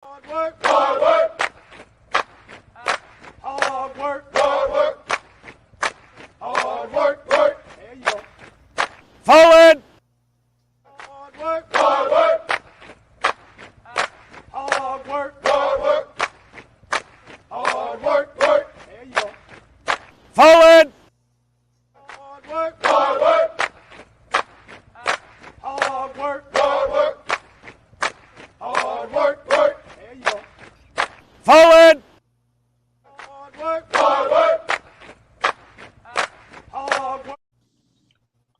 Hard work, hard work, hard work, hard work, hard work, work. There you go. Forward! Hard work, hard work, hard work, hard work, hard work, work. There you go. Forward! Hard work, hard work, hard work, hard work, hard work, work. There you go. Forward! Hard work, hard work, hard work.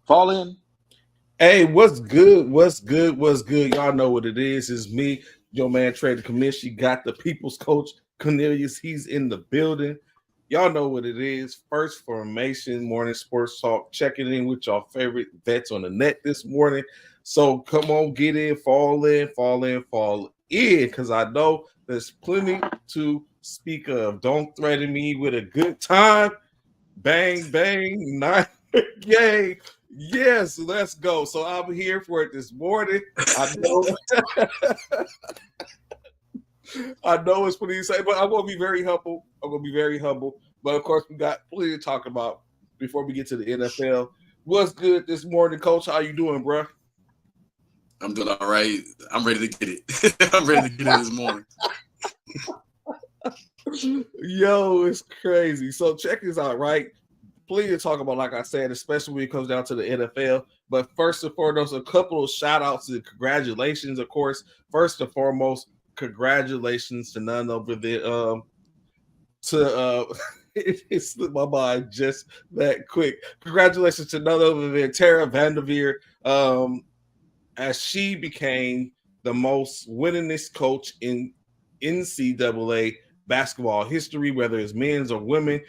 Fall in. Hey, what's good? What's good? What's good? Y'all know what it is. It's me, your man, Trader Commission. Got the people's coach, Cornelius. He's in the building. Y'all know what it is. First Formation Morning Sports Talk. Checking in with y'all favorite vets on the net this morning. So come on, get in, fall in, fall in, fall in, because I know there's plenty to speak of. Don't threaten me with a good time. Bang, bang, night, yay. Yes, let's go. So I'm here for it this morning. I know, I know it's pretty insane, but I'm gonna be very humble. I'm gonna be very humble. But of course, we got plenty to talk about before we get to the NFL. What's good this morning, Coach? How you doing, bro? I'm doing all right. I'm ready to get it. I'm ready to get it this morning. Yo, it's crazy. So check this out, right? Plenty to talk about, like I said, especially when it comes down to the NFL. But first and foremost, a couple of shout outs and congratulations, of course. First and foremost, congratulations to none over there. It slipped my mind just that quick. Congratulations to none other than Tara Vanderveer, as she became the most winningest coach in NCAA basketball history, whether it's men's or women.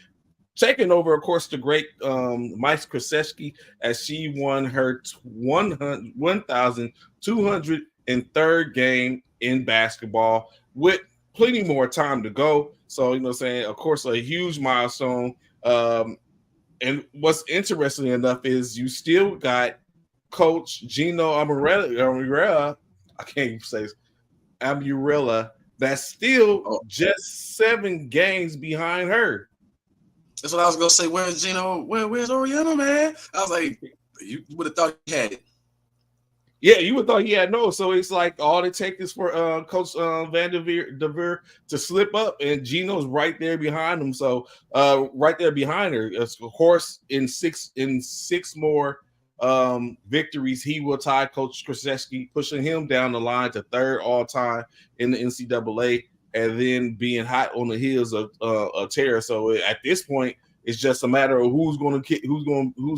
Taking over, of course, the great Mike Krzyzewski, as she won her 1,203rd game in basketball with plenty more time to go. So, you know what I'm saying, of course, a huge milestone. And what's interesting enough is you still got Coach Gino Amurella, I can't even say this, Amurella, that's still just 7 games behind her. That's what I was gonna say. Where's Gino? Where's Oriana, man? I was like, you would have thought he had it. Yeah, you would thought he had no. So it's like all it takes is for Coach Vanderveer to slip up, and Gino's right there behind him. So right there behind her. Of course, in six more victories, he will tie Coach Krzyzewski, pushing him down the line to 3rd all time in the NCAA. And then being hot on the heels of Tara. So at this point, it's just a matter of whose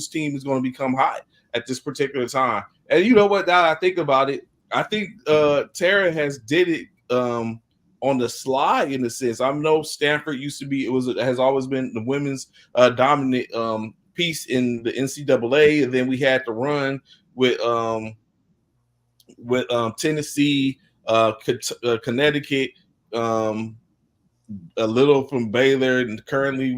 team is going to become hot at this particular time. And you know what? Now I think about it, I think Tara has did it on the slide in a sense. I know Stanford has always been the women's dominant piece in the NCAA, and then we had to run with Tennessee, Connecticut. A little from Baylor, and currently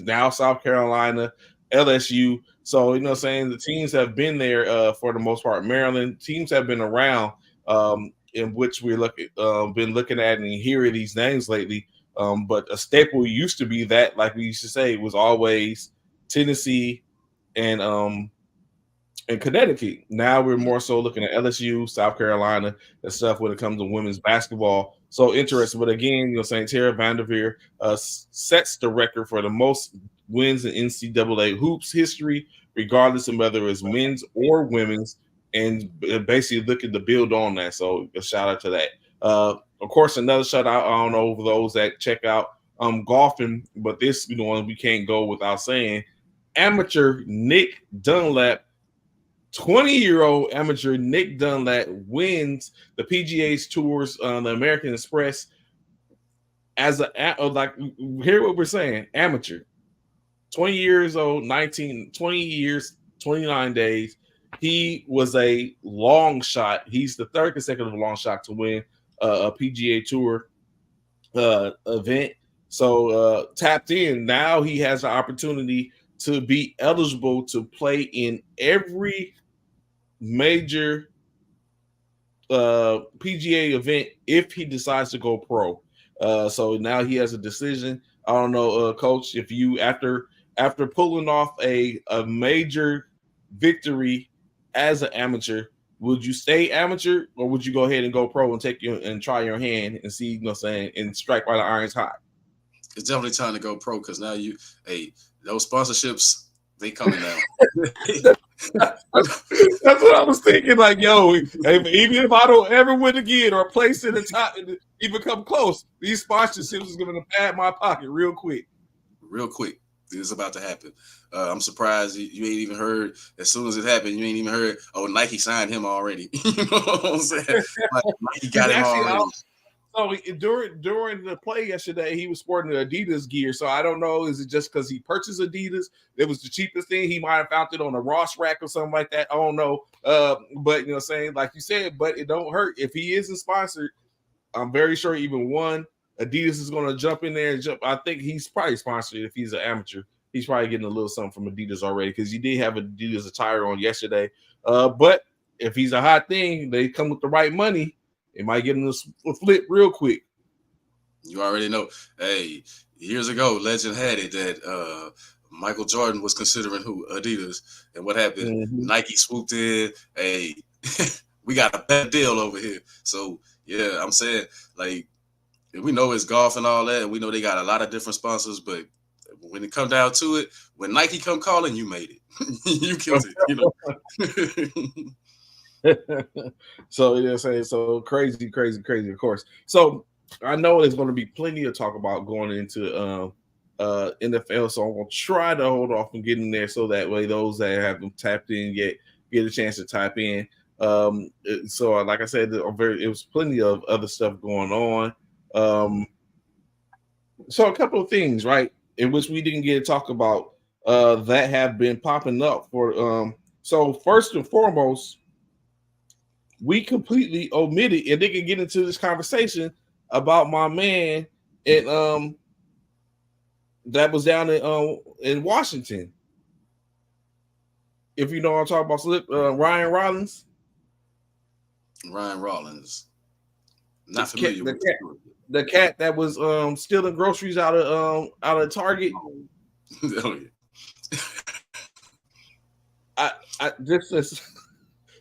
now South Carolina, LSU. So, you know what I'm saying, the teams have been there for the most part. Maryland teams have been around, in which we're been looking at and hearing these names lately. But a staple used to be that, like we used to say, was always Tennessee and Connecticut. Now we're more so looking at LSU, South Carolina, and stuff when it comes to women's basketball. So interesting. But again, you know, saying Tara Vanderveer sets the record for the most wins in NCAA hoops history, regardless of whether it's men's or women's, and basically looking to build on that. So a shout out to that. Of course, another shout out, I don't know, for those that check out golfing, but this, you know, we can't go without saying amateur Nick Dunlap. 20-year-old amateur Nick Dunlap wins the PGA's Tours on the American Express as hear what we're saying, amateur. 20 years old, 20 years, 29 days. He was a long shot. He's the 3rd consecutive long shot to win a PGA Tour event. So tapped in. Now he has the opportunity to be eligible to play in every major PGA event if he decides to go pro. So now he has a decision. I don't know, Coach, if you after pulling off a major victory as an amateur, would you stay amateur or would you go ahead and go pro and try your hand and see, and strike while the iron's hot? It's definitely time to go pro because now those sponsorships, they coming down. That's what I was thinking. Like, yo, even if I don't ever win again or place in the top and even come close, these sponsorships is going to pad my pocket real quick. Real quick. This is about to happen. I'm surprised you ain't even heard. As soon as it happened, you ain't even heard, oh, Nike signed him already. You know what I'm saying? Like, Nike got him already. So during the play yesterday, he was sporting the Adidas gear. So I don't know, is it just because he purchased Adidas? It was the cheapest thing. He might have found it on a Ross rack or something like that. I don't know. But like you said, but it don't hurt. If he isn't sponsored, I'm very sure even one, Adidas is going to jump in there and jump. I think he's probably sponsored if he's an amateur. He's probably getting a little something from Adidas already because he did have Adidas attire on yesterday. But if he's a hot thing, they come with the right money. It might get him a flip real quick. You already know. Hey, years ago, legend had it that Michael Jordan was considering Adidas. And what happened? Mm-hmm. Nike swooped in. Hey, we got a better deal over here. So, yeah, I'm saying, like, we know it's golf and all that, and we know they got a lot of different sponsors, but when it come down to it, when Nike come calling, you made it. You killed it, So so crazy, of course. So I know there's going to be plenty to talk about going into NFL. So I'm going to try to hold off from getting there, so that way those that haven't tapped in yet get a chance to tap in. So like I said, it was plenty of other stuff going on. So a couple of things, right, in which we didn't get to talk about that have been popping up for. So first and foremost, we completely omitted, and they can get into this conversation about my man that was down in Washington. If you know what I'm talking about, Ryan Rollins. Ryan Rollins. Not familiar with the cat that was stealing groceries out of Target. Oh, yeah. I just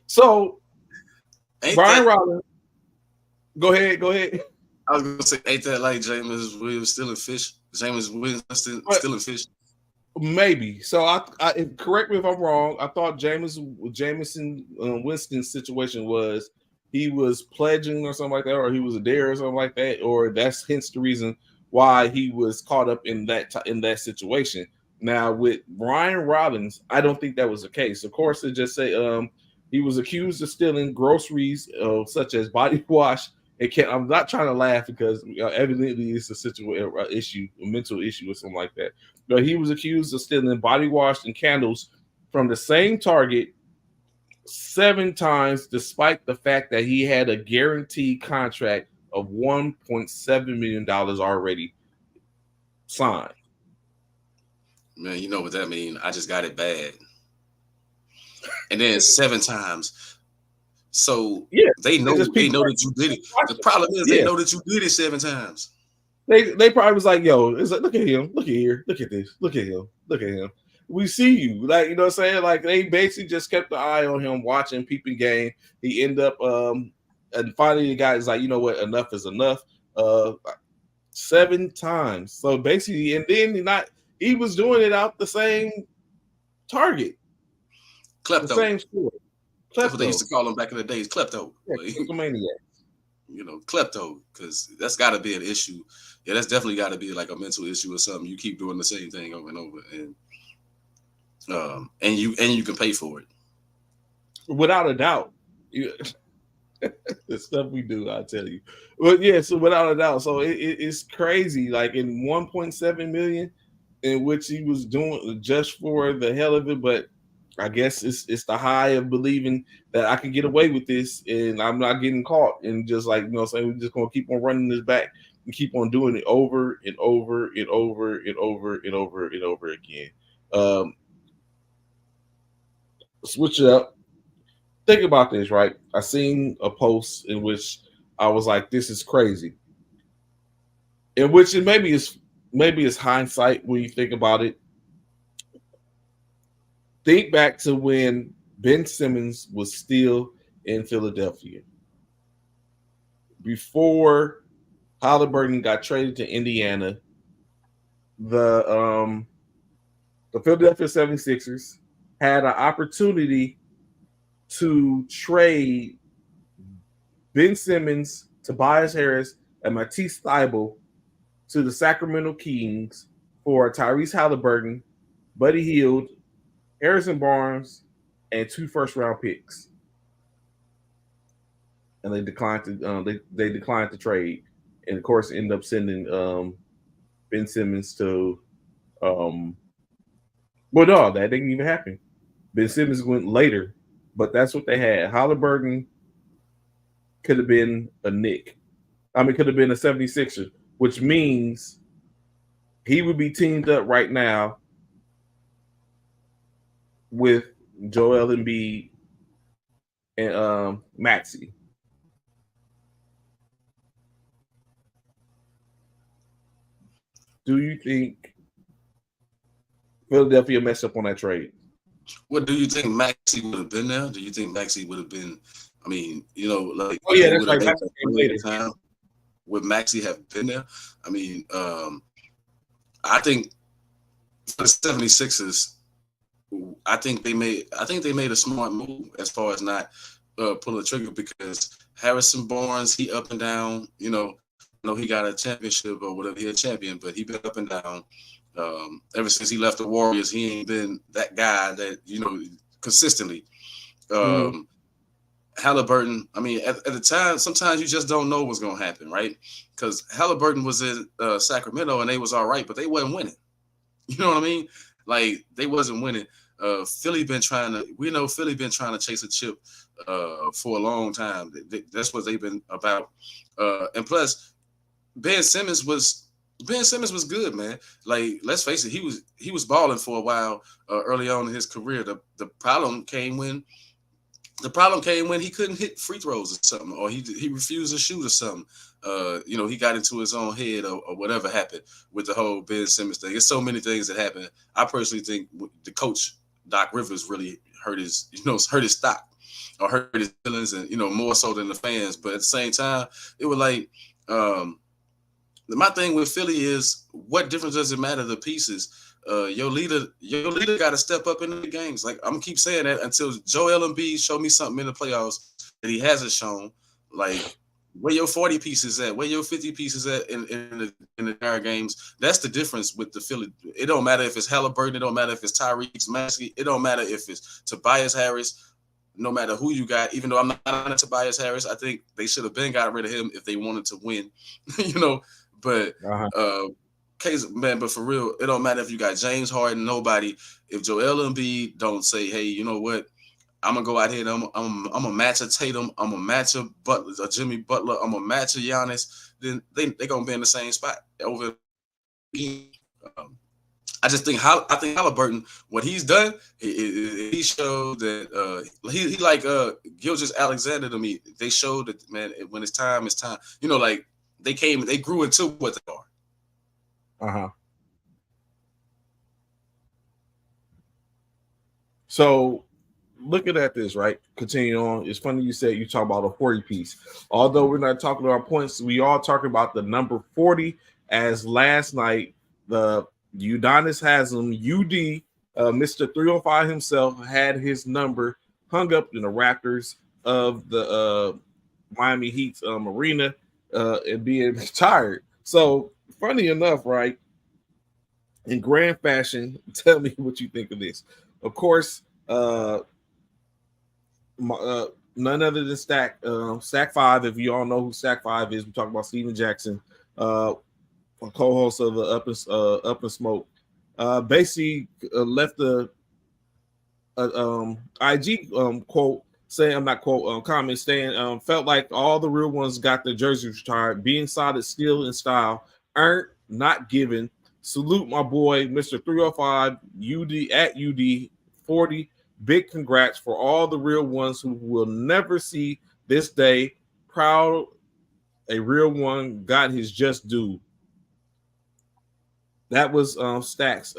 so Ryan Rollins. Go ahead. I was gonna say, ain't that like Jameis Williams stealing fish? Jameis Williams stealing fish? Maybe. So I correct me if I'm wrong. I thought Jameson Winston's situation was he was pledging or something like that, or he was a dare or something like that, or that's hence the reason why he was caught up in that situation. Now with Ryan Rollins, I don't think that was the case. Of course, it just say he was accused of stealing groceries such as body wash. I'm not trying to laugh because evidently it's a mental issue or something like that. But he was accused of stealing body wash and candles from the same Target 7 times, despite the fact that he had a guaranteed contract of $1.7 million already signed. Man, you know what that means. I just got it bad. And then 7 times. So yeah, they know that you did it. The problem is they know that you did it 7 times. They probably was like, yo, it's like, look at him, look at here, look at this, look at him. We see you. Like, you know what I'm saying? Like, they basically just kept the eye on him, watching, peeping game. He ended up and finally the guy is like, you know what, enough is enough. 7 times. So basically, and then he was doing it out the same Target. Klepto. The same store. That's what they used to call him back in the days, klepto. Yeah, kleptomaniac. You know, klepto, because that's got to be an issue. Yeah, that's definitely got to be like a mental issue or something. You keep doing the same thing over and over, and you can pay for it. Without a doubt. The stuff we do, I'll tell you. But yeah, so without a doubt. So it's crazy. Like in 1.7 million, in which he was doing just for the hell of it, but I guess it's the high of believing that I can get away with this and I'm not getting caught, and just like, you know what I'm saying, we're just gonna keep on running this back and keep on doing it over and over and over and over and over and over again. Switch it up. think about this, right? I seen a post in which I was like, "This is crazy." In which it maybe it's hindsight when you think about it. Think back to when Ben Simmons was still in Philadelphia before Halliburton got traded to Indiana. The the Philadelphia 76ers had an opportunity to trade Ben Simmons, Tobias Harris, and Matisse Thybulle to the Sacramento Kings for Tyrese Halliburton, Buddy Hield, Harrison Barnes, and 2 first-round picks. And they declined to they declined to trade, and of course ended up sending Ben Simmons to well, no, that didn't even happen. Ben Simmons went later, but that's what they had. Halliburton could have been a Knick. I mean, could have been a 76er, which means he would be teamed up right now with Joel Embiid and Maxey. Do you think Philadelphia messed up on that trade? What do you think Maxey would have been there? Do you think Maxey would have been? I mean, like Oh yeah, he that's would have right. been Maxey came later. time. Would Maxey have been there? I mean, I think for the 76ers, I think they made a smart move as far as not pulling the trigger, because Harrison Barnes, he up and down. He got a championship or whatever, he a champion, but he been up and down. Ever since he left the Warriors, he ain't been that guy that consistently. Halliburton, I mean, at the time, sometimes you just don't know what's gonna happen, right? Because Halliburton was in Sacramento and they was all right, but they wasn't winning. You know what I mean? Like, they wasn't winning. Philly been trying to chase a chip for a long time. That's what they've been about. And plus, Ben Simmons was good, man. Like, let's face it, he was balling for a while early on in his career. The problem came when he couldn't hit free throws or something, or he refused to shoot or something. He got into his own head or whatever happened with the whole Ben Simmons thing. There's so many things that happened. I personally think the coach Doc Rivers really hurt his stock or hurt his feelings, and more so than the fans. But at the same time, it was like my thing with Philly is, what difference does it matter the pieces? Your leader got to step up in the games. Like, I'm gonna keep saying that until Joel Embiid show me something in the playoffs that he hasn't shown. Like, where your 40 pieces at? Where your 50 pieces at in the entire games? That's the difference with the Philly. It don't matter if it's Halliburton. It don't matter if it's Tyrese Maxey. It don't matter if it's Tobias Harris. No matter who you got, even though I'm not on Tobias Harris, I think they should have been got rid of him if they wanted to win. But man, but for real, it don't matter if you got James Harden, nobody. If Joel Embiid don't say, hey, you know what? I'm gonna go out here and I'm gonna match a Tatum, I'm gonna match a Butler, a Jimmy Butler, I'm gonna match a Giannis, then they gonna be in the same spot over. I think Halliburton, what he's done, he showed that he like Gilgeous Alexander to me. They showed that, man, when it's time, it's time. Like, they grew into what they are. So, looking at this, right? Continuing on, it's funny you said you talk about a 40 piece. Although we're not talking about points, we are talking about the number 40. As last night, the Udonis Haslam, UD, Mr. 305 himself, had his number hung up in the Raptors of the Miami Heat's arena and being retired. So, funny enough, right? In grand fashion, tell me what you think of this. Of course, none other than Stack 5. If you all know who Stack 5 is, we talk about Steven Jackson, a co-host of the Up and Smoke. Basically, left the IG quote saying, I'm not quote comment saying, felt like all the real ones got their jerseys retired. Being solid, skill, and style, earned, not given. Salute my boy, Mr. 305 UD at UD 40. Big congrats for all the real ones who will never see this day. Proud a real one got his just due. That was Stacks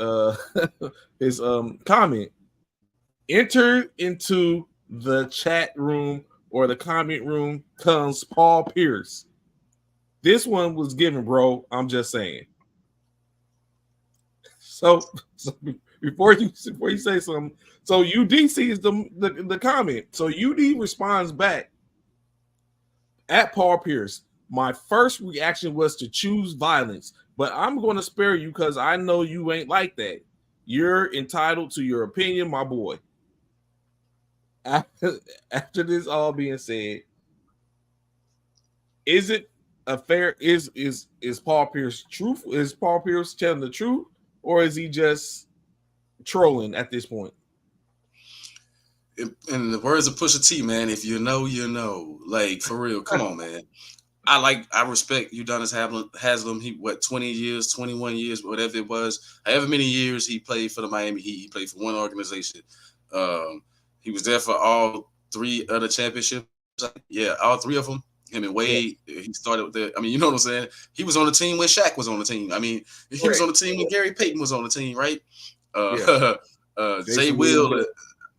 his comment. Enter into the chat room or the comment room comes Paul Pierce. This one was given, bro. I'm just saying. So before you say something, so UD sees the comment. So UD responds back at Paul Pierce. My first reaction was to choose violence, but I'm going to spare you because I know you ain't like that. You're entitled to your opinion, my boy. After this all being said, is it a fair? Is Paul Pierce truth? Is Paul Pierce telling the truth, or is he just trolling at this point? In the words of Pusha T, man, if you know, you know. Like, for real, come on, man. I respect Udonis Haslem. He 20 years, 21 years, whatever it was, however many years he played for the Miami Heat. He played for one organization. He was there for all three other championships. Yeah, all three of them. Him and Wade. Yeah. He started with the. I mean, you know what I'm saying? He was on the team when Shaq was on the team. I mean, he was on the team when Gary Payton was on the team, right? Jay Will,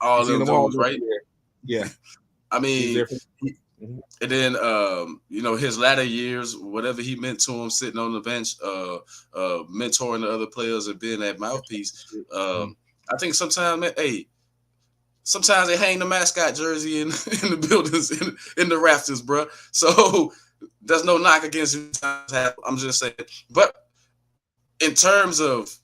all them dudes, right? Yeah. I mean, and then his latter years, whatever he meant to him, sitting on the bench, mentoring the other players and being that mouthpiece. I think sometimes, man, sometimes they hang the mascot jersey in the buildings, in the rafters, bro. So there's no knock against you. I'm just saying. But in terms of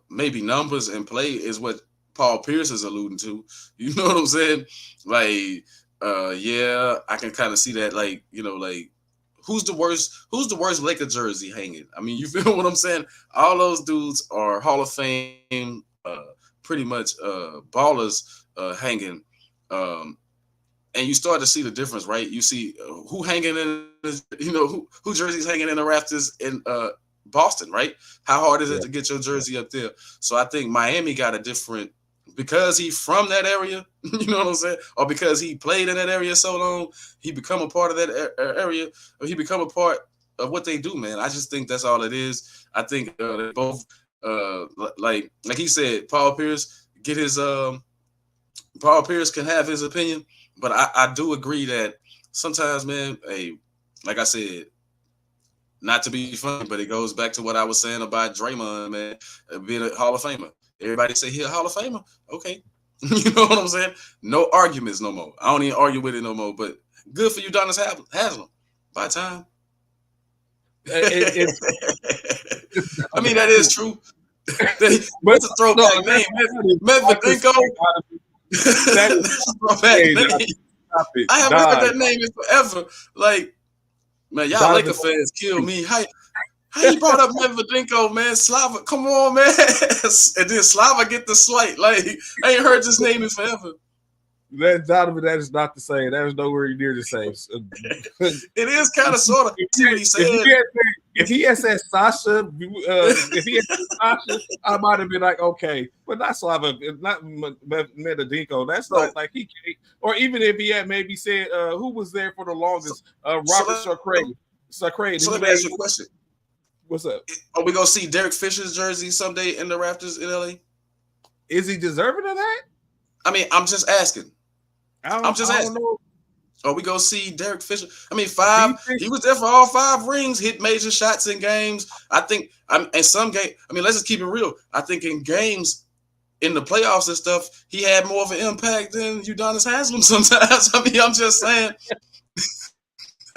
maybe numbers and play is what Paul Pierce is alluding to. You know what I'm saying? Like, I can kind of see that. Like, who's the worst Laker jersey hanging? I mean, you feel what I'm saying? All those dudes are Hall of Fame, pretty much ballers hanging. And you start to see the difference, right? You see who hanging in, who jerseys hanging in the rafters in Boston, right? How hard is it to get your jersey up there? So I think Miami got a different, because he's from that area, you know what I'm saying? Or because he played in that area so long, he become a part of that area, or he become a part of what they do, man. I just think that's all it is. I think they both, like he said, Paul Pierce can have his opinion, but I do agree that sometimes, man, like I said, not to be funny, but it goes back to what I was saying about Draymond, man, being a Hall of Famer. Everybody say he a Hall of Famer. Okay. You know what I'm saying? No arguments no more. I don't even argue with it no more, but good for you, Udonis Haslem. By time. I mean, that is true. That's a throwback name. Medvedinko. That's a throwback name. I haven't heard that name in forever. Like, man, y'all Laker fans kill me. How you brought up Medvedinko, man? Slava, come on, man. And then Slava get the slight. Like, I ain't heard this name in forever. That is not the same. That is nowhere near the same. It is kind of sort of. See what he said. If he had said Sasha, I might have been like, okay, but not Slava, not Medvedinko. That's not like he can't. Or even if he had maybe said, who was there for the longest? Robert Sacre. So let me ask you a question. What's up? Are we gonna see Derek Fisher's jersey someday in the Raptors in LA? Is he deserving of that? I mean, I'm just asking. I'm just asking. Don't know. Are we gonna see Derek Fisher? I mean, he was there for all 5 rings, hit major shots in games. I think in some game. I mean, let's just keep it real. I think in games, in the playoffs and stuff, he had more of an impact than Udonis Haslem sometimes. I mean, I'm just saying.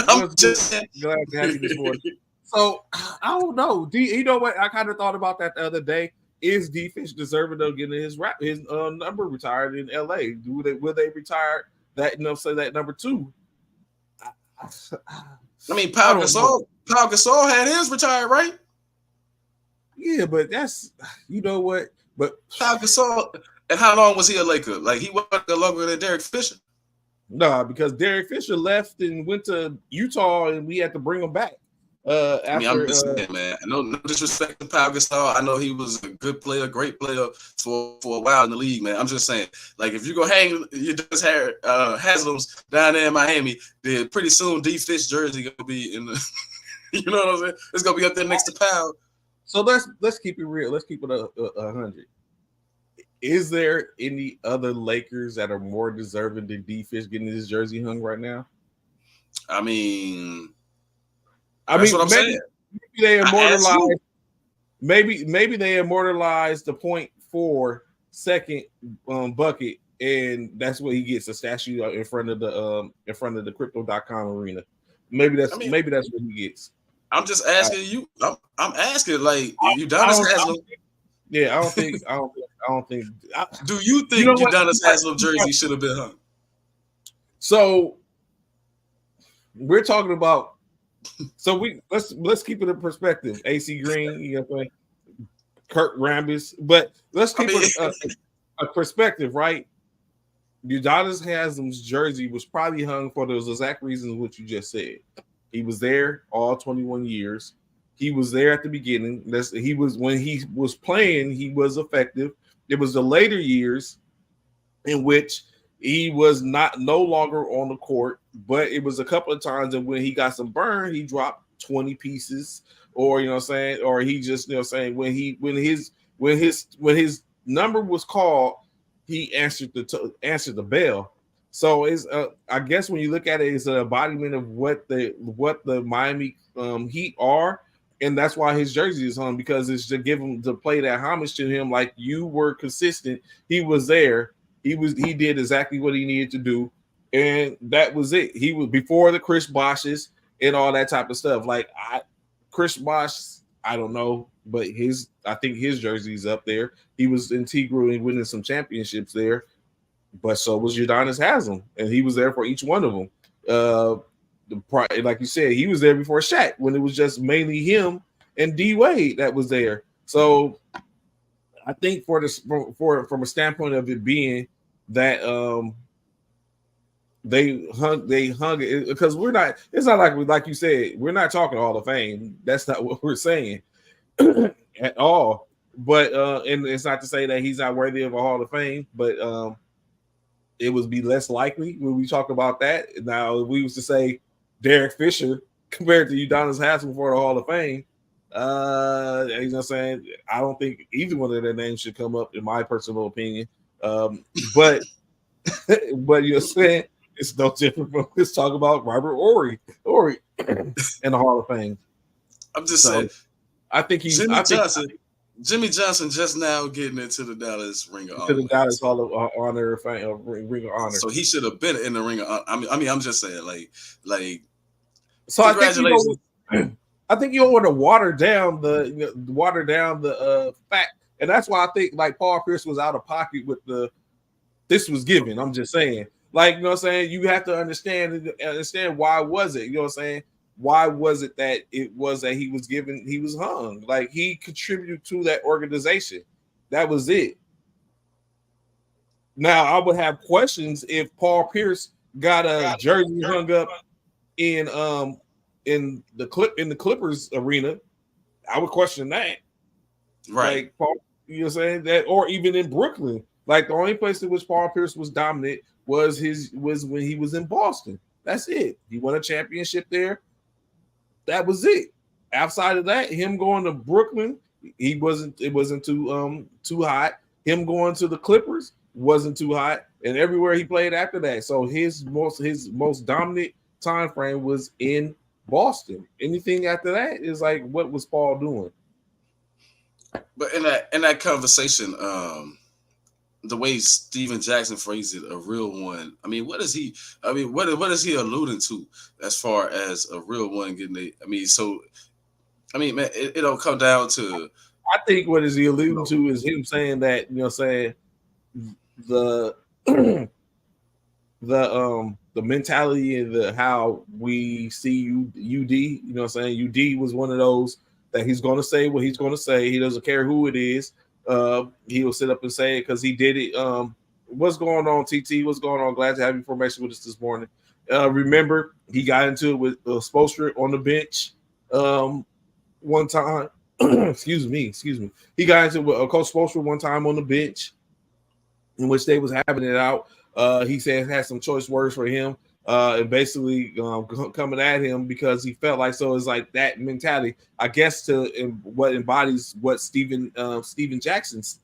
I'm just glad to have you this morning. So I don't know. You know what? I kind of thought about that the other day. Is D Fish deserving of getting his number retired in LA? Will they retire that? Say that number 2. I mean, Pau Gasol had his retired, right? Yeah, but that's what. But Pau Gasol, and how long was he a Laker? Like he wasn't longer than Derek Fisher. No, because Derek Fisher left and went to Utah, and we had to bring him back. I'm just saying, man. No disrespect to Pau Gasol. I know he was a good player, great player for a while in the league, man. I'm just saying, like, if you go hang your just Haslam's down there in Miami, then pretty soon D Fish jersey gonna be in the. You know what I'm saying? It's gonna be up there next to Pau. So let's keep it real. Let's keep it 100. Is there any other Lakers that are more deserving than D Fish getting his jersey hung right now? I mean, what I'm saying. Maybe they immortalized. Maybe they immortalized the 0.4 second bucket, and that's what he gets, a statue in front of the crypto.com arena. Maybe that's what he gets. I'm just asking you. I'm asking, like, Udonis Haslem. Yeah, I don't think. Do you think Udonis Haslem jersey should have been hung? So we're talking about. So let's keep it in perspective. AC Green, you know what I'm saying? Kurt Rambis, but let's keep a perspective, right? Udonis Haslem's jersey was probably hung for those exact reasons what you just said. He was there all 21 years. He was there at the beginning. When he was playing, he was effective. It was the later years in which he was no longer on the court, but it was a couple of times that when he got some burn, he dropped 20 pieces, or you know what I'm saying, or he just, you know what I'm saying, when his number was called, he answered the bell. So it's I guess when you look at it, it's an embodiment of what the Miami Heat are, and that's why his jersey is hung, because it's to give him, to play that homage to him, like, you were consistent. He was there. He did exactly what he needed to do, and that was it. He was before the Chris Bosches and all that type of stuff. Like, Chris Bosh, I don't know, but I think his jersey's up there. He was integral in winning some championships there, but so was Udonis Haslem, and he was there for each one of them. Like you said, he was there before Shaq, when it was just mainly him and D Wade that was there. So I think from a standpoint of it being that they hung it, because it's not like you said, we're not talking Hall of Fame. That's not what we're saying at all. But and it's not to say that he's not worthy of a Hall of Fame, but it would be less likely when we talk about that. Now, if we was to say Derek Fisher compared to Udonis Haslem for the Hall of Fame, you know what I'm saying, I don't think either one of their names should come up, in my personal opinion. But you're saying it's no different from let's talk about Robert Horry in the Hall of Fame. I'm just saying, I think he's Jimmy Johnson just now getting into the Dallas Ring of Honor. To the Dallas Hall of Honor, Ring of Honor. So he should have been in the Ring of Honor. I mean, I'm just saying, like. So congratulations. I think you don't want to water down the fact, and that's why I think, like, Paul Pierce was out of pocket with this was given. I'm just saying, like, you know what I'm saying, you have to understand why was it, you know what I'm saying, why was it that he was hung, like, he contributed to that organization. That was it. Now, I would have questions if Paul Pierce got a jersey hung up in the Clippers arena. I would question that. Right. Like, Paul, you know what I'm saying? That, or even in Brooklyn. Like, the only place in which Paul Pierce was dominant was when he was in Boston. That's it. He won a championship there. That was it. Outside of that, him going to Brooklyn, it wasn't too hot. Him going to the Clippers wasn't too hot. And everywhere he played after that. So his most dominant time frame was in Boston. Anything after that is like, what was Paul doing? But in that conversation, the way Steven Jackson phrased it, a real one. I mean, what is he alluding to as far as a real one getting man, it don't come down to. I think what is he alluding to is him saying that, you know, saying the mentality and how we see UD, you know what I'm saying? UD was one of those that he's going to say what he's going to say. He doesn't care who it is. He'll sit up and say it because he did it. What's going on, TT? What's going on? Glad to have you formation with us this morning. Remember, he got into it with Spoelstra on the bench. one time. excuse me. He got into Coach Spoelstra one time on the bench, in which they was having it out. He said had some choice words for him, and basically coming at him because he felt like so. It's like that mentality, I guess, what embodies what Steven Jackson's.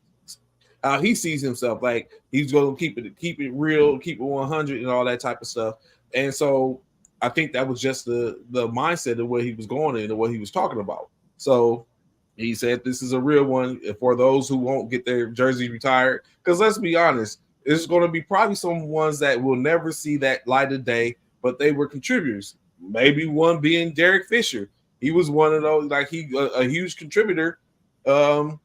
He sees himself like he's going to keep it real, keep it 100, and all that type of stuff. And so I think that was just the mindset of where he was going in and what he was talking about. So he said this is a real one for those who won't get their jersey retired. Because let's be honest, there's going to be probably some ones that will never see that light of day, but they were contributors. Maybe one being Derek Fisher. He was one of those, like a huge contributor to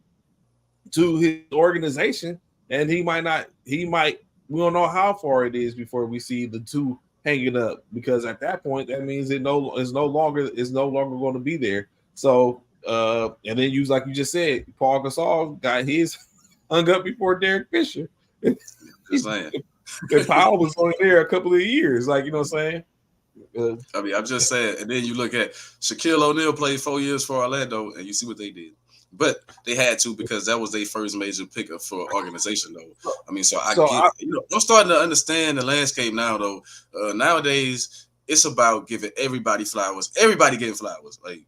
his organization, and we don't know how far it is before we see the two hanging up, because at that point that means it's no longer going to be there. So and then like you just said, Paul Gasol got his hung up before Derek Fisher. And Powell was only there a couple of years, like, you know what I'm saying? I mean, I'm just saying. And then you look at Shaquille O'Neal played 4 years for Orlando, and you see what they did. But they had to, because that was their first major pickup for organization, though. I mean, I'm starting to understand the landscape now, though. Nowadays, it's about giving everybody flowers. Everybody getting flowers, like,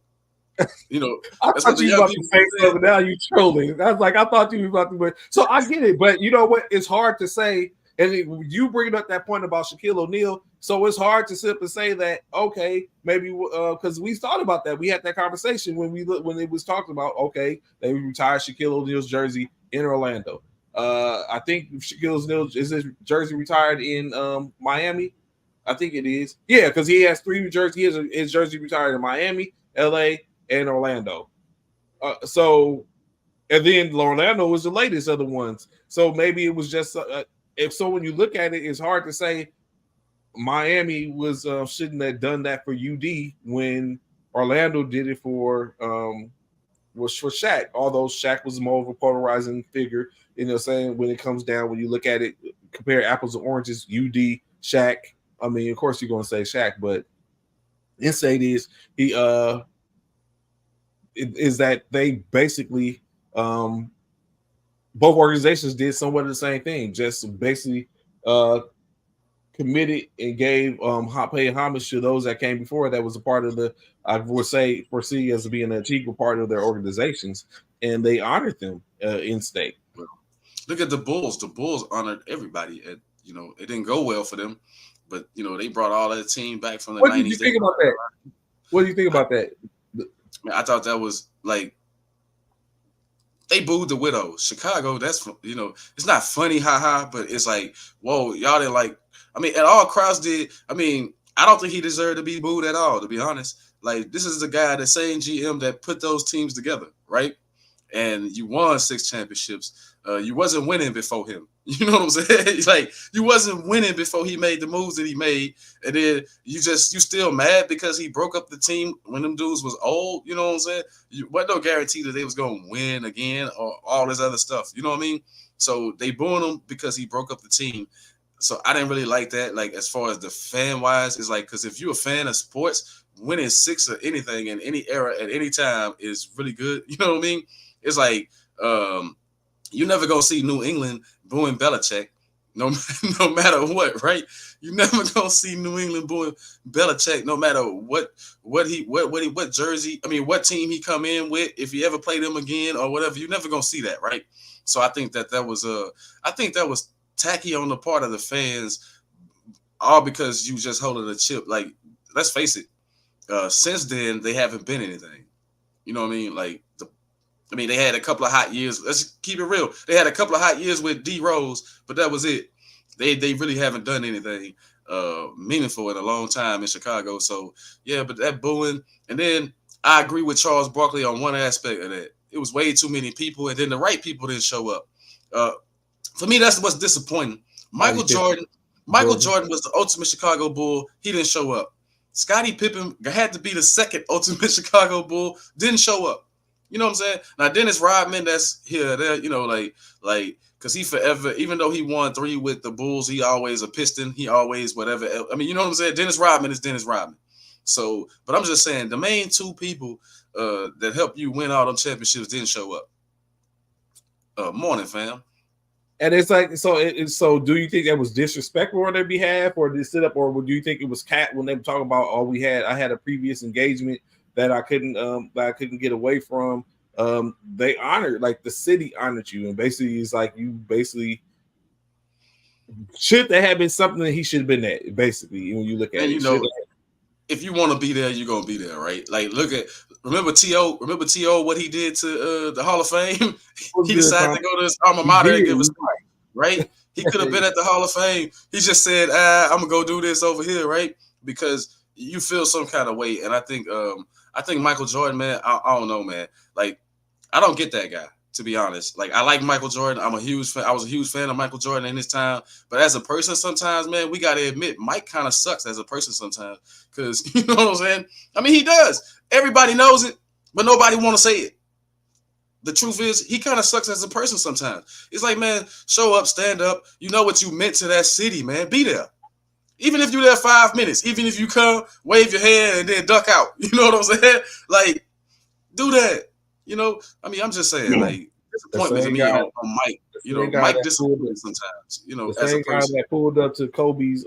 you know. I thought you were about to say something. Now you trolling. I was like, I thought you were about to. But so I get it, but you know what? It's hard to say. And you bring up that point about Shaquille O'Neal, so it's hard to simply say that, okay, maybe because we thought about that. We had that conversation when it was talked about, okay, they retired Shaquille O'Neal's jersey in Orlando. I think Shaquille O'Neal is his jersey retired in Miami. I think it is. Yeah, because he has 3 jerseys. He has his jersey retired in Miami, LA, and Orlando. And then Orlando was the latest of the ones. So maybe it was just if so, when you look at it, it's hard to say Miami shouldn't have done that for UD when Orlando did it for Shaq. Although Shaq was more of a polarizing figure, you know, saying when it comes down, when you look at it, compare apples and oranges, UD, Shaq. I mean, of course you're going to say Shaq, but insight is is that they basically both organizations did somewhat of the same thing, just basically committed and gave paid homage to those that came before. That was a part of the, I would say, foresee as being an integral part of their organizations, and they honored them in state. Look at the Bulls. The Bulls honored everybody. It didn't go well for them, but they brought all that team back from the 90s. What did you think about that? What do you think about that? I thought that was like, they booed the widows. Chicago, that's, it's not funny, haha, but it's like, whoa, y'all didn't like, I mean, and all Krause did, I mean, I don't think he deserved to be booed at all, to be honest. Like, this is the guy, the same GM that put those teams together, right? And you won 6 championships. You wasn't winning before him. You know what I'm saying? Like, you wasn't winning before he made the moves that he made. And then you still mad because he broke up the team when them dudes was old. You know what I'm saying? Wasn't no guarantee that they was going to win again or all this other stuff. You know what I mean? So they booed him because he broke up the team. So I didn't really like that. Like, as far as the fan wise, it's like, because if you're a fan of sports, winning 6 or anything in any era at any time is really good. You know what I mean? It's like, you never gonna see New England booing Belichick, no matter what, right? You never gonna see New England booing Belichick, no matter what jersey, I mean, what team he come in with. If he ever play them again or whatever, you never gonna see that, right? So I think that was tacky on the part of the fans, all because you just holding a chip. Like, let's face it, since then they haven't been anything. You know what I mean? Like, they had a couple of hot years. Let's keep it real. They had a couple of hot years with D Rose, but that was it. They really haven't done anything meaningful in a long time in Chicago. So, yeah, but that booing. And then I agree with Charles Barkley on one aspect of that. It was way too many people, and then the right people didn't show up. For me, that's what's disappointing. Michael Jordan was the ultimate Chicago Bull. He didn't show up. Scottie Pippen had to be the second ultimate Chicago Bull. Didn't show up. You know what I'm saying? Now, Dennis Rodman, that's here, there, like, because he forever, even though he won 3 with the Bulls, he always a Piston. He always whatever. I mean, you know what I'm saying? Dennis Rodman is Dennis Rodman. So, but I'm just saying the main two people that helped you win all them championships didn't show up. Morning, fam. And it's like, so do you think that was disrespectful on their behalf, or did it sit up, or do you think it was cat when they were talking about, oh, I had a previous engagement that I couldn't get away from? They honored, like the city honored you, and basically it's like you basically should that have been something that he should have been at, basically, when you look at And it. you know, if you want to be there, you're gonna be there, right? Like, remember T.O., what he did to the Hall of Fame? He decided to go to his alma mater and give a speech, right? He could have been at the Hall of Fame. He just said, I'm gonna go do this over here, right? Because you feel some kind of way. And I think Michael Jordan, man, I don't know, man. Like, I don't get that guy, to be honest. Like, I like Michael Jordan. I was a huge fan of Michael Jordan in his time. But as a person, sometimes, man, we gotta admit Mike kind of sucks as a person sometimes. Because you know what I'm saying? I mean, he does. Everybody knows it, but nobody want to say it. The truth is, he kind of sucks as a person sometimes. It's like, man, show up, stand up. You know what you meant to that city, man. Be there. Even if you're there 5 minutes, even if you come, wave your hand, and then duck out. You know what I'm saying? Like, do that. You know? I mean, I'm just saying, like, disappointment to me on Mike. You know, Mike disappointed sometimes. You know, the as a same guy person. that pulled up to Kobe's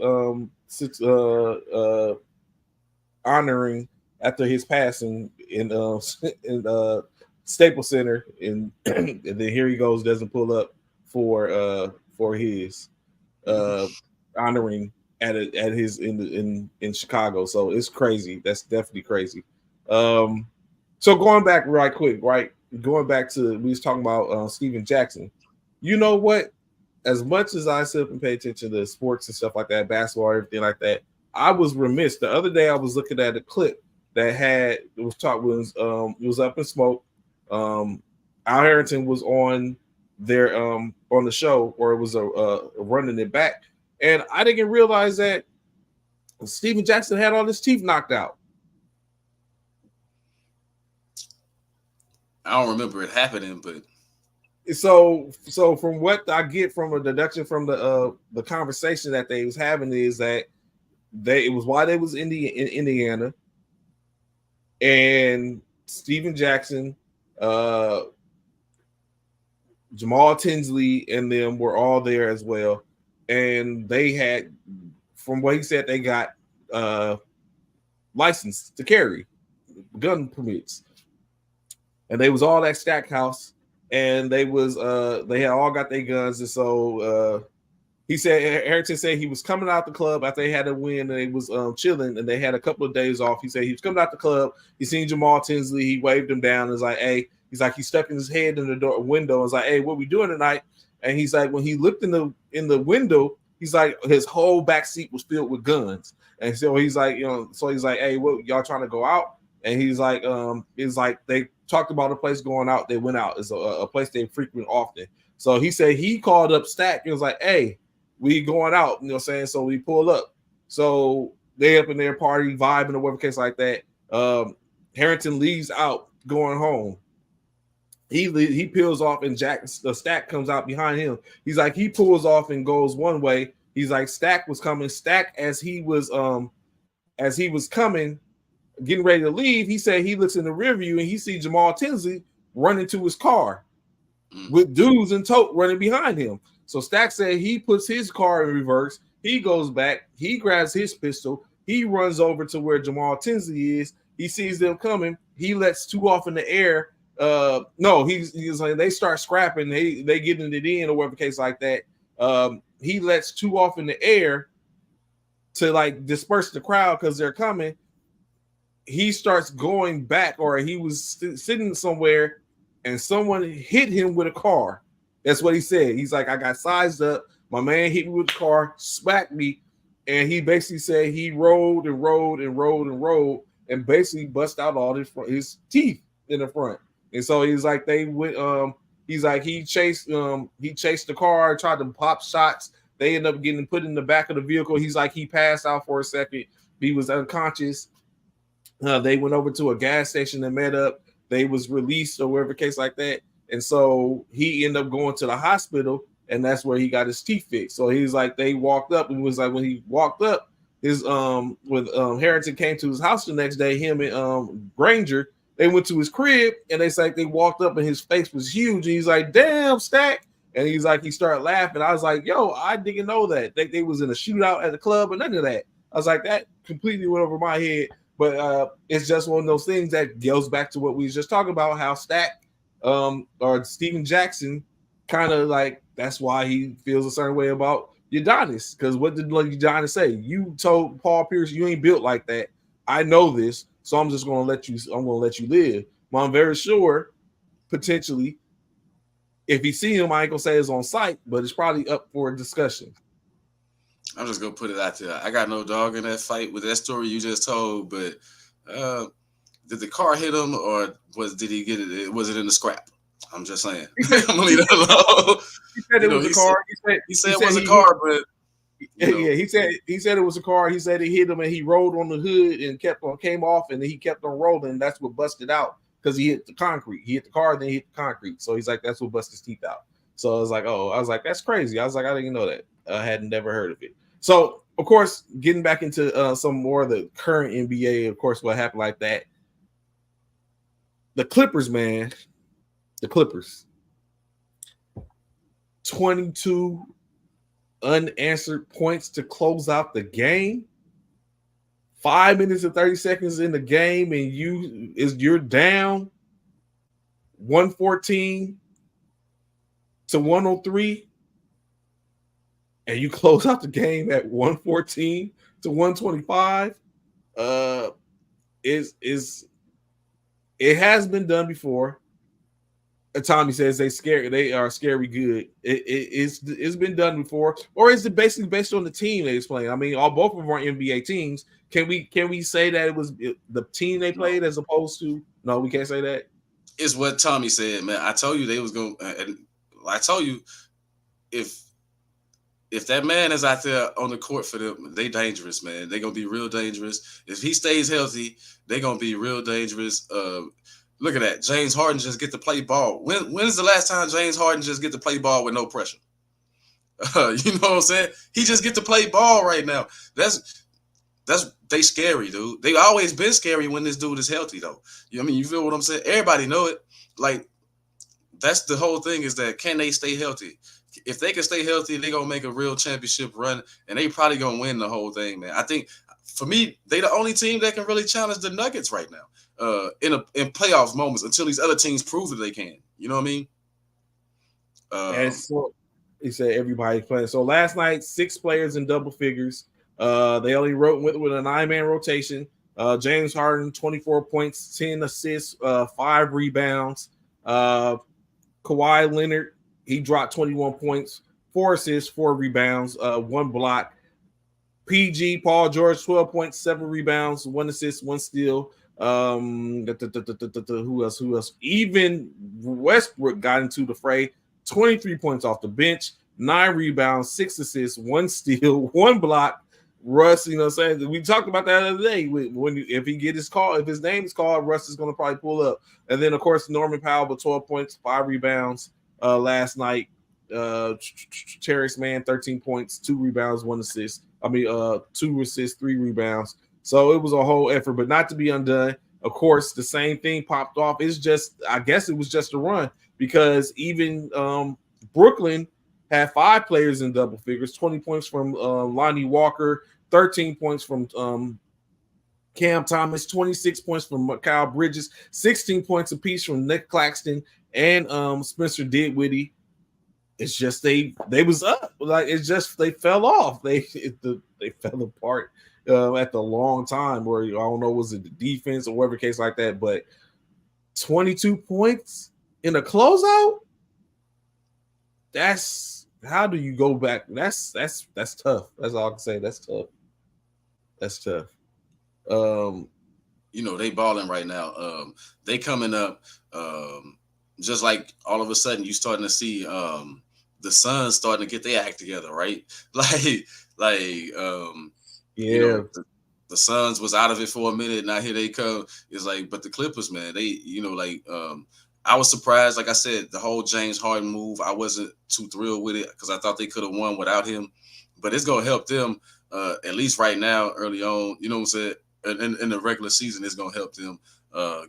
honoring after his passing in Staples Center, and then here he goes, doesn't pull up for his honoring at his in Chicago. So it's crazy. That's definitely crazy. So going back right quick, right? Going back to we was talking about Steven Jackson. You know what? As much as I sit up and pay attention to sports and stuff like that, basketball, everything like that, I was remiss. The other day I was looking at a clip that it was Up in Smoke. Al Harrington was on their on the show, or it was running it back, and I didn't realize that Steven Jackson had all his teeth knocked out. I don't remember it happening, but So from what I get from a deduction from the conversation that they was having is that it was while they was in Indiana, and Steven Jackson, Jamal Tinsley, and them were all there as well, and they had, from what he said, they got license to carry gun permits, and they was all at Stackhouse. And they had all got their guns, and so he said Harrington said he was coming out the club after they had a win, and they was chilling, and they had a couple of days off. He said he was coming out the club. He seen Jamal Tinsley. He waved him down. And was like, "Hey," he's like, he stuck his head in the window. And was like, "Hey, what we doing tonight?" And he's like, when he looked in the window, he's like, his whole back seat was filled with guns. And so he's like, "Hey, what y'all trying to go out?" And he's like, they talked about a place going out. They went out. It's a place they frequent often. So he said he called up Stack and was like, "Hey, we going out." You know what I'm saying? So we pull up. So they up in their party, vibing or whatever case like that. Harrington leaves out, going home. He peels off, and Stack comes out behind him. He's like, he pulls off and goes one way. He's like, Stack was coming. Stack, as he was coming, getting ready to leave, he said he looks in the rear view and he sees Jamal Tinsley running to his car with dudes in tote running behind him. So Stack said he puts his car in reverse. He goes back. He grabs his pistol. He runs over to where Jamal Tinsley is. He sees them coming. He lets two off in the air. He's like, they start scrapping. They getting it in or whatever case like that. He lets two off in the air to like disperse the crowd because they're coming. He starts going back, or he was sitting somewhere, and someone hit him with a car. That's what he said. He's like, I got sized up. My man hit me with the car, smacked me, and he basically said he rolled and basically bust out all his teeth in the front. And so he's like, they went. He's like, he chased the car, tried to pop shots. They ended up getting put in the back of the vehicle. He's like, he passed out for a second. He was unconscious. They went over to a gas station and met up. They was released or whatever case like that. And so he ended up going to the hospital, and that's where he got his teeth fixed. So he's like, they walked up and was like, when he walked up, his with Harrington came to his house the next day, him and Granger, they went to his crib and they walked up and his face was huge. And he's like, damn, Stack. And he's like, he started laughing. I was like, yo, I didn't know that. They was in a shootout at the club or none of that. I was like, that completely went over my head. But it's just one of those things that goes back to what we was just talking about, how Stack or Steven Jackson kind of like, that's why he feels a certain way about Udonis. Because what did Udonis say? You told Paul Pierce you ain't built like that. I know this, so I'm just gonna let you. I'm gonna let you live. But I'm very sure, potentially, if he see him, I ain't gonna say it's on site, but it's probably up for a discussion. I'm just gonna put it out there. I got no dog in that fight with that story you just told, but did the car hit him or did he get it? Was it in the scrap? I'm just saying. I'm gonna leave that alone. He said it was a car. He said it was a car, but yeah, he said it was a car. He said it hit him and he rolled on the hood and came off and then he kept on rolling. And that's what busted out because he hit the concrete. He hit the car, then he hit the concrete. So he's like, that's what busted his teeth out. So I was like, that's crazy. I was like, I didn't know that. I had never heard of it. So of course, getting back into some more of the current NBA, of course, what happened like that. The Clippers, man. The Clippers. 22 unanswered points to close out the game. 5 minutes and 30 seconds in the game, and you're down 114 to 103, and you close out the game at 114 to 125. It has been done before. Tommy says they are scary good. It's been done before, or is it basically based on the team they was playing? I mean, both of them are NBA teams. Can we say that it was the team they played as opposed to? No, we can't say that. It's what Tommy said, man. I told you they was going. And I told you if that man is out there on the court for them, they dangerous, man. They're gonna be real dangerous. If he stays healthy, they're gonna be real dangerous. Look at that. James Harden just get to play ball. When's the last time James Harden just get to play ball with no pressure? You know what I'm saying? He just get to play ball right now. They scary, dude. They always been scary when this dude is healthy, though. You feel what I'm saying? Everybody know it. Like, that's the whole thing is that can they stay healthy? If they can stay healthy, they're going to make a real championship run, and they probably going to win the whole thing, man. I think, for me, they the only team that can really challenge the Nuggets right now in playoff moments until these other teams prove that they can. You know what I mean? And so he said everybody's playing. So last night, 6 players in double figures. They only wrote with a 9-man rotation. James Harden, 24 points, 10 assists, 5 rebounds. Kawhi Leonard, he dropped 21 points, 4 assists, 4 rebounds, 1 block. PG, Paul George, 12 points, 7 rebounds, 1 assist, 1 steal. Who else? Even Westbrook got into the fray, 23 points off the bench, 9 rebounds, 6 assists, 1 steal, 1 block. Russ, you know what I'm saying? We talked about that the other day. If he get his call, if his name is called, Russ is going to probably pull up. And then, of course, Norman Powell with 12 points, 5 rebounds last night. Terrence Mann, 13 points, 2 rebounds, 1 assist. 2 assists, 3 rebounds. So it was a whole effort, but not to be undone. Of course, the same thing popped off. I guess it was just a run because even Brooklyn had 5 players in double figures, 20 points from Lonnie Walker, 13 points from Cam Thomas, 26 points from Mikal Bridges, 16 points apiece from Nick Claxton and Spencer Dinwiddie. It's just they was up. Like it's just they fell off. They fell apart at the long time where I don't know, was it the defense or whatever case like that, but 22 points in a closeout. That's how do you go back? That's tough. That's all I can say. That's tough. That's tough. They balling right now. They coming up. Just like all of a sudden you starting to see the Suns starting to get their act together, right? The Suns was out of it for a minute. Now here they come. It's like, but the Clippers, man, they, I was surprised. Like I said, the whole James Harden move, I wasn't too thrilled with it because I thought they could have won without him. But it's gonna help them at least right now, early on, you know what I'm saying, in the regular season, it's gonna help them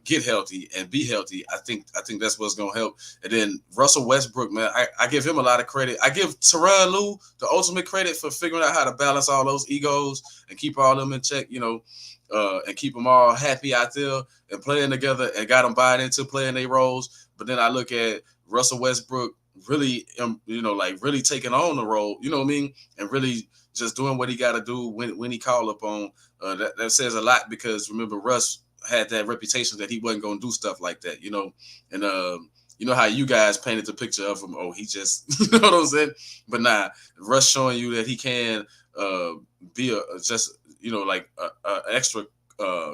get healthy and be healthy. I think that's what's gonna help. And then Russell Westbrook, man, I give him a lot of credit. I give Tyronn Lue the ultimate credit for figuring out how to balance all those egos and keep all them in check, and keep them all happy out there and playing together and got them buying into playing their roles. But then I look at Russell Westbrook really, like really taking on the role, you know what I mean, and really just doing what he got to do when he called upon. That says a lot, because remember, Russ had that reputation that he wasn't going to do stuff like that, and you know how you guys painted the picture of him. Oh, he just, you know what I'm saying? But nah, Russ showing you that he can be like a extra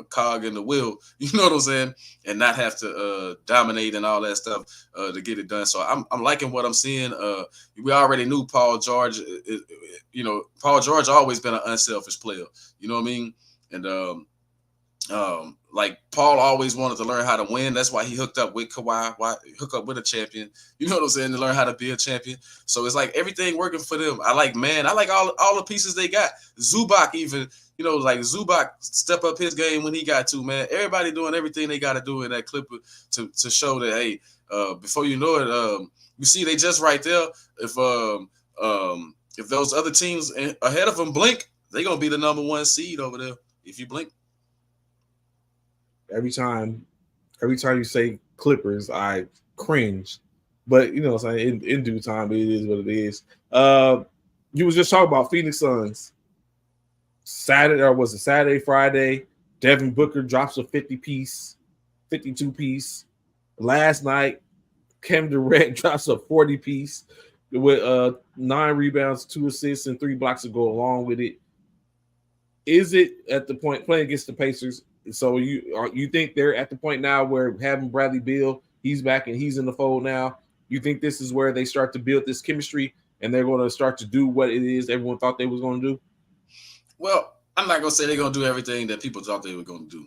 cog in the wheel, you know what I'm saying, and not have to dominate and all that stuff to get it done. So I'm liking what I'm seeing. We already knew Paul George. Paul George always been an unselfish player. You know what I mean? And like Paul always wanted to learn how to win. That's why he hooked up with Kawhi. Why hook up with a champion? You know what I'm saying? To learn how to be a champion. So it's like everything working for them. I like all the pieces they got. Zubac even, like Zubac step up his game when he got to, man. Everybody doing everything they got to do in that clip to show that, hey, before you know it, you see they just right there. If those other teams ahead of them blink, they're gonna be the number 1 seed over there. If you blink. Every time you say Clippers, I cringe. But what I'm saying, in due time, it is what it is. You was just talking about Phoenix Suns. Saturday, or was it Saturday, Friday? Devin Booker drops a 52 piece. Last night, Kevin Durant drops a 40 piece with 9 rebounds, 2 assists, and 3 blocks to go along with it. Is it at the point playing against the Pacers? So you think they're at the point now where having Bradley Beal, he's back and he's in the fold now? You think this is where they start to build this chemistry and they're going to start to do what it is everyone thought they was going to do? Well, I'm not going to say they're going to do everything that people thought they were going to do.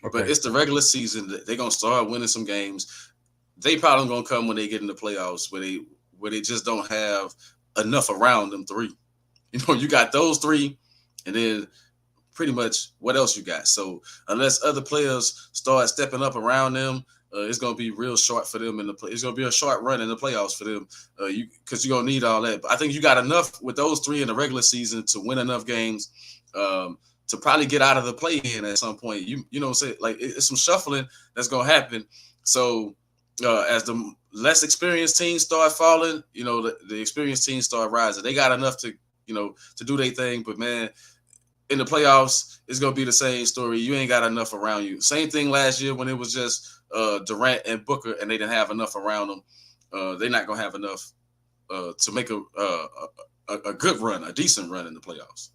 Okay. But it's the regular season. They're going to start winning some games. They probably going to come when they get in the playoffs where they just don't have enough around them 3. You got those 3, and then pretty much what else you got. So unless other players start stepping up around them, it's going to be real short for them in the play. It's going to be a short run in the playoffs for them, because you're going to need all that. But I think you got enough with those 3 in the regular season to win enough games to probably get out of the play-in at some point. You know what I'm saying? Like, it's some shuffling that's going to happen. So as the less experienced teams start falling, the experienced teams start rising. They got enough to do their thing. But, man, in the playoffs, it's going to be the same story. You ain't got enough around you. Same thing last year when it was just Durant and Booker, and they didn't have enough around them. They're not going to have enough to make a good run, a decent run in the playoffs.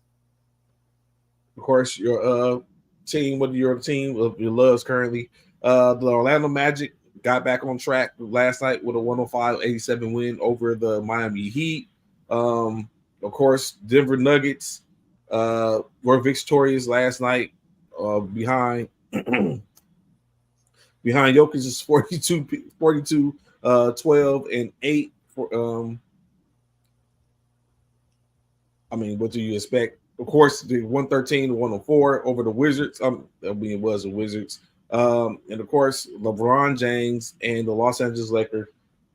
Of course, your team, whether you're a team of your loves currently, the Orlando Magic got back on track last night with a 105-87 win over the Miami Heat. Of course, Denver Nuggets were victorious last night behind Jokic's 42, 12 and 8. What do you expect? Of course, the 113-104 over the Wizards. It was the Wizards. And of course, LeBron James and the Los Angeles Lakers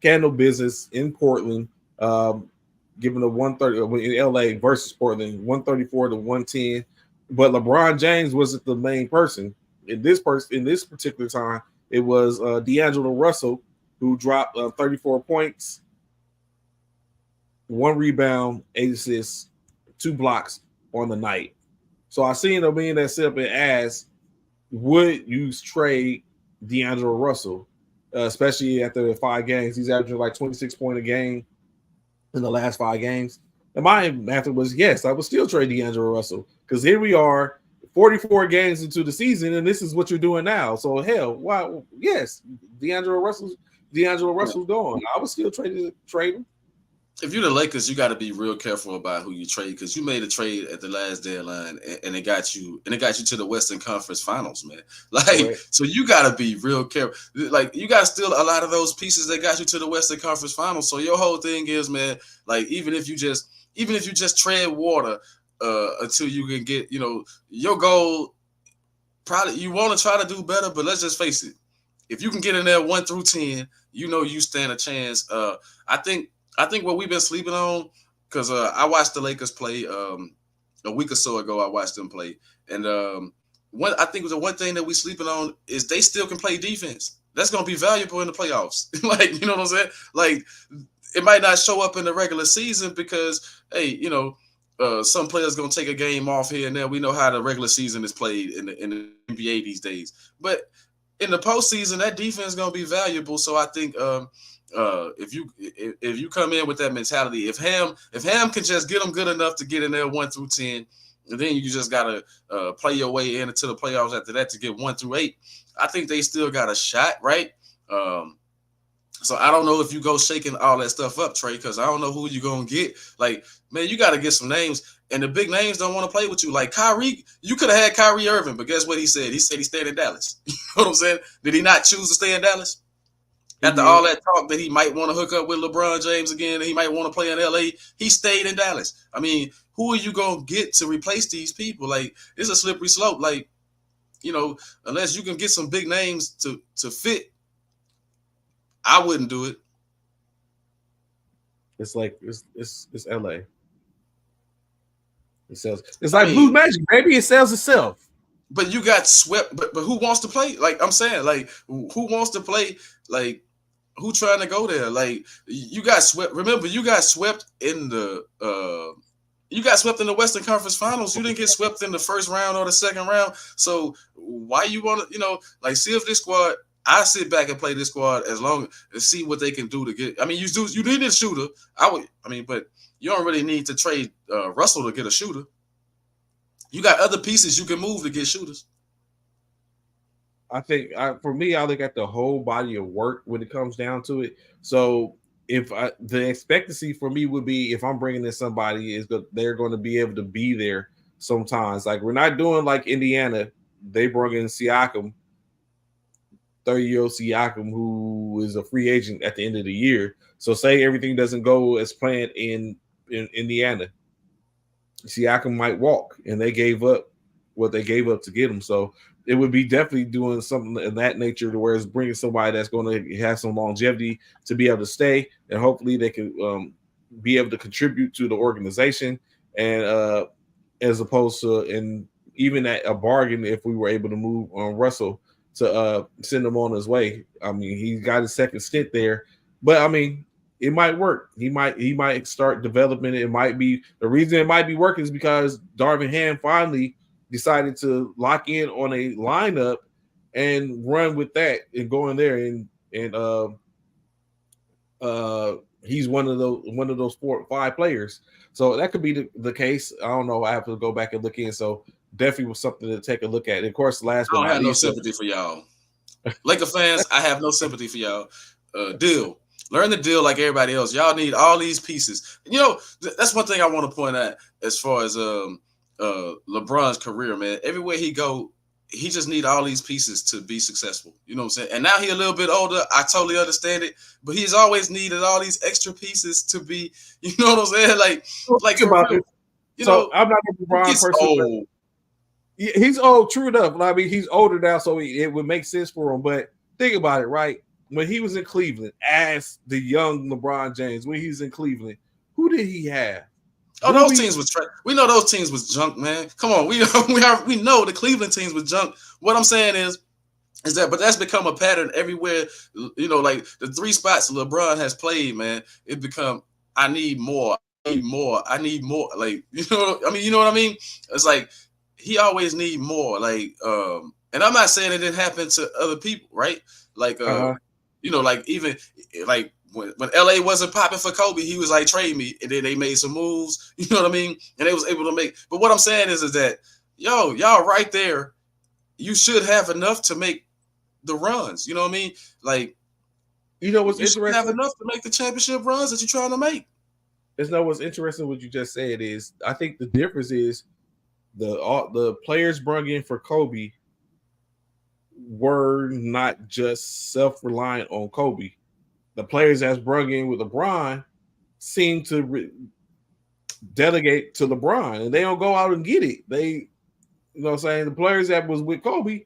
handle business in Portland, given a 130 in LA versus Portland, 134-110. But LeBron James wasn't the main person. In this particular time, it was D'Angelo Russell, who dropped 34 points, 1 rebound, 8 assists, 2 blocks on the night. So I seen him being that set up and asked, would you trade D'Angelo Russell, especially after 5 games? He's averaging like 26 points a game in the last 5 games. And my answer was yes, I would still trade D'Angelo Russell, because here we are 44 games into the season, and this is what you're doing now. So hell, why? Yes, D'Angelo Russell's gone. I would still trade him. If you're the Lakers, you got to be real careful about who you trade, because you made a trade at the last deadline and it got you to the Western Conference Finals, man. Right. So you got to be real careful. Like, you got still a lot of those pieces that got you to the Western Conference Finals. So your whole thing is, man, like, even if you just tread water, until you can get, your goal. Probably you want to try to do better, but let's just face it. If you can get in there 1 through 10, you stand a chance. I think what we've been sleeping on, because I watched the Lakers play a week or so ago. I watched them play, and I think the one thing that we sleeping on is they still can play defense. That's going to be valuable in the playoffs. Like, you know what I'm saying? Like, it might not show up in the regular season because, hey, some players going to take a game off here and there. We know how the regular season is played in the NBA these days. But in the postseason, that defense is going to be valuable. So I think if you come in with that mentality, if Ham can just get them good enough to get in there 1 through 10, and then you just got to play your way into the playoffs after that to get 1 through 8, I think they still got a shot, right? So I don't know if you go shaking all that stuff up, Trey, because I don't know who you're going to get. Like, man, you got to get some names, and the big names don't want to play with you. Like Kyrie, you could have had Kyrie Irving, but guess what he said? He said he stayed in Dallas. You know what I'm saying? Did he not choose to stay in Dallas? After all that talk that he might want to hook up with LeBron James again, and he might want to play in LA, he stayed in Dallas. I mean, who are you going to get to replace these people? Like, it's a slippery slope. Like, unless you can get some big names to fit, I wouldn't do it. It's like it's LA. It sells. It's like Blue Magic. Maybe it sells itself. But you got swept. But who wants to play? Like I'm saying, like who wants to play? Like who trying to go there? Like you got swept. Remember, you got swept in the Western Conference Finals. You didn't get swept in the first round or the second round. So why you want to see if this squad? I sit back and play this squad as long as see what they can do to get. I mean, you need a shooter. But you don't really need to trade Russell to get a shooter. You got other pieces you can move to get shooters. I think for me, I look at the whole body of work when it comes down to it. So the expectancy for me would be if I'm bringing in somebody is that they're going to be able to be there sometimes. Like we're not doing like Indiana. They brought in Siakam. 30-year-old Siakam, who is a free agent at the end of the year. So say everything doesn't go as planned in Indiana. Siakam might walk, and they gave up what they gave up to get him. So it would be definitely doing something of that nature to where it's bringing somebody that's going to have some longevity to be able to stay, and hopefully they can be able to contribute to the organization. And as opposed to, and even at a bargain, if we were able to move on Russell to send him on his way. I mean, he got his second stint there, but I mean, it might work. He might start developing it. It might be the reason it might be working is because Darvin Ham finally decided to lock in on a lineup and run with that and go in there and he's one of those 4 or 5 players. So that could be the case. I don't know. I have to go back and look in. So definitely was something to take a look at. And of course, last but not least, I don't have no sympathy for y'all. Laker fans, I have no sympathy for y'all. Deal. Learn the deal like everybody else. Y'all need all these pieces. That's one thing I want to point out as far as LeBron's career, man. Everywhere he go, he just need all these pieces to be successful. You know what I'm saying? And now he a little bit older. I totally understand it. But he's always needed all these extra pieces to be, you know what I'm saying? Like about it. I'm not a LeBron person. Old. He's old, true enough. I mean, he's older now, so it would make sense for him. But think about it, right? When he was in Cleveland, as the young LeBron James, when he was in Cleveland, who did he have? Oh, those teams was we know those teams was junk, man. Come on, we know the Cleveland teams was junk. What I'm saying is that, but that's become a pattern everywhere. Like the 3 spots LeBron has played, man. It become I need more. Like you know what I mean? It's like he always need more. Like and I'm not saying it didn't happen to other people, right? Like like even like. When LA wasn't popping for Kobe, he was like, trade me. And then they made some moves, you know what I mean? And they was able to make. But what I'm saying is that, y'all right there, you should have enough to make the runs. You know what I mean? Like, what's you interesting? Should have enough to make the championship runs that you're trying to make. What's interesting what you just said is, I think the difference is the players brought in for Kobe were not just self-reliant on Kobe. The players that's brought in with LeBron seem to delegate to LeBron, and they don't go out and get it. They, the players that was with Kobe,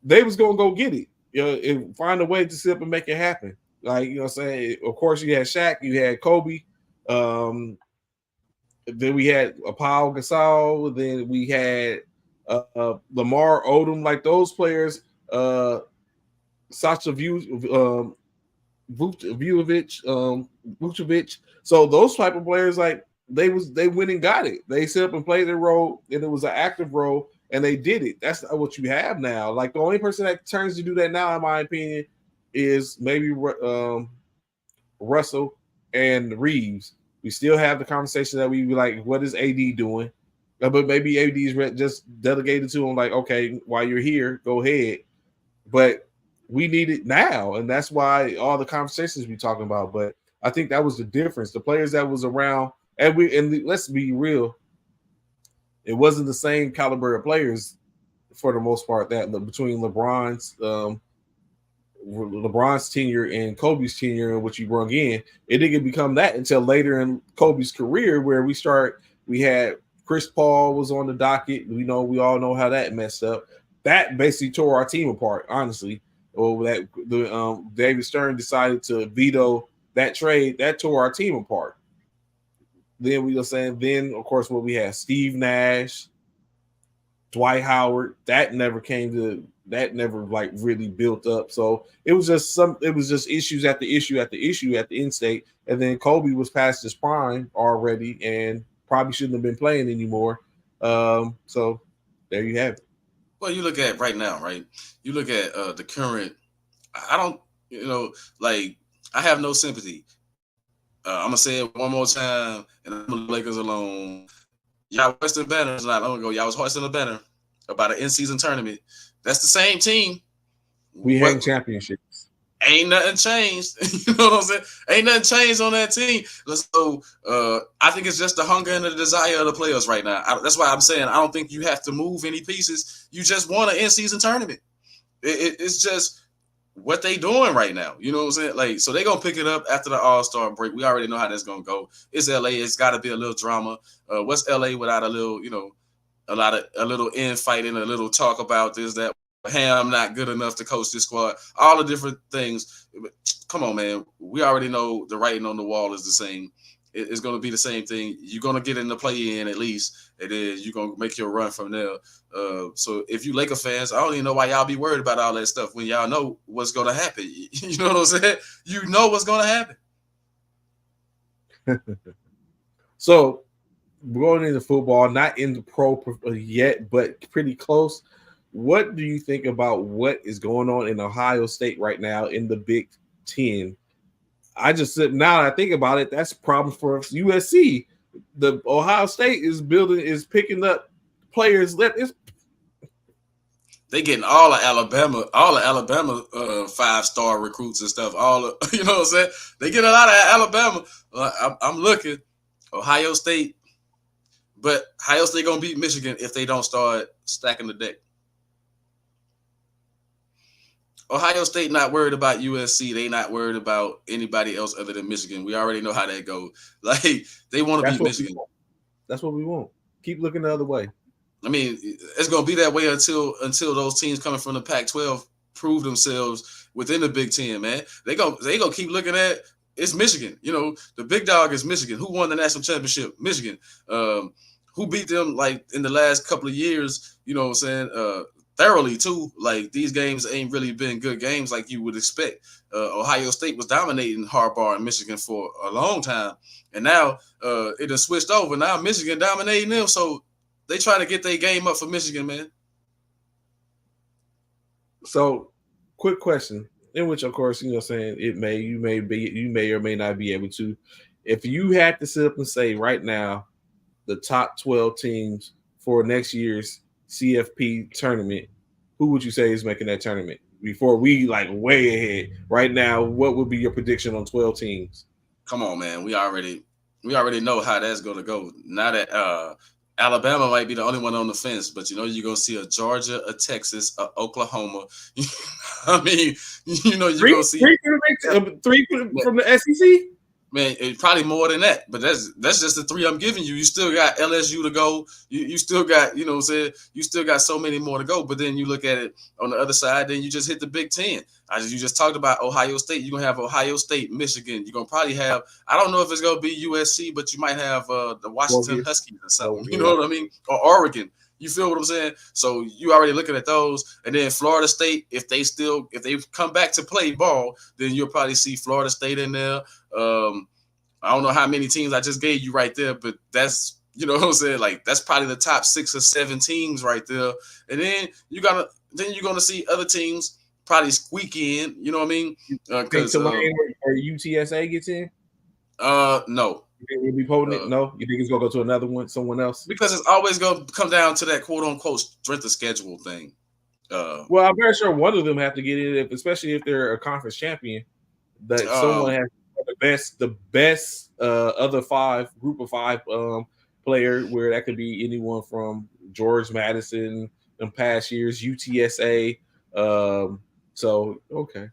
they was gonna go get it, and find a way to sit up and make it happen. Like, of course you had Shaq, you had Kobe, then we had Paul Gasol, then we had Lamar Odom, like those players, Sasha Vucevic. So those type of players, like they went and got it. They set up and played their role, and it was an active role, and they did it. That's not what you have now. Like the only person that turns to do that now, in my opinion, is maybe Russell and Reeves. We still have the conversation that we be like, what is AD doing? But maybe AD is just delegated to him, like, okay, while you're here, go ahead. But we need it now, and that's why all the conversations we talking about. But I think that was the difference. The players that was around, and let's be real, it wasn't the same caliber of players for the most part that between LeBron's tenure and Kobe's tenure, and what you brought in, it didn't become that until later in Kobe's career, where we had Chris Paul was on the docket. We all know how that messed up. That basically tore our team apart, honestly. Or that David Stern decided to veto that trade, that tore our team apart. Then then of course what we had, Steve Nash, Dwight Howard, that never like really built up. So it was just issues at the issue at the end state. And then Kobe was past his prime already and probably shouldn't have been playing anymore. So there you have it. Well, you look at right now, right? You look at the current. I don't, like I have no sympathy. I'm gonna say it one more time, and I'm gonna leave Lakers alone. Y'all hoisting banners not long ago. Y'all was hoisting a banner about an in-season tournament. That's the same team. We had championships. Ain't nothing changed. You know what I'm saying? Ain't nothing changed on that team. So I think it's just the hunger and the desire of the players right now. That's why I'm saying I don't think you have to move any pieces. You just won an in-season tournament. It's just what they doing right now. You know what I'm saying? Like, so they gonna pick it up after the All-Star break. We already know how that's gonna go. It's LA. It's got to be a little drama. What's LA without a little, a little infighting, a little talk about this, that. Hey, I'm not good enough to coach this squad. All the different things. Come on, man. We already know the writing on the wall is the same. It's going to be the same thing. You're going to get in the play-in at least, and then you're going to make your run from there. So if you Laker fans, I don't even know why y'all be worried about all that stuff when y'all know what's going to happen. You know what I'm saying? You know what's going to happen. So going into football, not in the pro yet, but pretty close. What do you think about what is going on in Ohio State right now in the Big Ten? I just said, now that I think about it, that's a problem for USC. The Ohio State is picking up players. They getting all of Alabama 5-star recruits and stuff. You know what I'm saying? They get a lot of Alabama. I'm looking Ohio State, but Ohio State gonna beat Michigan if they don't start stacking the deck. Ohio State not worried about USC. They not worried about anybody else other than Michigan. We already know how that goes. Like, they want to beat Michigan. That's what we want. Keep looking the other way. I mean, it's going to be that way until those teams coming from the Pac-12 prove themselves within the Big Ten, man. They gonna keep looking at it's Michigan. The big dog is Michigan. Who won the national championship? Michigan. Who beat them like in the last couple of years? You know what I'm saying? Thoroughly too. Like, these games ain't really been good games like you would expect. Ohio State was dominating Harbaugh and Michigan for a long time, and now it has switched over. Now Michigan dominating them, so they trying to get their game up for Michigan, man. So, quick question, in which of course you may or may not be able to. If you had to sit up and say right now, the top 12 teams for next year's CFP tournament, who would you say is making that tournament? Before we way ahead right now, what would be your prediction on 12 teams? Come on, man. We already know how that's going to go. Now that Alabama might be the only one on the fence, but you're going to see a Georgia, a Texas, a Oklahoma. I mean, you're going to see three from the SEC. Man, probably more than that, but that's just the three I'm giving you. You still got LSU to go. You still got, you know what I'm saying? You still got so many more to go. But then you look at it on the other side, then you just hit the Big Ten. You just talked about Ohio State. You're going to have Ohio State, Michigan. You're going to probably have, I don't know if it's going to be USC, but you might have the Washington Huskies or something. You know what I mean? Or Oregon. You feel what I'm saying? So you already looking at those. And then Florida State, if they come back to play ball, then you'll probably see Florida State in there. I don't know how many teams I just gave you right there, but that's, you know what I'm saying? Like, that's probably the top 6 or 7 teams right there. And then you're gonna see other teams probably squeak in, you know what I mean? Because Tulane or UTSA gets in? No. You think we'll be potent? No? You think it's gonna go to another one, someone else? Because it's always gonna come down to that quote unquote strength of schedule thing. Well, I'm very sure one of them have to get in, especially if they're a conference champion. That someone has the best other group of 5 player, where that could be anyone from George Madison in past years, UTSA. So okay.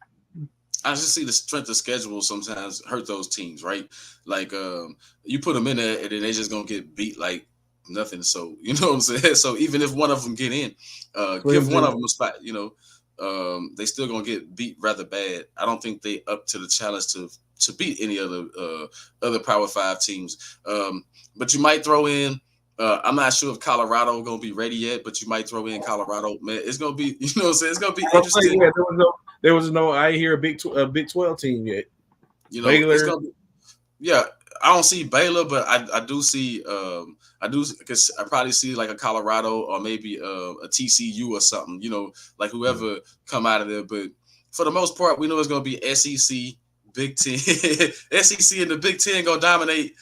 I just see the strength of schedule sometimes hurt those teams, right? Like you put them in there and then they're just gonna get beat like nothing. So you know what I'm saying? So even if one of them get in, give one of them a spot, you know, they still gonna get beat rather bad. I don't think they up to the challenge to beat any other Power 5 teams. But you might throw in. I'm not sure if Colorado gonna be ready yet, but you might throw in Colorado. Man, it's gonna be, you know what I'm saying? It's gonna be interesting. Yeah, there was no. I didn't hear a Big 12 team yet. You know, Baylor. It's gonna be, yeah. I don't see Baylor, but I do see because I probably see like a Colorado or maybe a TCU or something. You know, like whoever come out of there. But for the most part, we know it's gonna be SEC, Big Ten, SEC and the Big Ten gonna dominate.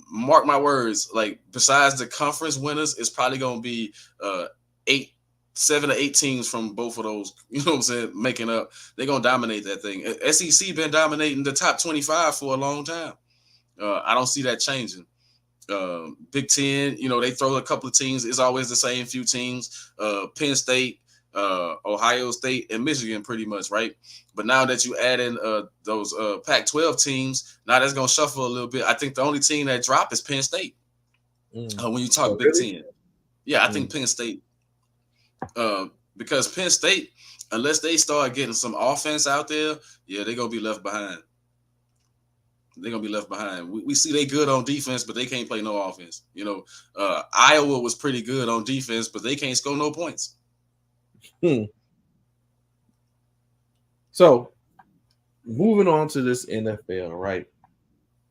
Mark my words. Like besides the conference winners, it's probably gonna be 7 or 8 teams from both of those, you know what I'm saying, making up. They're going to dominate that thing. SEC been dominating the top 25 for a long time. I don't see that changing. Big Ten, you know, they throw a couple of teams. It's always the same few teams. Penn State, Ohio State, and Michigan pretty much, right? But now that you add in those Pac-12 teams, now that's going to shuffle a little bit. I think the only team that dropped is Penn State when you talk Big Ten. Yeah, I think Penn State. Because Penn State, unless they start getting some offense out there, yeah, they're gonna be left behind. They're gonna be left behind. We see they good on defense, but they can't play no offense. You know, Iowa was pretty good on defense, but they can't score no points. So, moving on to this NFL, right?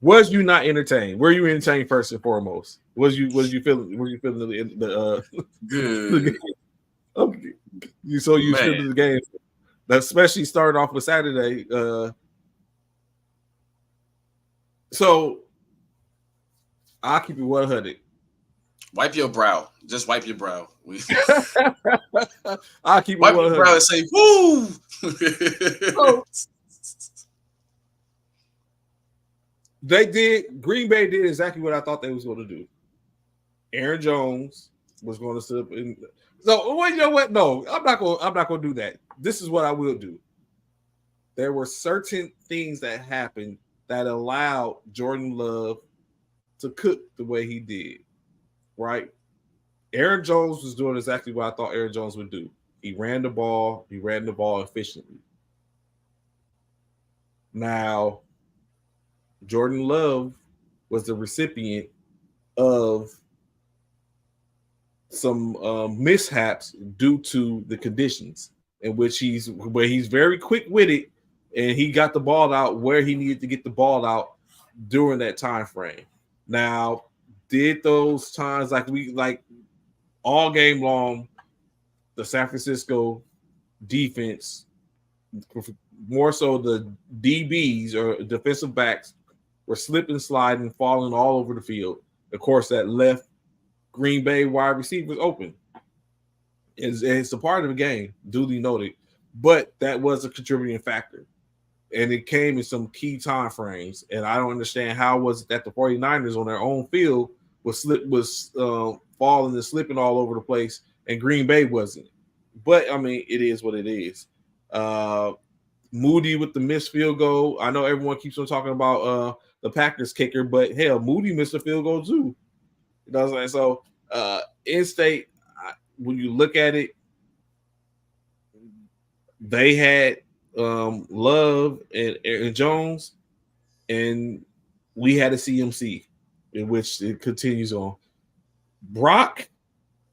Was you not entertained? Were you entertained first and foremost? Was you feeling? Were you feeling the good? Okay, you feel the game, especially starting off with Saturday. So I'll keep it 100. Wipe your brow. Just wipe your brow. I'll keep it 100. Wipe your brow and say, "Woo!" Green Bay did exactly what I thought they was going to do. Aaron Jones was going to sit up in. So, well, you know what? No, I'm not going to do that. This is what I will do. There were certain things that happened that allowed Jordan Love to cook the way he did, right? Aaron Jones was doing exactly what I thought Aaron Jones would do. He ran the ball efficiently. Now, Jordan Love was the recipient of some mishaps due to the conditions in which he's very quick-witted, and he got the ball out where he needed to get the ball out during that time frame. Now, did those times like all game long, the San Francisco defense, more so the DBs or defensive backs, were slipping, sliding, falling all over the field. Of course, that left Green Bay wide receivers open. It's a part of the game, duly noted, but that was a contributing factor. And it came in some key time frames. And I don't understand how was it that the 49ers on their own field was falling and slipping all over the place, and Green Bay wasn't. But, I mean, it is what it is. Moody with the missed field goal. I know everyone keeps on talking about the Packers kicker, but hell, Moody missed a field goal too. You know what I'm saying? So in-state, when you look at it, they had Love and Jones, and we had a CMC, in which it continues on. Brock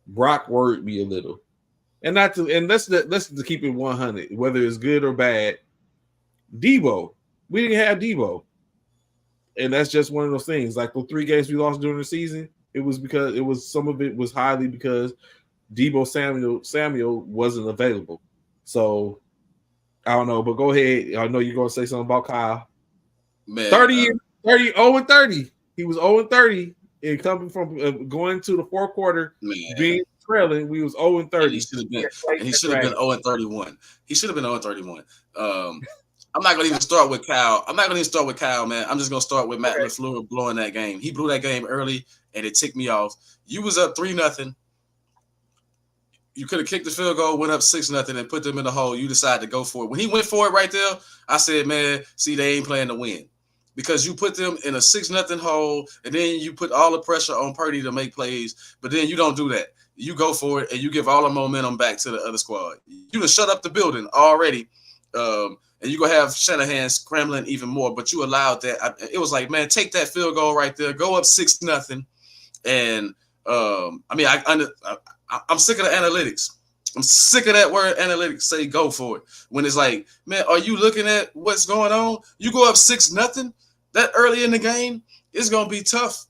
worried me a little, and let's keep it 100, whether it's good or bad. Debo, we didn't have Debo, and that's just one of those things. Like the 3 games we lost during the season, it was because some of it was highly because Debo Samuel wasn't available. So I don't know, but go ahead. I know you're gonna say something about Kyle. Man, 0-30. He was 0-30 and coming from going to the fourth quarter, being trailing. We was 0-30. He should have been 0-31. He should have been 0-31. I'm not gonna even start with Kyle. Man. I'm just gonna start with Matt LaFleur blowing that game. He blew that game early, and it ticked me off. You was up 3-0. You could have kicked the field goal, went up 6-0, and put them in the hole. You decided to go for it. When he went for it right there, I said, man, see, they ain't playing to win. Because you put them in a 6-0 hole, and then you put all the pressure on Purdy to make plays, but then you don't do that. You go for it, and you give all the momentum back to the other squad. You done shut up the building already, and you're going to have Shanahan scrambling even more, but you allowed that. It was like, man, take that field goal right there, go up 6-0, and I'm sick of the analytics. I'm sick of that word analytics. Say go for it. When it's like, man, are you looking at what's going on? You go up 6-0 that early in the game, it's gonna be tough.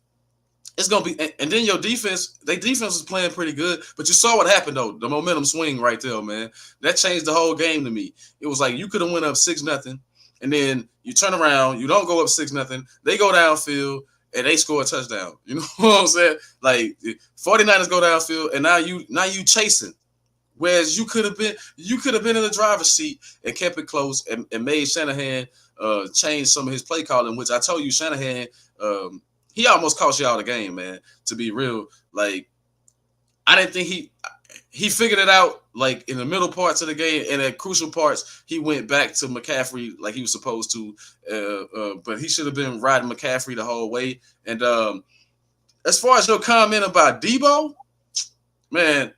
It's gonna be, and then your defense, was playing pretty good, but you saw what happened though. The momentum swing right there, man. That changed the whole game to me. It was like you could have went up 6-0, and then you turn around, you don't go up 6-0. They go downfield. And they score a touchdown. You know what I'm saying? Like 49ers go downfield, and now you chasing. Whereas you could have been in the driver's seat and kept it close and made Shanahan change some of his play calling, which I told you Shanahan, he almost cost y'all the game, man. To be real, like I didn't think he figured it out like in the middle parts of the game, and at crucial parts, he went back to McCaffrey like he was supposed to. But he should have been riding McCaffrey the whole way. And as far as your comment about Debo, man,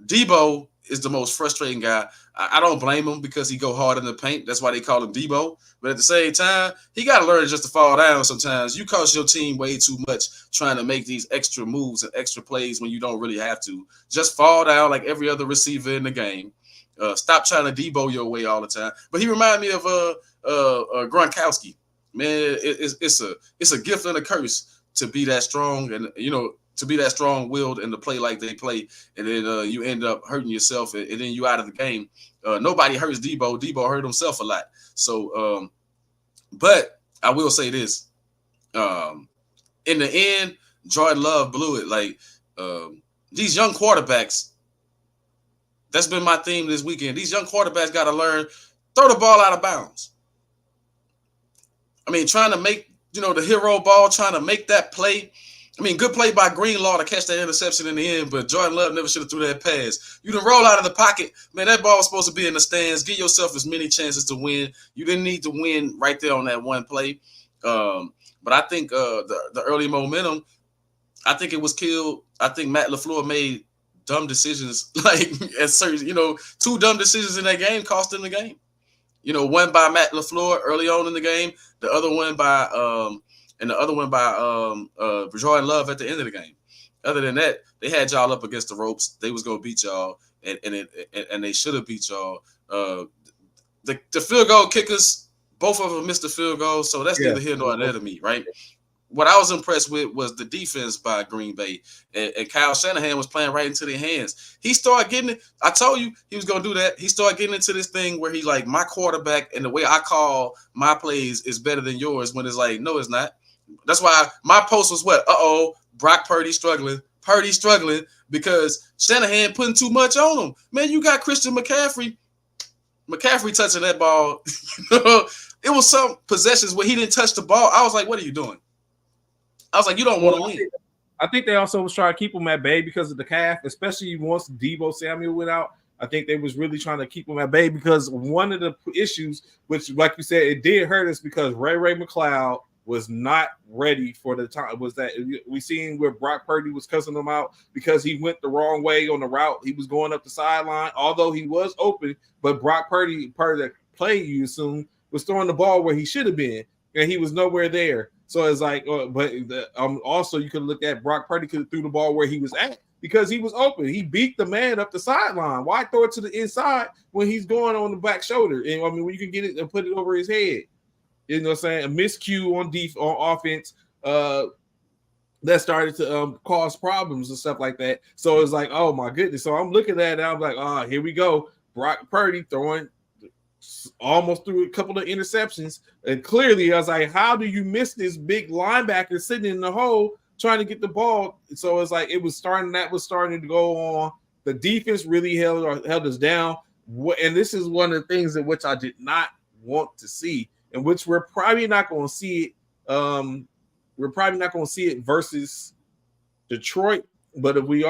Debo is the most frustrating guy. I don't blame him because he go hard in the paint. That's why they call him Debo. But at the same time, he got to learn just to fall down sometimes. You cost your team way too much trying to make these extra moves and extra plays when you don't really have to. Just fall down like every other receiver in the game. Stop trying to Debo your way all the time. But he reminded me of Gronkowski. Man, it's a gift and a curse to be that strong and, to be that strong-willed and to play like they play, and then you end up hurting yourself, and then you out of the game. Nobody hurts Debo. Debo hurt himself a lot. So, but I will say this. In the end, Jordan Love blew it. Like, these young quarterbacks, that's been my theme this weekend. These young quarterbacks got to learn, throw the ball out of bounds. I mean, trying to make, the hero ball, trying to make that play. I mean, good play by Greenlaw to catch that interception in the end, but Jordan Love never should have threw that pass. You done roll out of the pocket. Man, that ball was supposed to be in the stands. Give yourself as many chances to win. You didn't need to win right there on that one play. But I think the early momentum, I think it was killed. I think Matt LaFleur made dumb decisions, like at certain, 2 dumb decisions in that game cost him the game. One by Matt LaFleur early on in the game, the other one by Jordan Love at the end of the game. Other than that, they had y'all up against the ropes. They was gonna beat y'all, and they should have beat y'all. The field goal kickers, both of them missed the field goal, so that's neither here nor there to me, right? What I was impressed with was the defense by Green Bay, and Kyle Shanahan was playing right into their hands. He started getting it. I told you he was going to do that. He started getting into this thing where he like, my quarterback and the way I call my plays is better than yours, when it's like, no, it's not. That's why my post was what? Brock Purdy struggling. Purdy struggling because Shanahan putting too much on him. Man, you got Christian McCaffrey. McCaffrey touching that ball. It was some possessions where he didn't touch the ball. I was like, what are you doing? I was like, you don't want to win. I think they also was trying to keep him at bay because of the calf, especially once Debo Samuel went out. I think they was really trying to keep him at bay because one of the issues, which, like you said, it did hurt us because Ray McLeod was not ready for the time. Was that we seen where Brock Purdy was cussing him out because he went the wrong way on the route. He was going up the sideline, although he was open, but Brock Purdy, part of the play, you assume, was throwing the ball where he should have been, and he was nowhere there. So it's like, also you could look at Brock Purdy could have threw the ball where he was at because he was open. He beat the man up the sideline. Why throw it to the inside when he's going on the back shoulder? And I mean, when you can get it and put it over his head. You know what I'm saying? A miscue on offense that started to cause problems and stuff like that. So it's like, oh my goodness. So I'm looking at it, I'm like, oh, here we go. Brock Purdy almost threw a couple of interceptions. And clearly I was like, how do you miss this big linebacker sitting in the hole trying to get the ball? So it's like that was starting to go on. The defense really held us down. And this is one of the things in which I did not want to see, in which we're probably not going to see it. We're probably not going to see it versus Detroit. But if we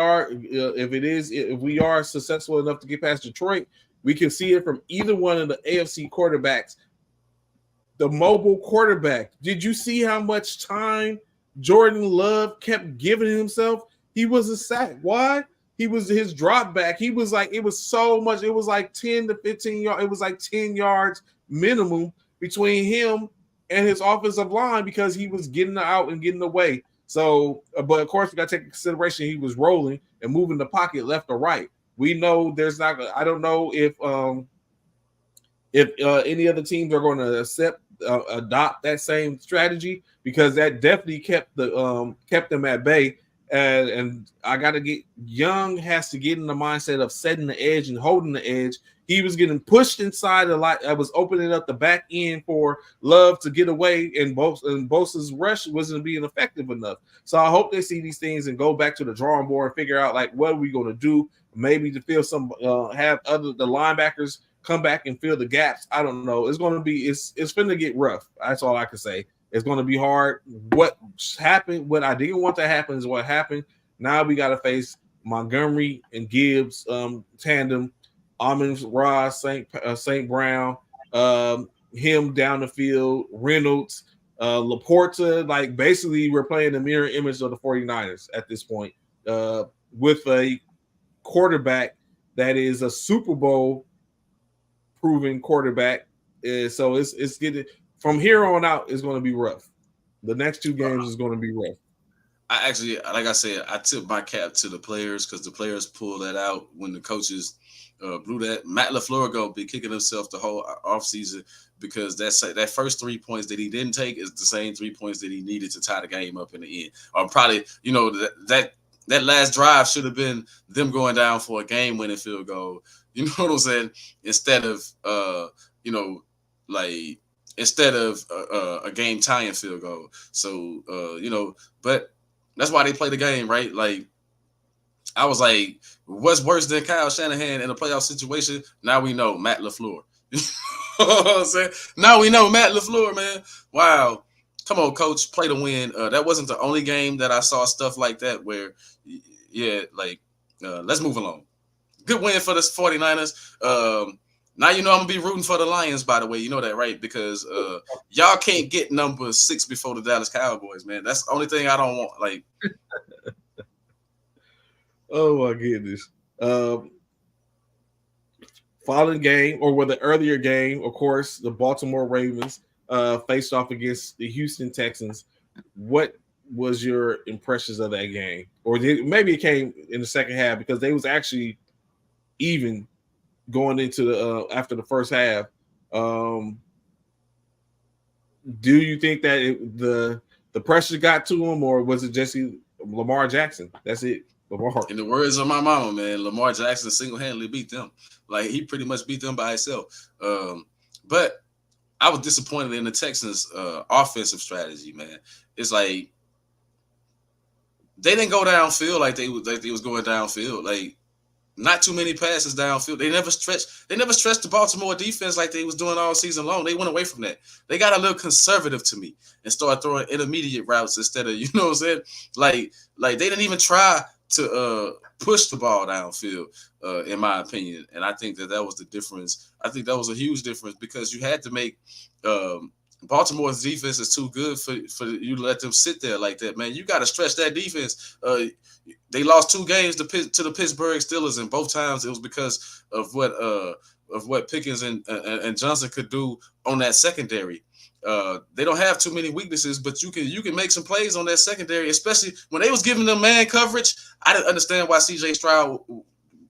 are successful enough to get past Detroit, we can see it from either one of the AFC quarterbacks. The mobile quarterback. Did you see how much time Jordan Love kept giving himself? He was a sack. Why? He was his drop back. He was like, it was so much. It was like 10 to 15 yards. It was like 10 yards minimum between him and his offensive line because he was getting out and getting away. So, but of course, we got to take into consideration he was rolling and moving the pocket left or right. We know there's not. I don't know if any other teams are going to adopt that same strategy because that definitely kept them at bay. And I got to get Young has to get in the mindset of setting the edge and holding the edge. He was getting pushed inside a lot. I was opening up the back end for Love to get away, and Bosa's rush wasn't being effective enough. So I hope they see these things and go back to the drawing board and figure out like what are we going to do. Maybe to fill some have the linebackers come back and fill the gaps. I don't know. It's going to be it's going to get rough. That's all I can say. It's going to be hard. What happened? What I didn't want to happen is what happened. Now we got to face Montgomery and Gibbs tandem. Amon-Ra, St. Brown, him down the field, Reynolds, Laporta. Like basically, we're playing the mirror image of the 49ers at this point with a quarterback that is a Super Bowl proven quarterback. So it's getting from here on out. It's going to be rough. The next two games is going to be rough. I actually, like I said, I tip my cap to the players because the players pulled that out when the coaches blew that. Matt LaFleur going to be kicking himself the whole offseason because that first 3 points that he didn't take is the same 3 points that he needed to tie the game up in the end. Or probably, that last drive should have been them going down for a game-winning field goal. You know what I'm saying? Instead of a game-tying field goal. So, but that's why they play the game, right? Like, I was like, what's worse than Kyle Shanahan in a playoff situation? Now we know Matt LaFleur. You know what I'm saying? Now we know Matt LaFleur, man. Wow. Come on, coach, play to win. That wasn't the only game that I saw stuff like that where, let's move along. Good win for the 49ers. Now you know I'm going to be rooting for the Lions, by the way. You know that, right? Because y'all can't get number 6 before the Dallas Cowboys, man. That's the only thing I don't want. Like, oh, my goodness. Following game, or with the earlier game, of course, the Baltimore Ravens faced off against the Houston Texans. What was your impressions of that game? Or maybe it came in the second half because they was actually even going into the after the first half. Do you think that the pressure got to him, or was it just Lamar Jackson? That's it. Lamar. In the words of my mama, man, Lamar Jackson single-handedly beat them. Like, he pretty much beat them by himself. But I was disappointed in the Texans' offensive strategy, man. It's like they didn't go downfield like they was going downfield. Like, not too many passes downfield. They never stretched the Baltimore defense like they was doing all season long. They went away from that. They got a little conservative to me and started throwing intermediate routes instead of, you know what I'm saying? Like they didn't even try to push the ball downfield, in my opinion. And I think that was the difference. I think that was a huge difference because you had to make Baltimore's defense is too good for you to let them sit there like that, man. You got to stretch that defense. They lost 2 games to the Pittsburgh Steelers, and both times it was because of what Pickens and Johnson could do on that secondary. They don't have too many weaknesses, but you can make some plays on that secondary, especially when they was giving them man coverage. I didn't understand why C.J. Stroud,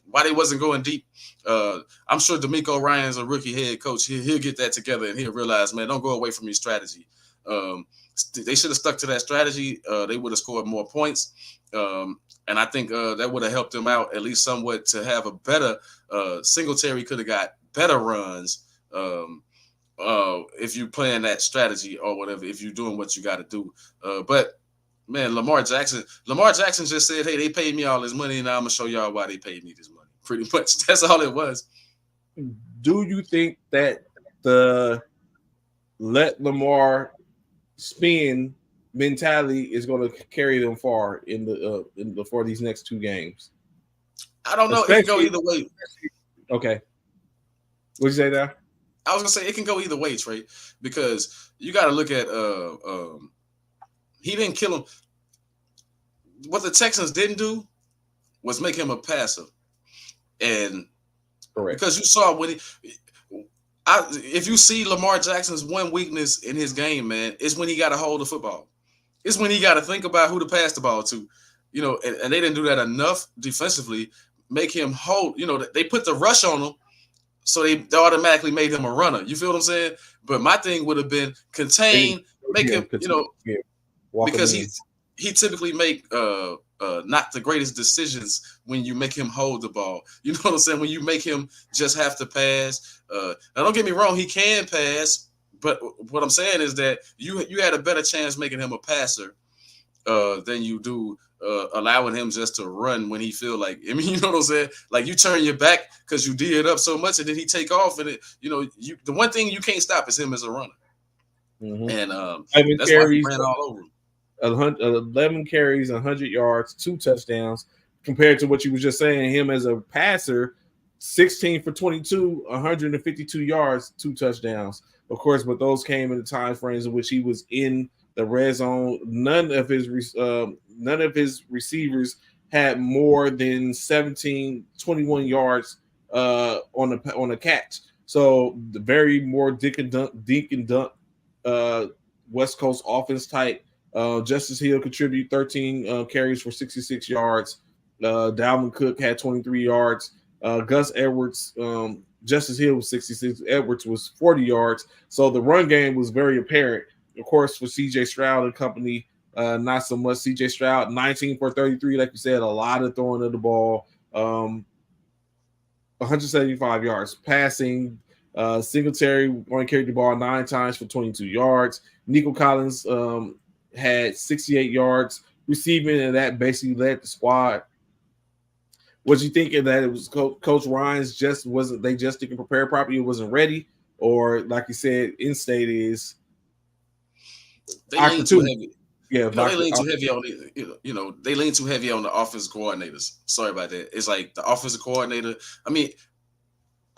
why they wasn't going deep. I'm sure D'Amico Ryan's a rookie head coach. He'll get that together and he'll realize, man, don't go away from your strategy. They should have stuck to that strategy. They would have scored more points. And I think that would have helped them out at least somewhat to have a better Singletary could have got better runs if you playing that strategy or whatever, if you're doing what you got to do. But man, Lamar Jackson just said, hey, they paid me all this money, and now I'm going to show y'all why they paid me this money. Pretty much. That's all it was. Do you think that the let Lamar spin mentality is going to carry them far for these next 2 games? I don't know. It can go either way. Okay. What'd you say there? I was going to say it can go either way, Trey, because you got to look at he didn't kill him. What the Texans didn't do was make him a passer. And correct, because you saw if you see Lamar Jackson's one weakness in his game, man, it's when he got to hold the football. It's when he got to think about who to pass the ball to, and they didn't do that enough defensively. Make him hold, they put the rush on him, so they automatically made him a runner. You feel what I'm saying? But my thing would have been contain, make him, because he typically make not the greatest decisions when you make him hold the ball. You know what I'm saying? When you make him just have to pass. Now, don't get me wrong, he can pass, but what I'm saying is that you had a better chance making him a passer than you do allowing him just to run when he feel like. I mean, you know what I'm saying? Like you turn your back because you D it up so much, and then he take off, and the one thing you can't stop is him as a runner. Mm-hmm. And that's why he ran all over him. 11 carries, 100 yards, 2 touchdowns, compared to what you were just saying, him as a passer, 16 for 22, 152 yards, 2 touchdowns. Of course, but those came in the time frames in which he was in the red zone. None of his receivers had more than 21 yards on a catch. So the very more dink and dunk West Coast offense type. Justice Hill contributed 13 carries for 66 yards. Dalvin Cook had 23 yards. Gus Edwards, Justice Hill was 66. Edwards was 40 yards. So the run game was very apparent. Of course, for C.J. Stroud and company, not so much. C.J. Stroud, 19 for 33, like you said, a lot of throwing of the ball. 175 yards passing. Singletary only carried the ball 9 times for 22 yards. Nico Collins had 68 yards receiving, and that basically led the squad. Was you thinking that it was Coach Ryan's just didn't prepare properly, it wasn't ready, or like you said, in state is they lean too heavy. Yeah, they lean too heavy on they lean too heavy on the offensive coordinators. Sorry about that. It's like the offensive coordinator. I mean,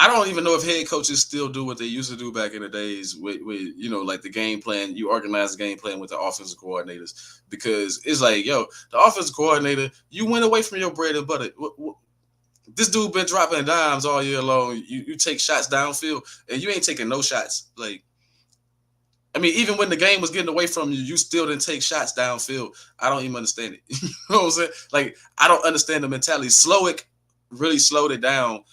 I don't even know if head coaches still do what they used to do back in the days with like the game plan. You organize the game plan with the offensive coordinators, because it's like, the offensive coordinator, you went away from your bread and butter. This dude been dropping dimes all year long. You take shots downfield, and you ain't taking no shots. Like, I mean, even when the game was getting away from you, you still didn't take shots downfield. I don't even understand it. You know what I'm saying? Like, I don't understand the mentality. Slowick really slowed it down.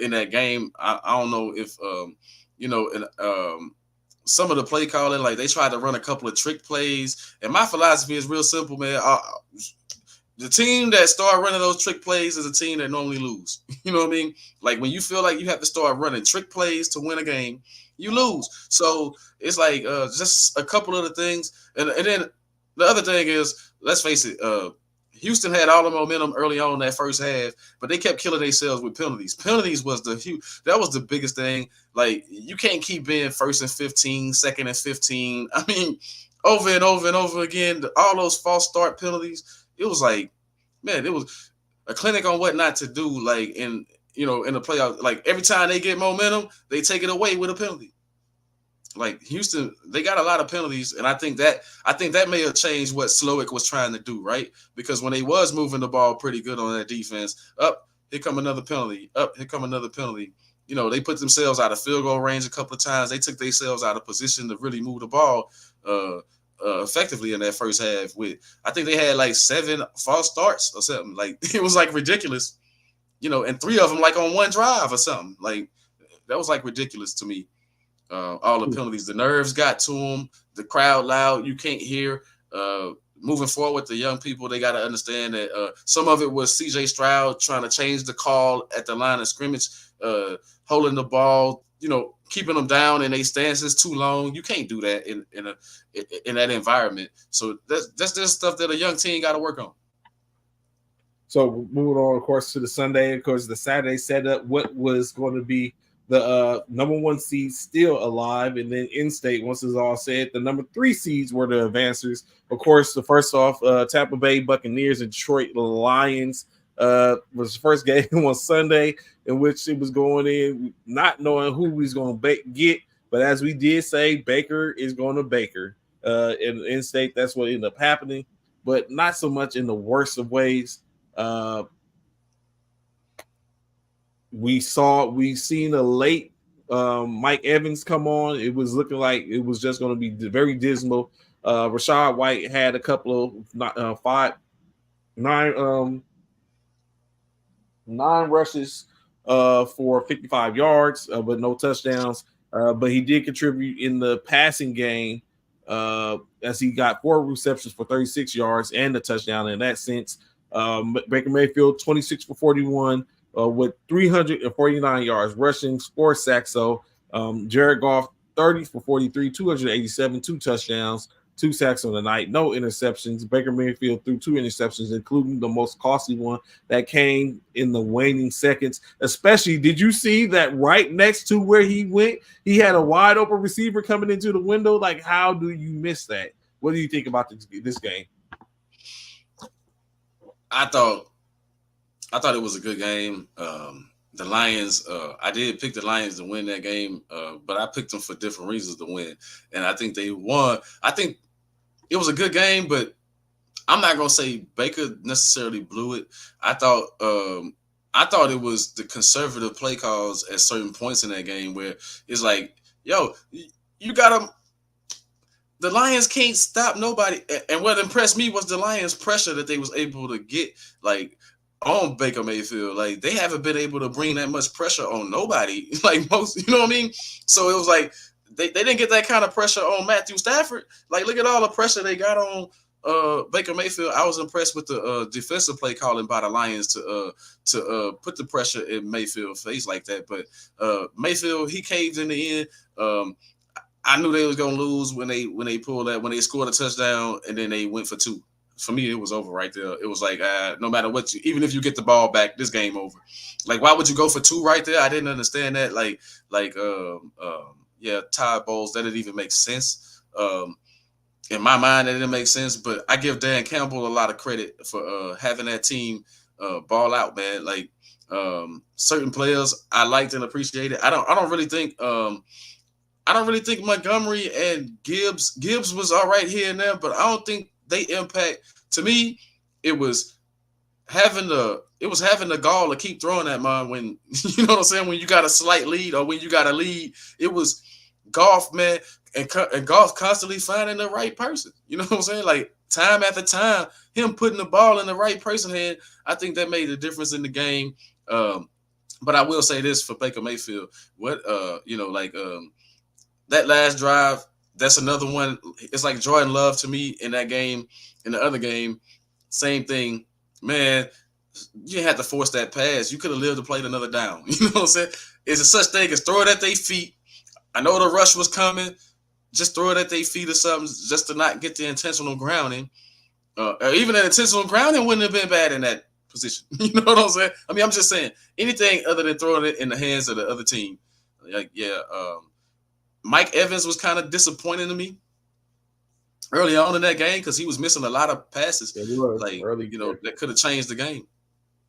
In that game, I don't know if some of the play calling, like they tried to run a couple of trick plays, and my philosophy is real simple, man. The team that start running those trick plays is a team that normally lose. You know what I mean? Like when you feel like you have to start running trick plays to win a game, you lose. So it's like just a couple of the things, and then the other thing is, let's face it, Houston had all the momentum early on in that first half, but they kept killing themselves with penalties. Penalties was that was the biggest thing. Like, you can't keep being 1st and 15, 2nd and 15. I mean, over and over and over again, all those false start penalties. It was like, man, clinic on what not to do. Like in the playoffs, like every time they get momentum, they take it away with a penalty. Like Houston, they got a lot of penalties, and I think that may have changed what Slowick was trying to do, right? Because when they was moving the ball pretty good on that defense, here come another penalty, here come another penalty. They put themselves out of field goal range a couple of times. They took themselves out of position to really move the ball effectively in that first half. I think they had like 7 false starts or something. Like it was like ridiculous, and 3 of them like on one drive or something. Like that was like ridiculous to me. All the penalties, the nerves got to them. The crowd loud, you can't hear. Moving forward with the young people, they got to understand that some of it was C.J. Stroud trying to change the call at the line of scrimmage, holding the ball, keeping them down in their stances too long. You can't do that in that environment. So that's just stuff that a young team got to work on. So moving on, of course, to the Sunday. Of course, the Saturday set up what was going to be the number 1 seed still alive, and then in state, once it's all said, the number 3 seeds were the advancers. Of course, the first off, Tampa Bay Buccaneers and Detroit Lions was the first game on Sunday, in which it was going in not knowing who we was going to get, but as we did say, Baker is going to Baker. In state, that's what ended up happening, but not so much in the worst of ways. We seen a late Mike Evans come on. It was looking like it was just going to be very dismal. Rachaad White had a couple of 9 rushes for 55 yards, but no touchdowns. But he did contribute in the passing game as he got 4 receptions for 36 yards and a touchdown in that sense. Baker Mayfield, 26 for 41. With 349 yards rushing, 4 sacks. So Jared Goff, 30 for 43, 287, 2 touchdowns, 2 sacks on the night, no interceptions. Baker Mayfield threw 2 interceptions, including the most costly one that came in the waning seconds. Especially, did you see that right next to where he went, he had a wide open receiver coming into the window? Like, how do you miss that? What do you think about this game? I thought it was a good game. The Lions, I did pick the Lions to win that game, but I picked them for different reasons to win. And I think they won. I think it was a good game, but I'm not going to say Baker necessarily blew it. I thought it was the conservative play calls at certain points in that game where it's like, yo, you got them. The Lions can't stop nobody. And what impressed me was the Lions' pressure that they was able to get, like, on Baker Mayfield. Like, they haven't been able to bring that much pressure on nobody. Like, most, you know what I mean? So it was like they didn't get that kind of pressure on Matthew Stafford. Like, look at all the pressure they got on Baker Mayfield. I was impressed with the defensive play calling by the Lions to put the pressure in Mayfield's face like that. But Mayfield, he caved in the end. I knew they was gonna lose when they pulled that, when they scored a touchdown and then they went for 2. For me, it was over right there. It was like, no matter what, even if you get the ball back, this game over. Like, why would you go for 2 right there? I didn't understand that. Todd Bowles, that didn't even make sense. In my mind, that didn't make sense. But I give Dan Campbell a lot of credit for having that team ball out, man. Like, certain players I liked and appreciated. I don't really think Montgomery and Gibbs was all right here and there, but I don't think they impact. To me, it was having the gall to keep throwing that man when, you know what I'm saying, when you got a slight lead or when you got a lead. It was Goff, man, and Goff constantly finding the right person. You know what I'm saying? Like, time after time, him putting the ball in the right person's hand, I think that made a difference in the game. But I will say this for Baker Mayfield. That last drive, that's another one. It's like Jordan Love to me in that game. In the other game, same thing. Man, you didn't have to force that pass. You could have lived to play another down. You know what I'm saying? It's a such thing as throw it at their feet. I know the rush was coming. Just throw it at their feet or something just to not get the intentional grounding. Or even an intentional grounding wouldn't have been bad in that position. You know what I'm saying? I mean, I'm just saying anything other than throwing it in the hands of the other team. Mike Evans was kind of disappointing to me early on in that game because he was missing a lot of passes. Yeah, he was. Like, early, that could have changed the game.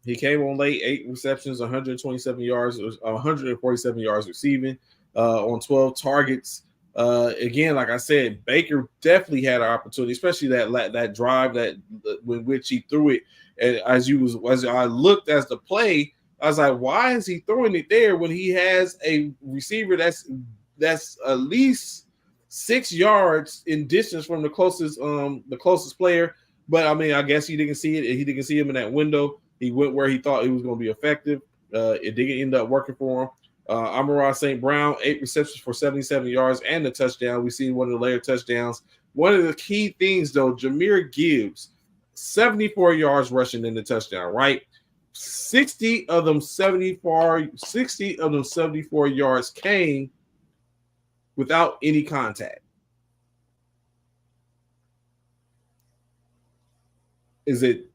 He came on late, 8 receptions, 127 yards, 147 yards receiving on 12 targets. Again, like I said, Baker definitely had an opportunity, especially that drive with which he threw it. And as I looked as the play, I was like, why is he throwing it there when he has a receiver that's at least 6 yards in distance from the closest player? But I mean, I guess he didn't see it. He didn't see him in that window. He went where he thought he was going to be effective. It didn't end up working for him. Amon-Ra St. Brown, 8 receptions for 77 yards and a touchdown. We see one of the later touchdowns. One of the key things, though, Jahmyr Gibbs, 74 yards rushing in the touchdown, right? 60 of them 74 yards came without any contact. Is it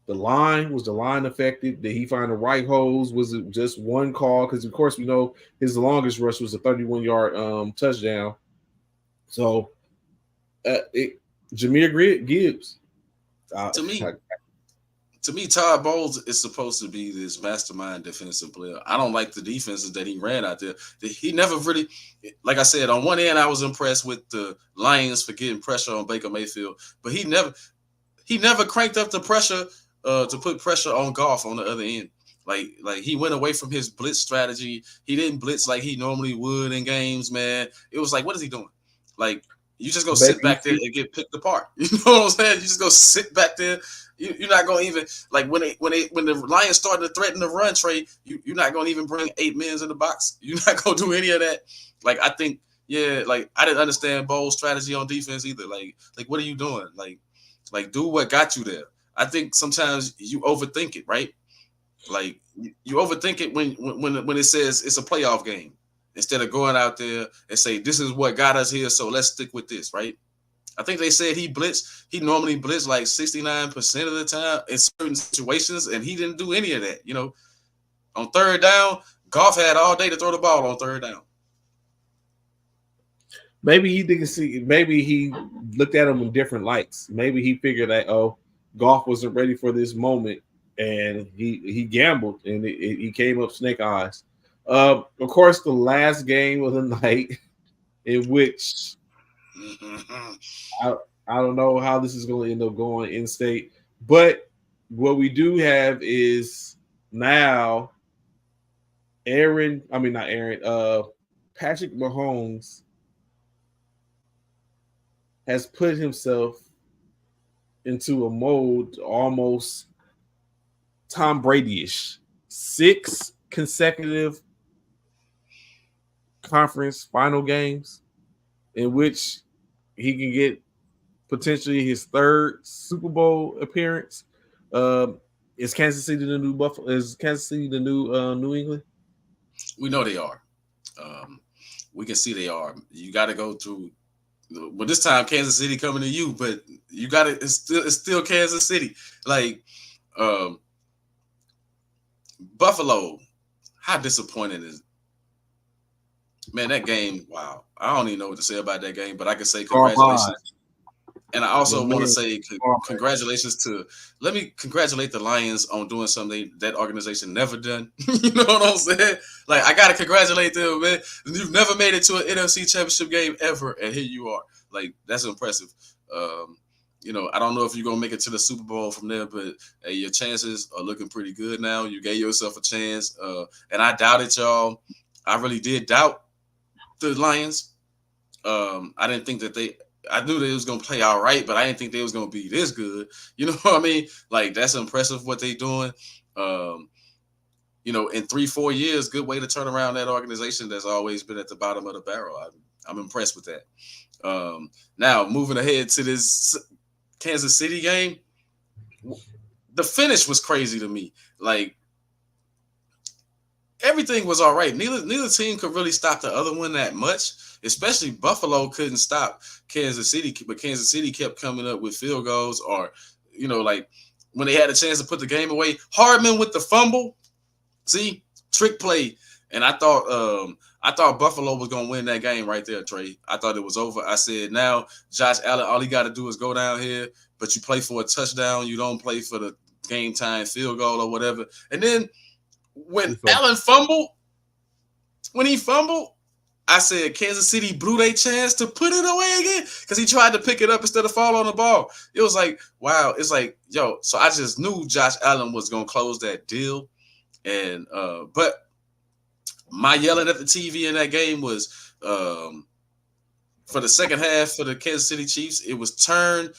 the line? Was the line affected? Did he find the right holes? Was it just one call? Because, of course, we know his longest rush was a 31-yard touchdown. So, Jahmyr Gibbs. To me, Todd Bowles is supposed to be this mastermind defensive player. I don't like the defenses that he ran out there. He never really, like I said, on one end, I was impressed with the Lions for getting pressure on Baker Mayfield, but he never cranked up the pressure to put pressure on Goff on the other end. Like he went away from his blitz strategy. He didn't blitz like he normally would in games, man. It was like, what is he doing? Like, you just go sit back there and get picked apart. You know what I'm saying? You just go sit back there. You're not going to even, like, when the Lions started to threaten the run, Trey, you're not going to even bring 8 men in the box. You're not going to do any of that. Like, I think, yeah, like, I didn't understand Bowles' strategy on defense either. Like, what are you doing? Like, do what got you there. I think sometimes you overthink it, right? Like, you overthink it when it says it's a playoff game, instead of going out there and say, this is what got us here, so let's stick with this, right? I think they said he normally blitzed like 69% of the time in certain situations, and he didn't do any of that. You know, on third down, Goff had all day to throw the ball on third down. Maybe he didn't see. Maybe he looked at him in different lights. Maybe he figured that, Goff wasn't ready for this moment, and he gambled, and he came up snake eyes. Of course, the last game of the night, in which I don't know how this is going to end up going in state, but what we do have is now Patrick Mahomes has put himself into a mode almost Tom Brady-ish. 6 consecutive conference final games in which he can get potentially his 3rd Super Bowl appearance. Is Kansas City the new Buffalo? Is Kansas City the new New England? We know they are. We can see they are. You got to go through. But this time, Kansas City coming to you. But you got to. It's still Kansas City. Like Buffalo. How disappointing is? Man, that game. Wow. I don't even know what to say about that game, but I can say congratulations. And I also want to say congratulations let me congratulate the Lions on doing something that organization never done. You know what I'm saying? Like, I got to congratulate them, man. You've never made it to an NFC championship game ever, and here you are. Like, that's impressive. You know, I don't know if you're going to make it to the Super Bowl from there, but hey, your chances are looking pretty good now. You gave yourself a chance. And I doubted y'all. I really did doubt the Lions. I didn't think that I knew they was going to play all right, but I didn't think they was going to be this good. You know what I mean? Like, that's impressive what they doing. You know, in 3-4 years, good way to turn around that organization that's always been at the bottom of the barrel. I'm impressed with that. Now, moving ahead to this Kansas City game, the finish was crazy to me. Like, everything was all right. Neither team could really stop the other one that much. Especially Buffalo couldn't stop Kansas City, but Kansas City kept coming up with field goals, or, you know, like when they had a chance to put the game away. Hardman with the fumble, see, trick play, and I thought Buffalo was gonna win that game right there, Trey. I thought it was over. I said, now Josh Allen, all he got to do is go down here, but you play for a touchdown. You don't play for game time field goal or whatever. And then when Allen fumbled, I said Kansas City blew their chance to put it away again because he tried to pick it up instead of fall on the ball. It was like, wow. It's like, yo. So I just knew Josh Allen was going to close that deal. And but my yelling at the TV in that game was for the second half for the Kansas City Chiefs. It was turned,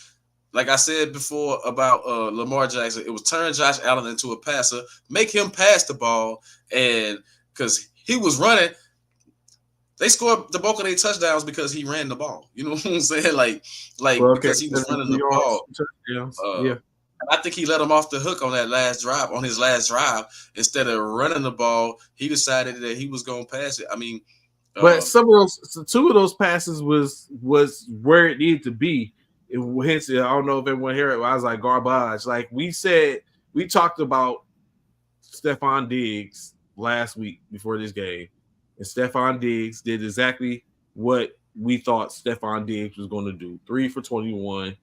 like I said before about Lamar Jackson, it was turn Josh Allen into a passer, make him pass the ball, and because he was running. They scored the bulk of their touchdowns because he ran the ball. You know what I'm saying? Because he was running the ball. Yeah. I think he let him off the hook on his last drive. Instead of running the ball, he decided that he was going to pass it. I mean, but two of those passes was where it needed to be. Hence, I don't know if everyone heard it, but I was like garbage. Like we talked about Stephon Diggs last week before this game. And Stephon Diggs did exactly what we thought Stephon Diggs was going to do. 3 for 21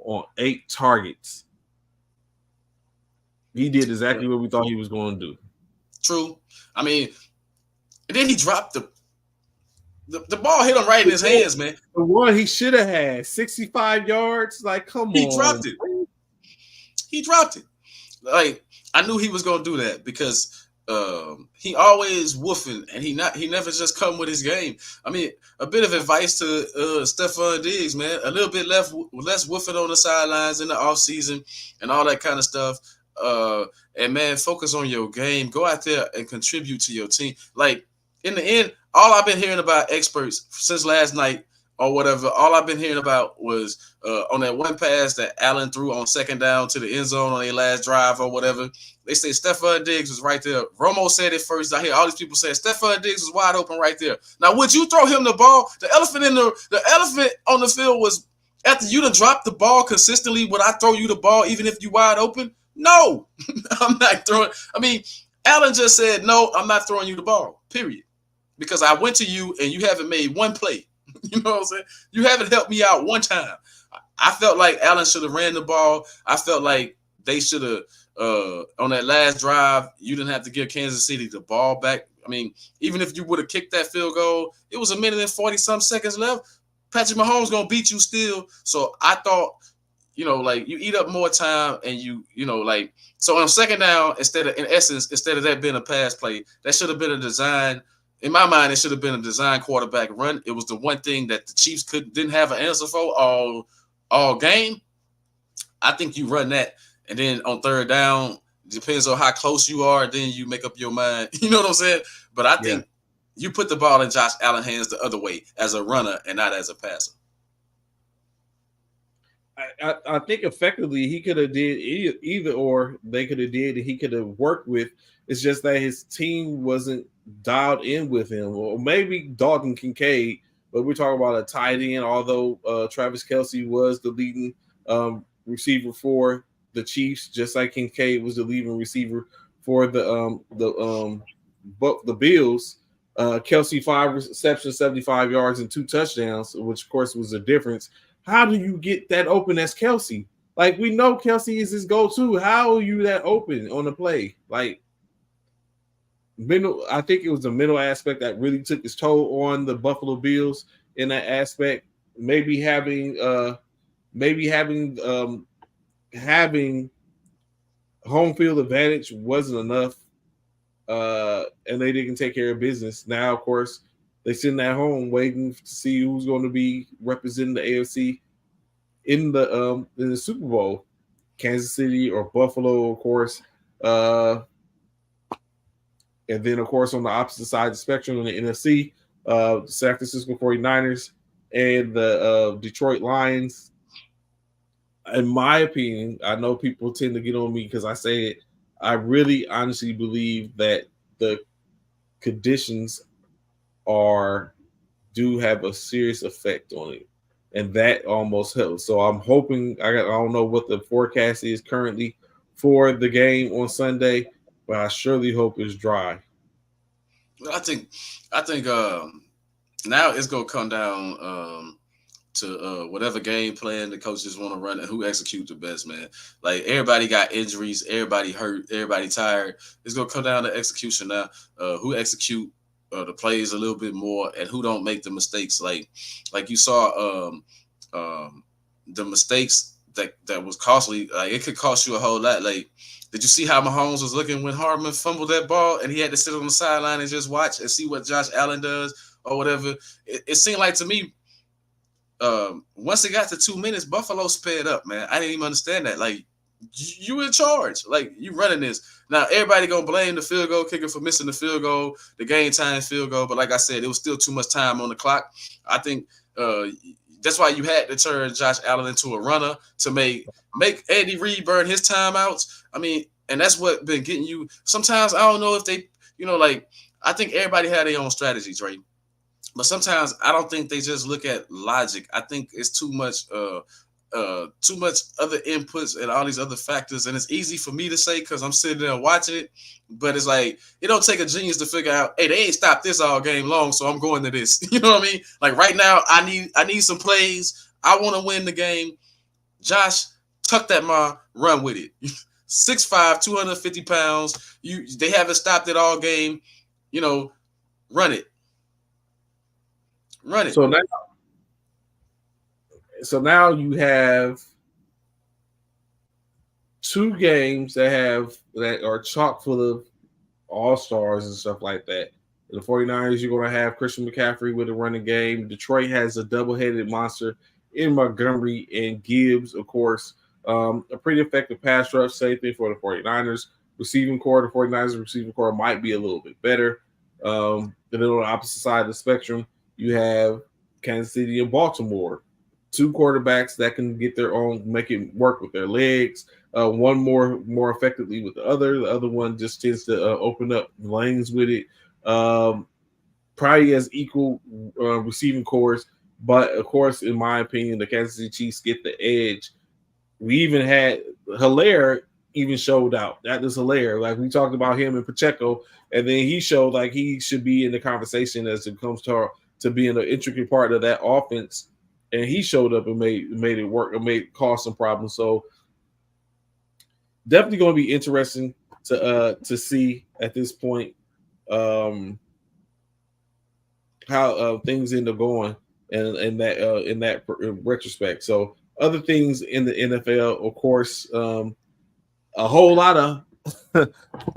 on 8 targets. He did exactly what we thought he was going to do. True. I mean, and then he dropped the ball hit him right in his hands, man. The one he should have had, 65 yards. Like, come on. He dropped it. Like, I knew he was going to do that because he always woofing, and he never just come with his game. I mean, a bit of advice to Stephon Diggs, man. A little bit less woofing on the sidelines in the offseason and all that kind of stuff. And man, focus on your game. Go out there and contribute to your team. Like in the end, all I've been hearing about experts since last night or whatever, all I've been hearing about was on that one pass that Allen threw on second down to the end zone on their last drive or whatever. They say Stephon Diggs was right there. Romo said it first. I hear all these people say Stephon Diggs was wide open right there. Now, would you throw him the ball? The elephant on the field was after you done dropped the ball consistently, would I throw you the ball even if you wide open? No, I'm not throwing. I mean, Allen just said, no, I'm not throwing you the ball, period. Because I went to you and you haven't made one play. You know what I'm saying? You haven't helped me out one time. I felt like Allen should have ran the ball. I felt like they should have, on that last drive, you didn't have to give Kansas City the ball back. I mean, even if you would have kicked that field goal, it was 1 minute and 40-some seconds left. Patrick Mahomes going to beat you still. So I thought, like you eat up more time and so on second down, instead of that being a pass play, that should have been a design. In my mind, it should have been a design quarterback run. It was the one thing that the Chiefs didn't have an answer for all game. I think you run that, and then on third down, depends on how close you are, then you make up your mind. You know what I'm saying? But I think you put the ball in Josh Allen's hands the other way as a runner and not as a passer. I think effectively he could have did either or. They could have did, and he could have worked with. It's just that his team wasn't dialed in with him, or maybe Dalton Kincaid. But we're talking about a tight end. Although Travis Kelce was the leading receiver for the Chiefs, just like Kincaid was the leading receiver for the Bills. Kelce 5 receptions, 75 yards, and 2 touchdowns, which of course was a difference. How do you get that open as Kelce? Like, we know Kelce is his go-to. How are you that open on the play? Like, I think it was the mental aspect that really took its toll on the Buffalo Bills in that aspect. Maybe having home field advantage wasn't enough, and they didn't take care of business. Now, of course, they're sitting at home waiting to see who's going to be representing the AFC in the Super Bowl, Kansas City or Buffalo, of course. And then, of course, on the opposite side of the spectrum, in the NFC, the San Francisco 49ers and the Detroit Lions. In my opinion, I know people tend to get on me because I say it. I really honestly believe that the conditions do have a serious effect on it, and that almost helps. So I'm hoping. I don't know what the forecast is currently for the game on Sunday, but I surely hope it's dry. I think now it's gonna come down to whatever game plan the coaches want to run and who execute the best, man. Like everybody got injuries, everybody hurt, everybody tired. It's gonna come down to execution now. Who execute the plays a little bit more and who don't make the mistakes. Like you saw the mistakes that was costly. Like it could cost you a whole lot. Like, did you see how Mahomes was looking when Hardman fumbled that ball and he had to sit on the sideline and just watch and see what Josh Allen does or whatever? It seemed like to me. Once it got to 2 minutes, Buffalo sped up, man. I didn't even understand that. Like, you in charge. Like, you running this. Now, everybody going to blame the field goal kicker for missing the field goal, the game time field goal. But like I said, it was still too much time on the clock. I think that's why you had to turn Josh Allen into a runner to make Andy Reid burn his timeouts. I mean, and that's what been getting you. Sometimes I don't know if they, like, I think everybody had their own strategies, right? But sometimes I don't think they just look at logic. I think it's too much other inputs and all these other factors. And it's easy for me to say because I'm sitting there watching it. But it's like, it don't take a genius to figure out, hey, they ain't stopped this all game long, so I'm going to this. You know what I mean? Like right now, I need some plays. I want to win the game. Josh, tuck that run with it. 6'5", 250 pounds. They haven't stopped it all game. Run it. Run it. So now you have 2 games that are chock full of all-stars and stuff like that. The 49ers, you're going to have Christian McCaffrey with a running game. Detroit has a double-headed monster in Montgomery and Gibbs, of course. A pretty effective pass rush, same thing for the 49ers. Receiving core, the 49ers receiving core might be a little bit better. And then on the opposite side of the spectrum, you have Kansas City and Baltimore, 2 quarterbacks that can get their own, make it work with their legs. One more effectively with the other. The other one just tends to open up lanes with it. Probably has equal receiving cores, but of course, in my opinion, the Kansas City Chiefs get the edge. We even had Hilaire even showed out. That is Hilaire. Like we talked about him and Pacheco, and then he showed like he should be in the conversation as it comes to being an intricate part of that offense. And he showed up and made it work and cause some problems. So definitely going to be interesting to see at this point how things end up going in that retrospect. So other things in the NFL, of course, a whole lot of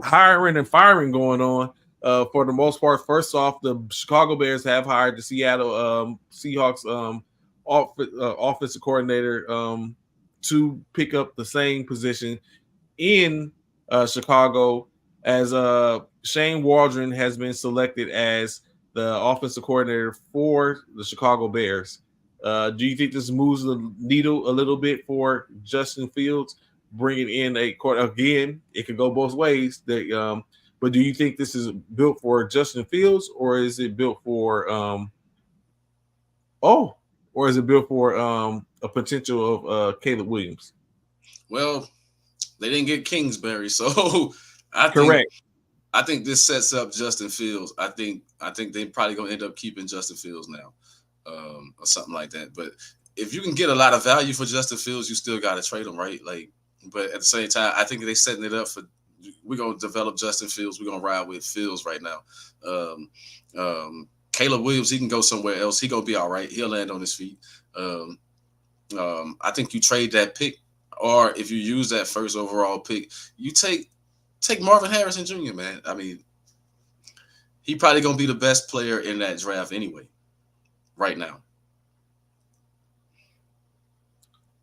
hiring and firing going on. For the most part, first off, the Chicago Bears have hired the Seattle Seahawks offensive coordinator to pick up the same position in Chicago, as Shane Waldron has been selected as the offensive coordinator for the Chicago Bears. Do you think this moves the needle a little bit for Justin Fields, bringing in a court again? It could go both ways. But do you think this is built for Justin Fields, or is it built for a potential of Caleb Williams? Well, they didn't get Kingsbury, so Correct. I think this sets up Justin Fields. I think they're probably gonna end up keeping Justin Fields now, or something like that. But if you can get a lot of value for Justin Fields, you still got to trade him, right? Like, but at the same time, I think they're setting it up for. We're gonna develop Justin Fields. We're gonna ride with Fields right now. Caleb Williams, he can go somewhere else. He gonna be all right. He'll land on his feet. I think you trade that pick, or if you use that first overall pick, you take Marvin Harrison Jr., man. I mean, he probably gonna be the best player in that draft anyway, right now.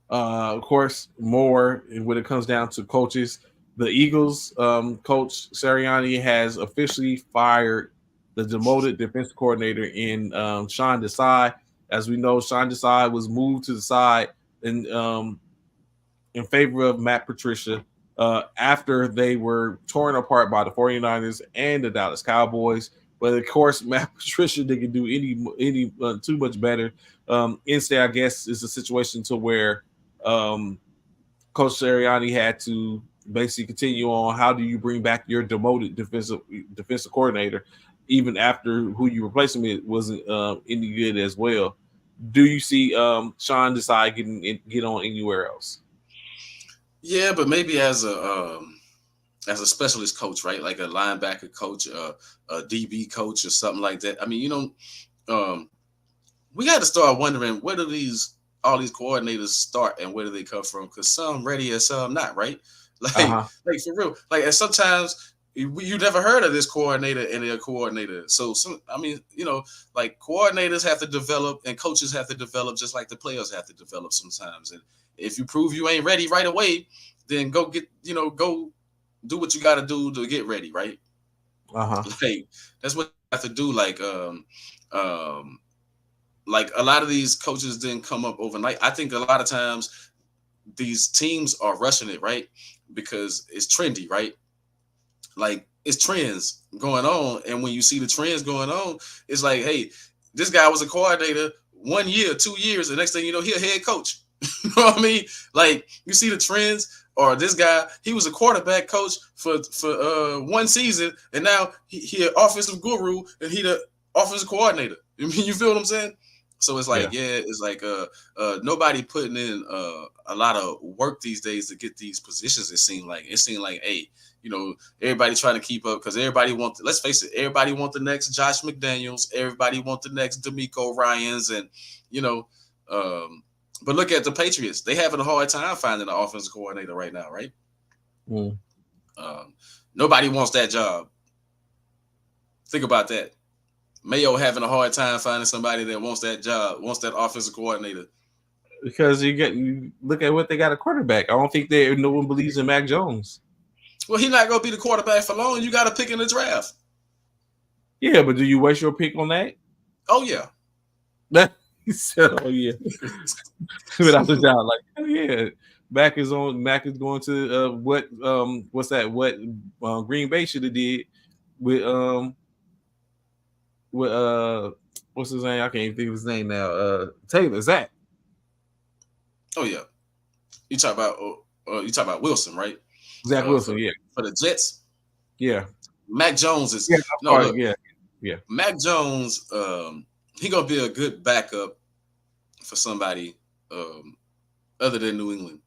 Of course, more when it comes down to coaches. The Eagles coach Sirianni has officially fired the demoted defensive coordinator in Sean Desai. As we know, Sean Desai was moved to the side in favor of Matt Patricia after they were torn apart by the 49ers and the Dallas Cowboys. But of course, Matt Patricia didn't do any too much better. Instead, I guess, is a situation to where Coach Sirianni had to basically continue on. How do you bring back your demoted defensive coordinator, even after who you replaced him with wasn't any good as well? do you see Sean decide get on anywhere else? Yeah, but maybe as a specialist coach, right? Like a linebacker coach, a DB coach, or something like that. I mean, we got to start wondering where do all these coordinators start and where do they come from? Because some ready and some not, right? Like for real. Like, and sometimes you never heard of this coordinator and their coordinator. So like coordinators have to develop and coaches have to develop just like the players have to develop sometimes. And if you prove you ain't ready right away, then go go do what you got to do to get ready, right? Like that's what you have to do. Like a lot of these coaches didn't come up overnight. I think a lot of times these teams are rushing it, right? Because it's trendy, right? Like it's trends going on. And when you see the trends going on, it's like, hey, this guy was a coordinator 1 year, 2 years. The next thing you know, he's a head coach. You know what I mean? Like you see the trends, or this guy, he was a quarterback coach for 1 season, and now he an offensive guru and he the offensive coordinator. You feel what I'm saying? So it's like, it's like nobody putting in a lot of work these days to get these positions. It seemed like, hey, everybody trying to keep up because everybody let's face it, everybody want the next Josh McDaniels, everybody want the next DeMeco Ryans, and but look at the Patriots. They having a hard time finding an offensive coordinator right now, right? Nobody wants that job. Think about that. Mayo having a hard time finding somebody that wants that job, wants that offensive coordinator. Because you look at what they got a quarterback. I don't think no one believes in Mac Jones. Well, he's not going to be the quarterback for long. You got to pick in the draft. Yeah, but do you waste your pick on that? Oh, yeah. He said, oh, yeah. Without a doubt. Like, oh, yeah. Mac is going to what's that? What Green Bay should have did with what's his name? I can't even think of his name now. Taylor, Zach. Oh yeah, you talk about Wilson, right? Zach Wilson, yeah. For the Jets, yeah. Mac Jones is yeah. Mac Jones, he gonna be a good backup for somebody other than New England.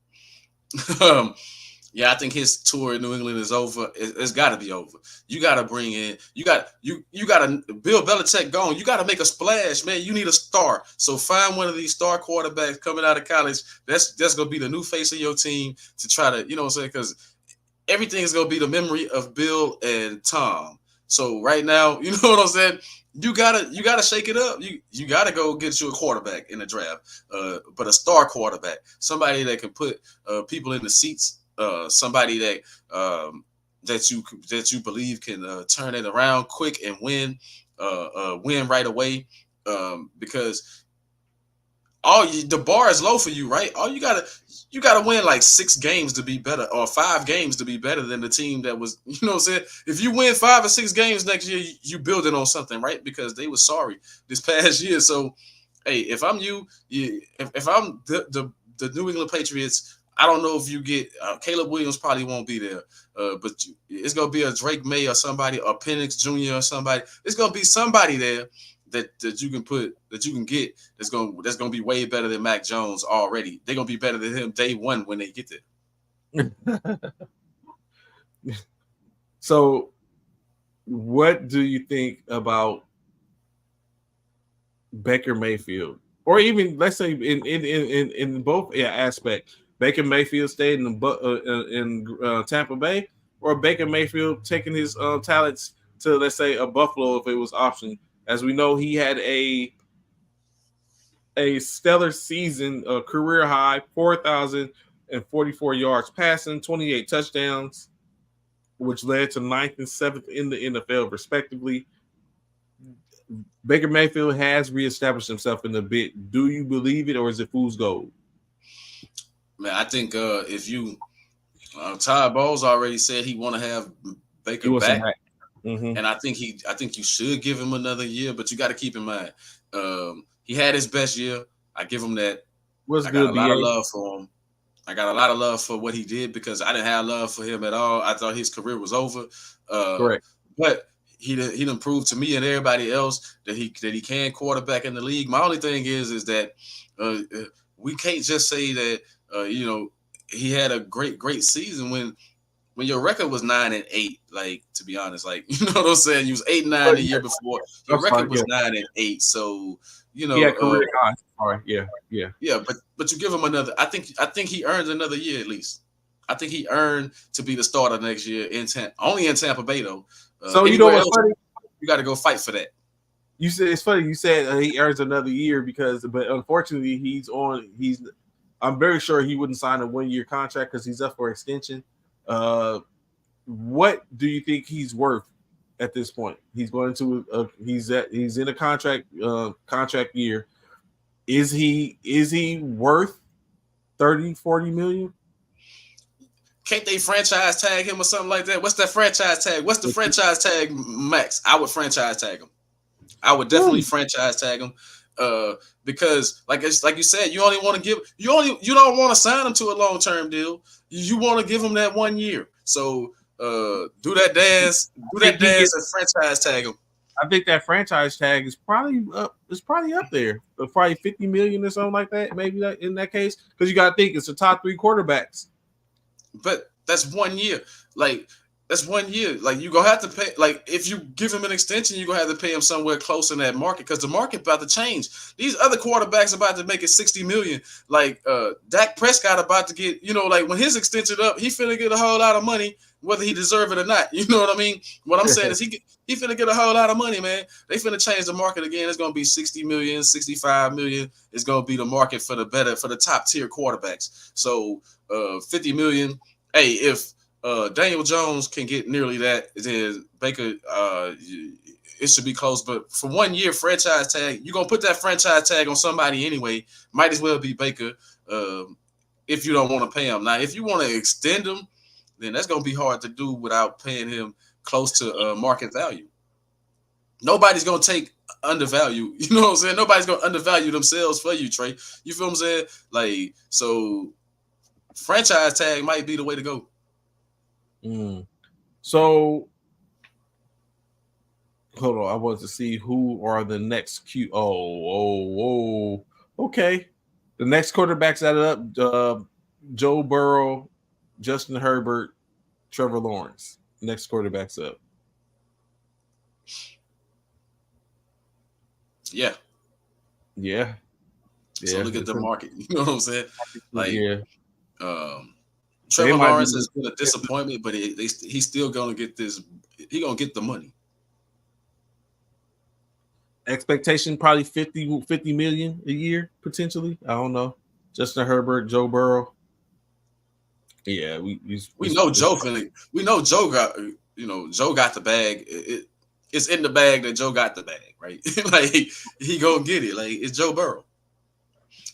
Yeah, I think his tour in New England is over. It's got to be over. You got to bring in. You got to Bill Belichick gone. You got to make a splash, man. You need a star. So find one of these star quarterbacks coming out of college. That's gonna be the new face of your team to try to, what I'm saying? Because everything is gonna be the memory of Bill and Tom. So right now, you know what I'm saying? You gotta shake it up. You gotta go get you a quarterback in the draft, but a star quarterback, somebody that can put people in the seats. Somebody that you believe can turn it around quick and win right away, because the bar is low for you, right? You gotta win like 6 games to be better, or 5 games to be better than the team that was. You know what I'm saying? If you win 5 or 6 games next year, you building on something, right? Because they were sorry this past year. So, hey, if I'm if I'm the New England Patriots. I don't know if you get Caleb Williams probably won't be there, but it's gonna be a Drake May or somebody, or Penix Jr. or somebody. It's gonna be somebody there that you can get that's gonna be way better than Mac Jones already. They're gonna be better than him day one when they get there. So, what do you think about Baker Mayfield, or even let's say in both aspects? Baker Mayfield stayed in Tampa Bay, or Baker Mayfield taking his talents to, let's say, a Buffalo if it was option. As we know, he had a stellar season, a career high 4,044 yards passing, 28 touchdowns, which led to 9th and 7th in the NFL, respectively. Baker Mayfield has reestablished himself in the bit. Do you believe it, or is it fool's gold? Man, I think if you Todd Bowles already said he want to have Baker back. Mm-hmm. And I think you should give him another year, but you got to keep in mind he had his best year. I give him that. I got a lot of love for him. I got a lot of love for what he did, because I didn't have love for him at all. I thought his career was over. Correct. But he done proved to me and everybody else that he can quarterback in the league. My only thing is that we can't just say that he had a great season when your record was 9-8. Like, to be honest, like, you know what I'm saying, you was 8-9 the year before. Your record was 9-8. So yeah, career high. Sorry, yeah. But you give him another. I think he earns another year at least. I think he earned to be the starter next year only in Tampa Bay though. So you know what's funny? You got to go fight for that. You said it's funny. You said he earns another year but unfortunately I'm very sure he wouldn't sign a 1-year contract because he's up for extension. What do you think he's worth at this point? He's going to he's in a contract year. Is he worth 30-40 million? Can't they franchise tag him or something like that? What's that franchise tag? What's the franchise tag max? I would franchise tag him. I would definitely franchise tag him. Because like you said, you don't want to sign him to a long-term deal. You want to give him that 1 year. So do that dance and franchise tag him. I think that franchise tag is probably up there. Probably 50 million or something like that. Maybe in that case. Because you gotta think it's the top 3 quarterbacks. But that's 1 year. Like, that's 1 year. Like, you're gonna have to pay. Like, if you give him an extension, you're gonna have to pay him somewhere close in that market because the market about to change. These other quarterbacks about to make it 60 million. Like Dak Prescott about to get, like when his extension up, he finna get a whole lot of money, whether he deserve it or not. You know what I mean? What I'm saying is he finna get a whole lot of money, man. They finna change the market again. It's gonna be 60 million, 65 million. It's gonna be the market for the top tier quarterbacks. So 50 million. Hey, if Daniel Jones can get nearly that, then Baker, it should be close. But for 1 year franchise tag, you're going to put that franchise tag on somebody anyway. Might as well be Baker if you don't want to pay him. Now, if you want to extend him, then that's going to be hard to do without paying him close to market value. Nobody's going to take undervalue. You know what I'm saying? Nobody's going to undervalue themselves for you, Trey. You feel what I'm saying? Like, so franchise tag might be the way to go. So hold on, I want to see who are the next okay. The next quarterbacks added up: Joe Burrow, Justin Herbert, Trevor Lawrence. Next quarterbacks up. Yeah. So look at the market. You know what I'm saying? Like, Trevor Lawrence has been a disappointment, but he's still going to get this. He's going to get the money. Expectation probably 50 million a year, potentially. I don't know. Justin Herbert, Joe Burrow. Yeah, we know Joe finna. We know Joe got. Joe got the bag. It's in the bag that Joe got the bag, right? Like, he gonna get it. Like, it's Joe Burrow.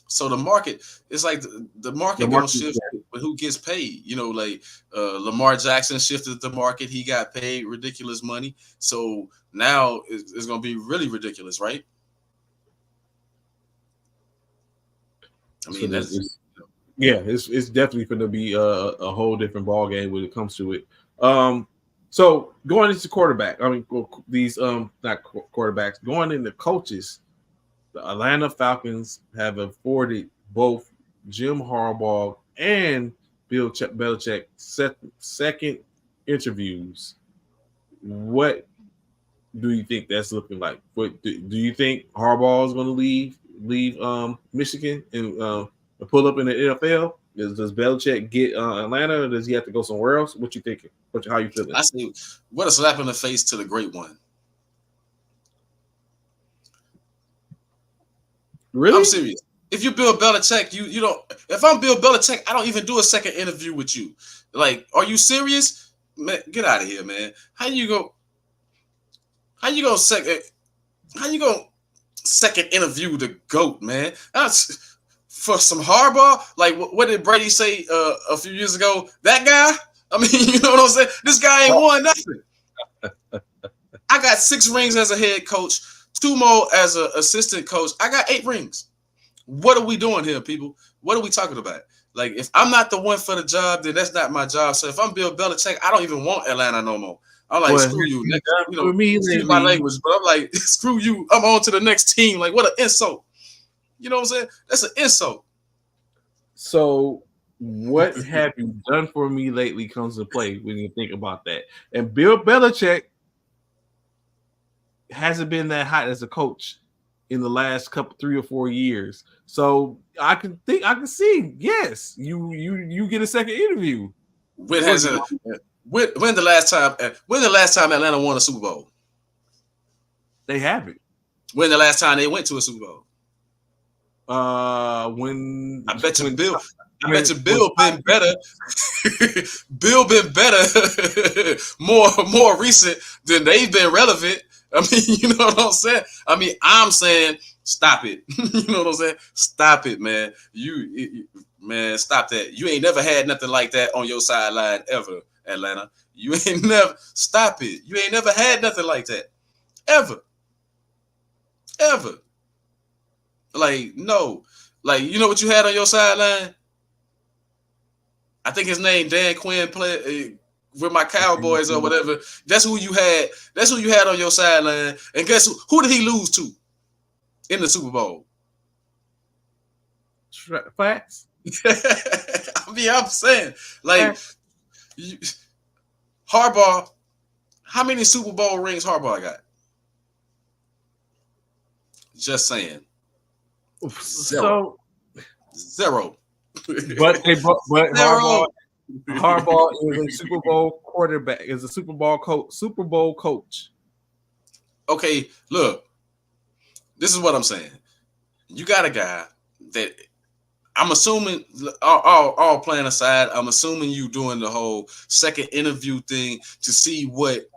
So the market, it's like the market gonna shift with who gets paid. Like Lamar Jackson shifted the market. He got paid ridiculous money. So now it's gonna be really ridiculous, right? I mean, it's definitely going to be a whole different ball game when it comes to it. So going into quarterback, I mean these not quarterbacks, going into coaches. The Atlanta Falcons have afforded both Jim Harbaugh and Bill Belichick second interviews. What do you think that's looking like? What do you think Harbaugh is going to leave Michigan and pull up in the NFL? Does Belichick get Atlanta, or does he have to go somewhere else? What you thinking? How you feeling? I see. What a slap in the face to the great one. Really? I'm serious. If you Bill Belichick, you don't. If I'm Bill Belichick, I don't even do a second interview with you. Like, are you serious? Man, get out of here, man. How you go second interview the GOAT, man? That's for some Harbaugh. Like, what did Brady say a few years ago? That guy? I mean, you know what I'm saying? This guy ain't won nothing. I got 6 rings as a head coach. 2 more as an assistant coach. I got 8 rings. What are we doing here, people? What are we talking about? Like, if I'm not the one for the job, then that's not my job. So if I'm Bill Belichick, I don't even want Atlanta no more. I'm like, screw you. Next, for me, excuse my language, but I'm like, screw you. I'm on to the next team. Like, what an insult. You know what I'm saying? That's an insult. So, what have you done for me lately comes to play when you think about that. And Bill Belichick hasn't been that hot as a coach in the last 3 or 4 years. So I can see, yes, you get a second interview. When the last time Atlanta won a Super Bowl? They haven't. When the last time they went to a Super Bowl? When I bet you Bill been better. Bill been better more recent than they've been relevant. I mean, you know what I'm saying? I mean, I'm saying stop it. You know what I'm saying? Stop it, man. Man, stop that. You ain't never had nothing like that on your sideline ever, Atlanta. You ain't never stop it. You ain't never had nothing like that. Ever. Like, no. Like, you know what you had on your sideline? I think his name Dan Quinn played with my Cowboys or whatever. That's who you had. That's who you had on your sideline. And guess who did he lose to in the Super Bowl? Facts. I mean, I'm saying, like, Harbaugh, how many Super Bowl rings Harbaugh got? Just saying. Zero. But Harbaugh is a Super Bowl quarterback, is a Super Bowl coach. Okay, look. This is what I'm saying. You got a guy that I'm assuming, all playing aside, I'm assuming you doing the whole second interview thing to see what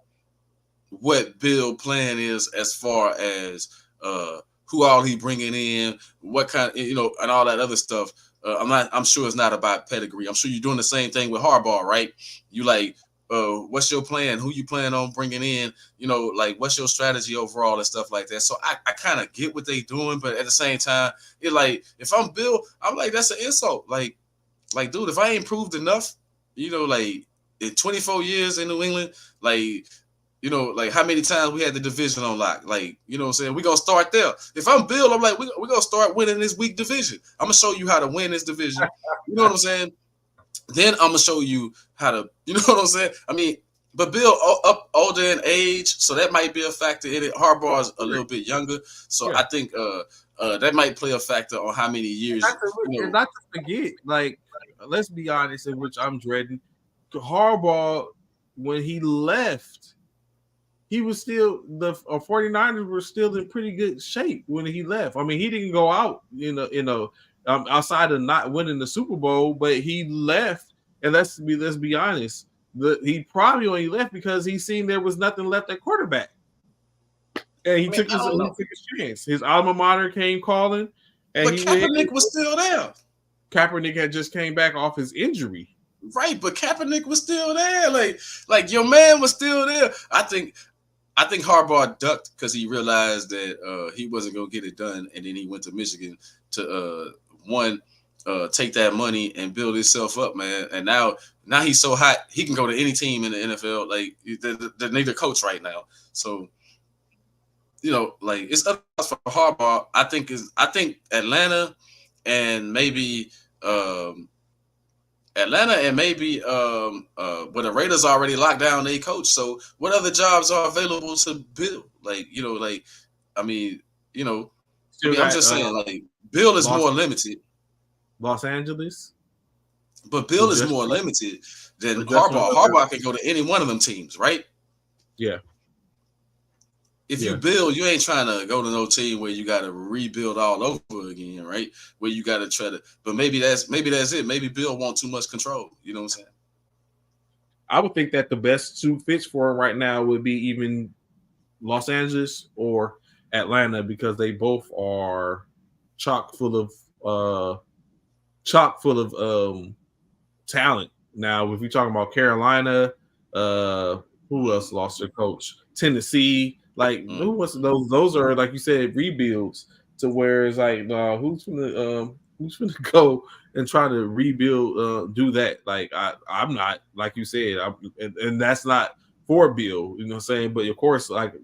Bill plan is as far as who all he bringing in, what kind, and all that other stuff. I'm sure it's not about pedigree. I'm sure you're doing the same thing with Harbaugh, right? You like, what's your plan? Who you plan on bringing in? Like, what's your strategy overall and stuff like that. So I kind of get what they doing, but at the same time, it like, if I'm Bill, I'm like, that's an insult. Like, dude, if I ain't proved enough, like in 24 years in New England, like, like how many times we had the division on lock, like, you know what I'm saying? We're going to start there. If I'm Bill, I'm like, we're going to start winning this weak division. I'm going to show you how to win this division. You know what I'm saying? Then I'm going to show you how to, you know what I'm saying? I mean, but Bill up older in age, so that might be a factor in it. Harbaugh is a little bit younger, so yeah. I think that might play a factor on how many years. Not to forget, like, let's be honest, in which I'm dreading, Harbaugh, when he left, he was still, the 49ers were still in pretty good shape when he left. I mean, he didn't go out, outside of not winning the Super Bowl, but he left. And let's be honest, he probably only left because he seen there was nothing left at quarterback, and he took his chance. His alma mater came calling, and Kaepernick was still there. Kaepernick had just came back off his injury, right? But Kaepernick was still there. Like your man was still there. I think Harbaugh ducked because he realized that he wasn't gonna get it done, and then he went to Michigan to take that money and build himself up, man. And now he's so hot, he can go to any team in the NFL. Like they need a coach right now. So, like, it's up for Harbaugh. I think Atlanta and maybe well, the Raiders already locked down their coach. So what other jobs are available to Bill? I'm just saying, like, Bill is more limited. Los Angeles. But Bill is more limited than Harbaugh. Harbaugh can go to any one of them teams, right? Yeah. If you build, you ain't trying to go to no team where you got to rebuild all over again, right? Where you got to try to, but maybe that's it. Maybe Bill wants too much control. You know what I'm saying? I would think that the best two fits for him right now would be even Los Angeles or Atlanta, because they both are chock full of talent. Now, if we're talking about Carolina, who else lost their coach? Tennessee, like, who was those? Those are, like you said, rebuilds. To where it's like, who's gonna go and try to rebuild, do that? Like, I'm not, like you said, and that's not for Bill. You know what I'm saying? But of course, like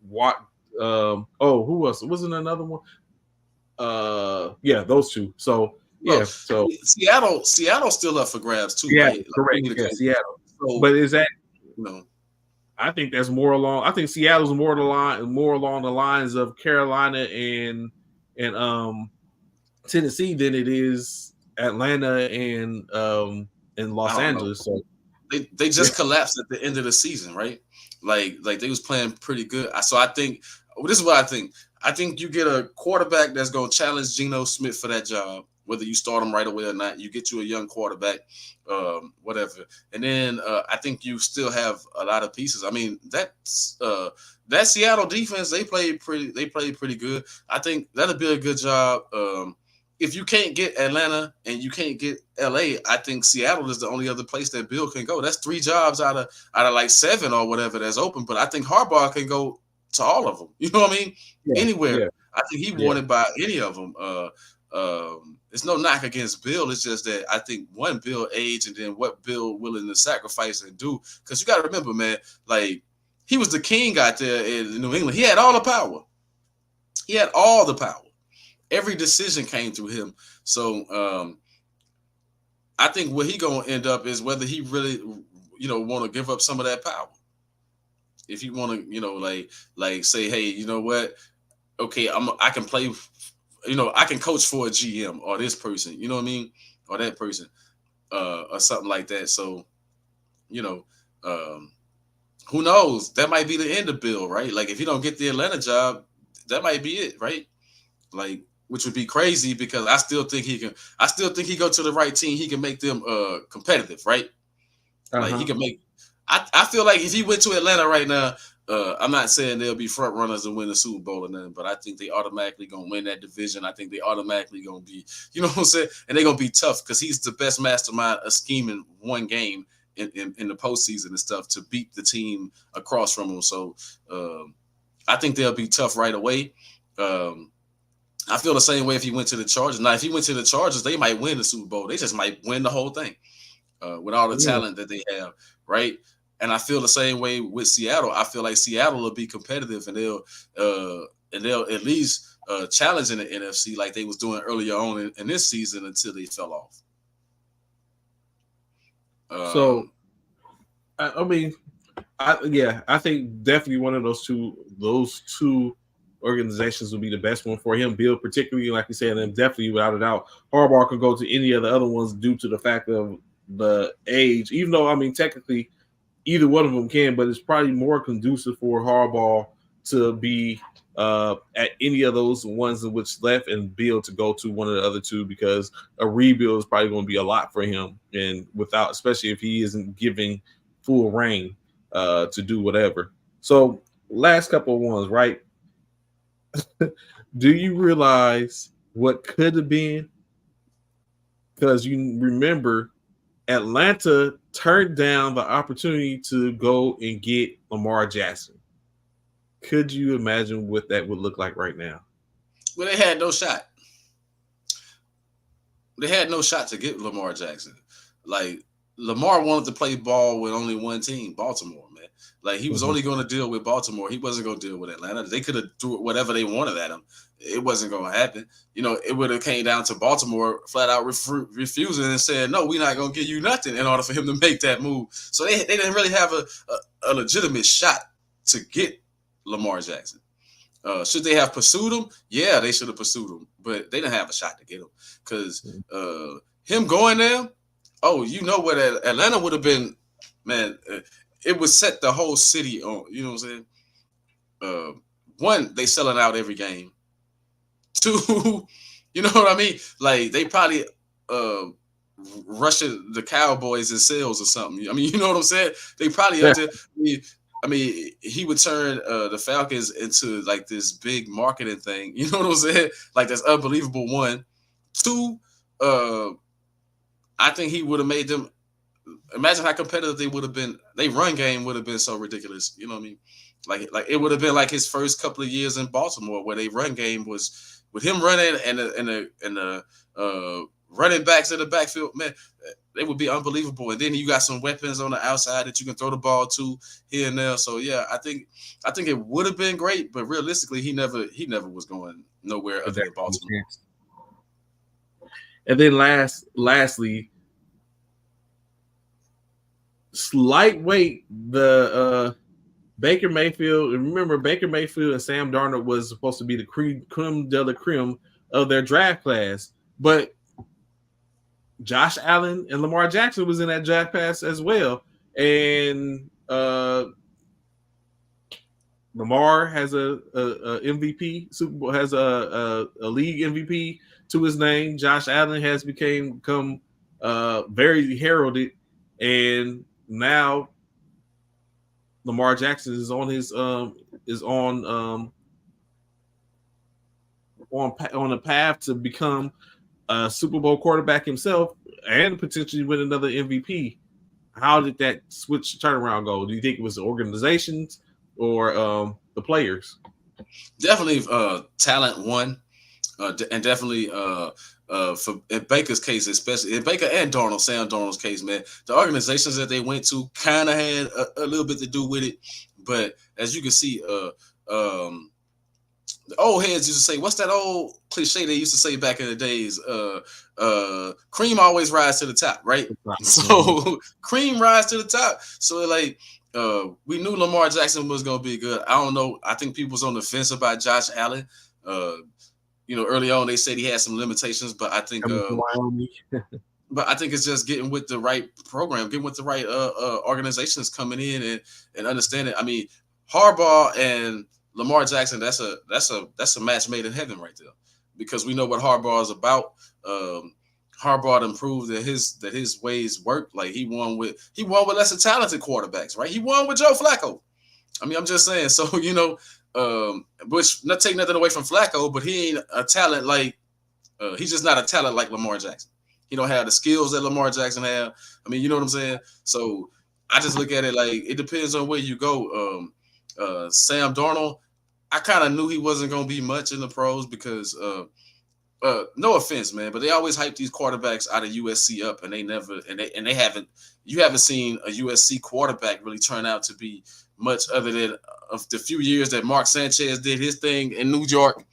what? Who else? Wasn't another one? Yeah, those two. So Well, yeah, so Seattle's still up for grabs too, yeah, right? Like, correct. Yeah, Seattle. so But is that? you know, I think that's more along. I think Seattle's more along the lines of Carolina and Tennessee than it is Atlanta and I Los don't know. Angeles. So They yeah, just collapsed at the end of the season, right? Like they was playing pretty good. So I think this is what I think. I think you get a quarterback that's going to challenge Geno Smith for that job, whether you start him right away or not. You get you a young quarterback, whatever, and then I think you still have a lot of pieces. I mean that Seattle defense they played pretty good. I think that'll be a good job. If you can't get Atlanta and you can't get LA, I think Seattle is the only other place that Bill can go. That's 3 jobs out of like 7 or whatever that's open. But I think Harbaugh can go to all of them. You know what I mean? yeah, Anywhere. yeah, I think he yeah. wanted by any of them. It's no knock against Bill. It's just that I think one, Bill age, and then what Bill willing to sacrifice and do. Because you got to remember, man, like he was the king out there in New England. He had all the power. He had all the power. Every decision came through him. So I think what he gonna end up is whether he really, want to give up some of that power. If you want to, like say, hey, you know what? Okay, I can play. I can coach for a GM or this person. You know what I mean? Or that person, or something like that. So, who knows? That might be the end of Bill, right? Like if he don't get the Atlanta job, that might be it, right? Like, which would be crazy because I still think he can. I still think he go to the right team. He can make them competitive, right? Like he can make. I feel like if he went to Atlanta right now, I'm not saying they'll be front runners and win the Super Bowl or nothing, but I think they automatically gonna win that division. I think they automatically gonna be, you know what I'm saying, and they're gonna be tough because he's the best mastermind of scheming one game in the postseason and stuff to beat the team across from him. So I think they'll be tough right away. I feel the same way if he went to the Chargers. Now, if he went to the Chargers, they might win the Super Bowl. They just might win the whole thing with all the talent that they have, right? And I feel the same way with Seattle. I feel like Seattle will be competitive, and they'll at least challenge in the NFC like they was doing earlier on in this season until they fell off. So, I mean, I think definitely one of those two organizations will be the best one for him. Bill, particularly, like you said, and definitely without a doubt, Harbaugh can go to any of the other ones due to the fact of the age. Even though, I mean, technically, either one of them can, but it's probably more conducive for Harbaugh to be at any of those ones in which left, and Bill to go to one of the other two because a rebuild is probably going to be a lot for him, and without, especially if he isn't giving full reign to do whatever. So, last couple of ones, right? Do you realize what could have been? Because you remember Atlanta turned down the opportunity to go and get Lamar Jackson. Could you imagine what that would look like right now? Well, they had no shot. They had no shot to get Lamar Jackson. Like Lamar wanted to play ball with only one team, Baltimore, man. Like he was only going to deal with Baltimore. He wasn't going to deal with Atlanta. They could have threw whatever they wanted at him. It wasn't going to happen. It would have came down to Baltimore flat out refusing and said, no, we're not going to give you nothing in order for him to make that move. So they didn't really have a legitimate shot to get Lamar Jackson. Should they have pursued him? Yeah, they should have pursued him, but they didn't have a shot to get him because him going there. Oh, what Atlanta would have been, man. It would set the whole city on. You know what I'm saying? One, they selling out every game. Two, you know what I mean? Like they probably rushing the Cowboys in sales or something. I mean, you know what I'm saying? They probably up there. I mean, he would turn the Falcons into like this big marketing thing. You know what I'm saying? Like that's unbelievable. One, two. I think he would have made them. Imagine how competitive they would have been. Their run game would have been so ridiculous. You know what I mean? Like it would have been like his first couple of years in Baltimore, where their run game was with him running and the running backs in the backfield, man, they would be unbelievable. And then you got some weapons on the outside that you can throw the ball to here and there. So yeah, I think it would have been great, but realistically, he never was going nowhere other than Baltimore. And then lastly, lightweight, the Baker Mayfield. Remember, Baker Mayfield and Sam Darnold was supposed to be the creme de la creme of their draft class, but Josh Allen and Lamar Jackson was in that draft class as well. And Lamar has a MVP, Super Bowl, has a league MVP to his name. Josh Allen has become very heralded, and now Lamar Jackson is on his on a path to become a Super Bowl quarterback himself and potentially win another MVP. How did that turnaround go? Do you think it was the organizations or the players? Definitely talent won, and definitely for in Baker's case, especially in Baker and Sam Darnold's case, man, the organizations that they went to kind of had a little bit to do with it. But as you can see, the old heads used to say, what's that old cliche they used to say back in the days? Cream always rise to the top, right? So cream rise to the top. So like we knew Lamar Jackson was gonna be good. I don't know. I think people was on the fence about Josh Allen. Early on they said he had some limitations, but I think but I think it's just getting with the right program, getting with the right organizations coming in and understanding. I mean, Harbaugh and Lamar Jackson, that's a match made in heaven right there, because we know what Harbaugh is about. Harbaugh improved that his ways work. Like he won with lesser talented quarterbacks, right? He won with Joe Flacco. I mean, I'm just saying. So which not take nothing away from Flacco, but he ain't a talent like he's just not a talent like Lamar Jackson. He don't have the skills that Lamar Jackson have. I mean, you know what I'm saying? So I just look at it like it depends on where you go. Sam Darnold, I kind of knew he wasn't going to be much in the pros because, no offense, man, but they always hype these quarterbacks out of USC up, and they never, you haven't seen a USC quarterback really turn out to be much other than of the few years that Mark Sanchez did his thing in New York.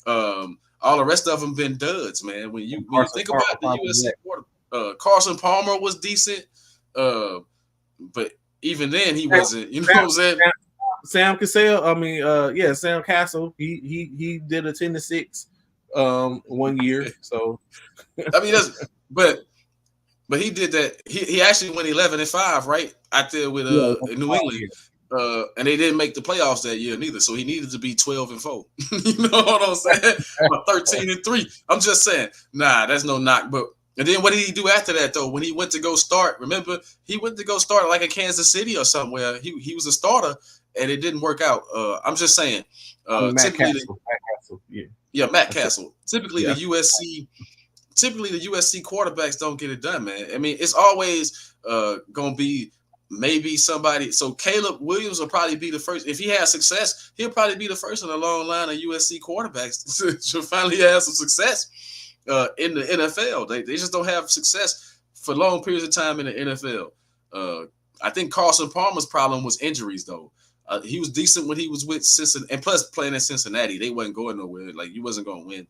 All the rest of them been duds, man. When you think about the USC quarterback, Carson Palmer was decent, but even then he wasn't. You know what I'm saying? Sam Cassell. Sam Castle. He did a 10-6 1 year. So I mean, but he did that. He actually went 11-5, right? Out there with New England. And they didn't make the playoffs that year neither. So he needed to be 12-4. You know what I'm saying? 13-3. I'm just saying, nah, that's no knock. But and then what did he do after that though? When he went to go start, remember he went to go start like in Kansas City or somewhere. He was a starter and it didn't work out. I'm just saying. Matt Castle. Matt Castle. Typically the USC quarterbacks don't get it done, man. I mean, it's always gonna be maybe somebody. So Caleb Williams will probably be the first. If he has success, he'll probably be the first in a long line of USC quarterbacks to finally have some success in the NFL. They just don't have success for long periods of time in the NFL. I think Carson Palmer's problem was injuries, though. He was decent when he was with Cincinnati, and plus playing in Cincinnati, they wasn't going nowhere. Like you wasn't going to win.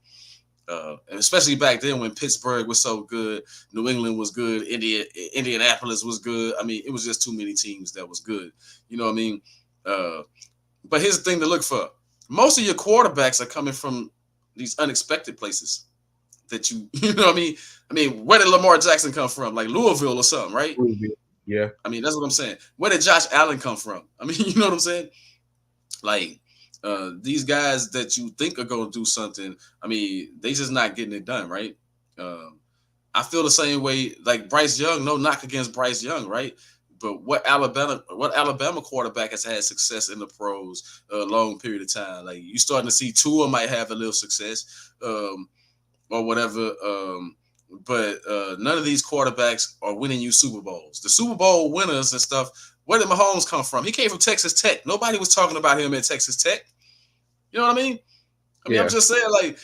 And especially back then when Pittsburgh was so good, New England was good, Indianapolis was good. I mean, it was just too many teams that was good. You know what I mean? But here's the thing to look for. Most of your quarterbacks are coming from these unexpected places that you know what I mean? I mean, where did Lamar Jackson come from? Like Louisville or something, right? Yeah. I mean, that's what I'm saying. Where did Josh Allen come from? I mean, you know what I'm saying? Like, these guys that you think are going to do something, I mean, they just not getting it done, right? I feel the same way, like Bryce Young, no knock against Bryce Young, right? But what Alabama quarterback has had success in the pros a long period of time? Like you starting to see Tua might have a little success or whatever. But none of these quarterbacks are winning you Super Bowls. The Super Bowl winners and stuff, where did Mahomes come from? He came from Texas Tech. Nobody was talking about him at Texas Tech. You know what I mean? I'm just saying, like,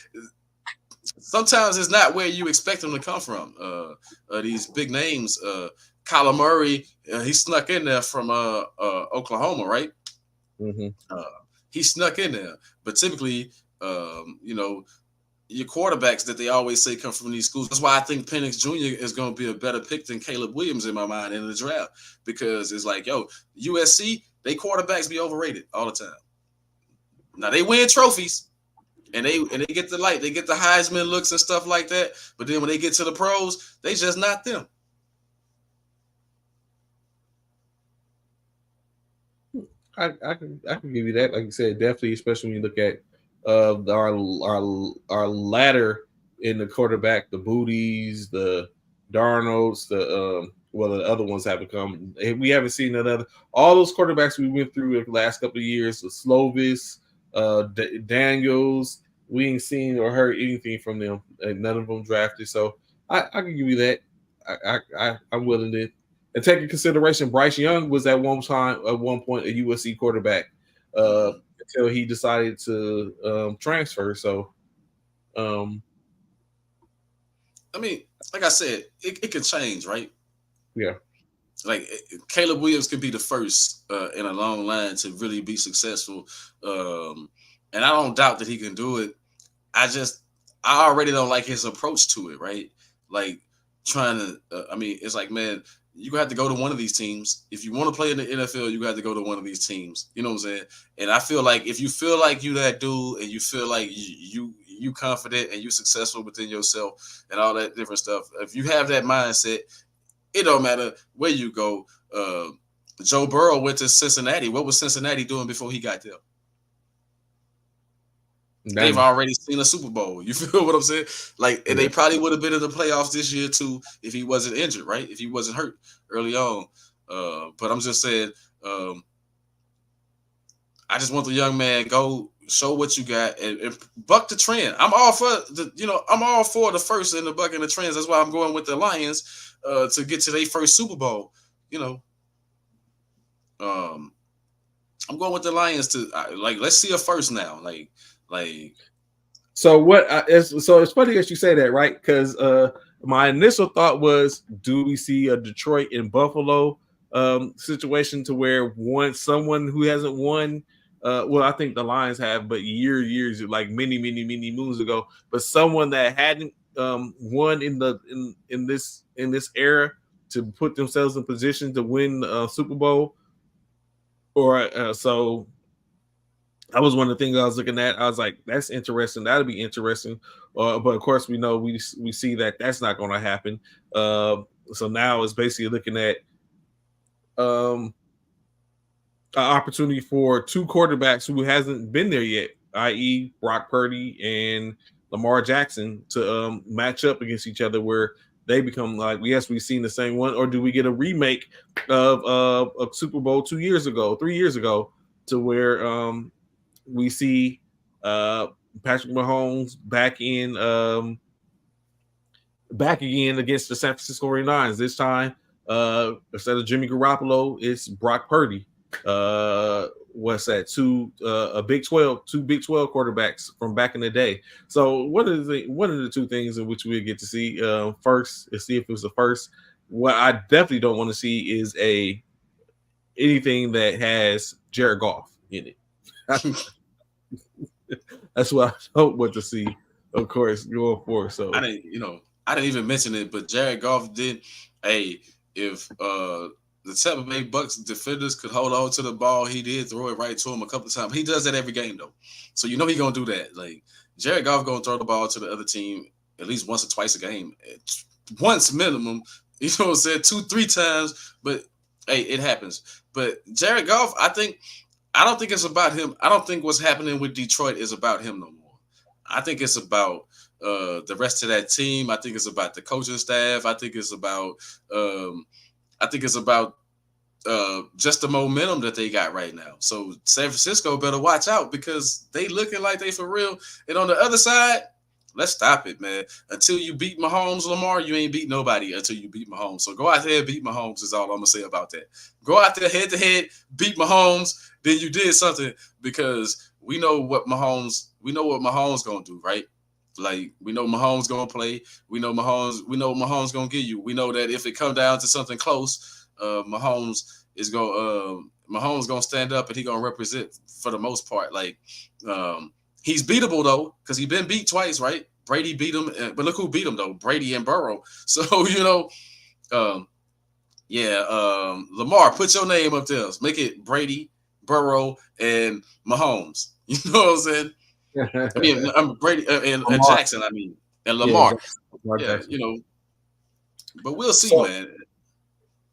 sometimes it's not where you expect them to come from. These big names, Kyler Murray, he snuck in there from Oklahoma, right? Mm-hmm. He snuck in there, but typically, your quarterbacks that they always say come from these schools. That's why I think Penix Jr. is going to be a better pick than Caleb Williams in my mind in the draft, because it's like, USC, they quarterbacks be overrated all the time. Now they win trophies and they get the Heisman looks and stuff like that, but then when they get to the pros, they just not them. I can give you that. Like you said, definitely, especially when you look at our ladder in the quarterback, the Booties, the Darnolds, the other ones haven't come. We haven't seen another. All those quarterbacks we went through in the last couple of years, the Slovis, Daniels, we ain't seen or heard anything from them, and none of them drafted. So I can give you that. I'm willing to. And take in consideration, Bryce Young was at one point a USC quarterback until he decided to transfer. So, I mean, like I said, it can change, right? Yeah. Like Caleb Williams could be the first in a long line to really be successful, and I don't doubt that he can do it. I already don't like his approach to it, right? Like trying to, it's like, man, you have to go to one of these teams. If you want to play in the NFL, you have to go to one of these teams. You know what I'm saying? And I feel like if you feel like you that dude and you feel like you confident and you successful within yourself and all that different stuff, if you have that mindset, it don't matter where you go. Joe Burrow went to Cincinnati. What was Cincinnati doing before he got there? They've already seen a Super Bowl. You feel what I'm saying? Like, and they probably would have been in the playoffs this year too if he wasn't injured, right? If he wasn't hurt early on. But I'm just saying, I just want the young man go show what you got and buck the trend. I'm all for the first in the bucking the trends. That's why I'm going with the Lions to get to their first Super Bowl. I'm going with the Lions to let's see a first now. So it's funny that you say that, right? Because my initial thought was, do we see a Detroit and Buffalo situation to where someone who hasn't won? I think the Lions have, but years, like many moons ago, but someone that hadn't won in this era to put themselves in position to win Super Bowl, or so. That was one of the things I was looking at. I was like, that's interesting. That'll be interesting. But of course, we know we see that that's not going to happen. So now it's basically looking at an opportunity for two quarterbacks who hasn't been there yet, i.e. Brock Purdy and Lamar Jackson, to match up against each other where they become like, yes, we've seen the same one, or do we get a remake of a Super Bowl 3 years ago, to where we see Patrick Mahomes back again against the San Francisco 49ers. This time, instead of Jimmy Garoppolo, it's Brock Purdy. What's that? Two Big 12 quarterbacks from back in the day. So one of the two things in which we'll get to see first is see if it was the first. What I definitely don't want to see is anything that has Jared Goff in it. That's what I don't want to see, of course, going forward. So I didn't even mention it, but Jared Goff did. If the Tampa Bay Bucks defenders could hold on to the ball, he did throw it right to him a couple of times. He does that every game though, so he's gonna do that. Like Jared Goff gonna throw the ball to the other team at least once or twice a game, once minimum. You know what I'm saying? 2-3 times, but hey, it happens. But Jared Goff, I don't think it's about him. I don't think what's happening with Detroit is about him no more. I think it's about the rest of that team. I think it's about the coaching staff. I think it's about just the momentum that they got right now. So San Francisco better watch out because they looking like they for real. And on the other side, let's stop it, man. Until you beat Mahomes, Lamar, you ain't beat nobody until you beat Mahomes. So go out there and beat Mahomes is all I'm going to say about that. Go out there head-to-head, beat Mahomes, then you did something because we know what Mahomes going to do, right? Like we know Mahomes gonna play. We know Mahomes gonna give you. We know that if it come down to something close, Mahomes gonna stand up and he gonna represent for the most part. Like he's beatable though, because he been beat twice, right? Brady beat him, but look who beat him though, Brady and Burrow. So Lamar, put your name up there. Make it Brady, Burrow, and Mahomes. You know what I'm saying? I mean, I'm Brady and Jackson. I mean, and Lamar. Jackson. But we'll see, man.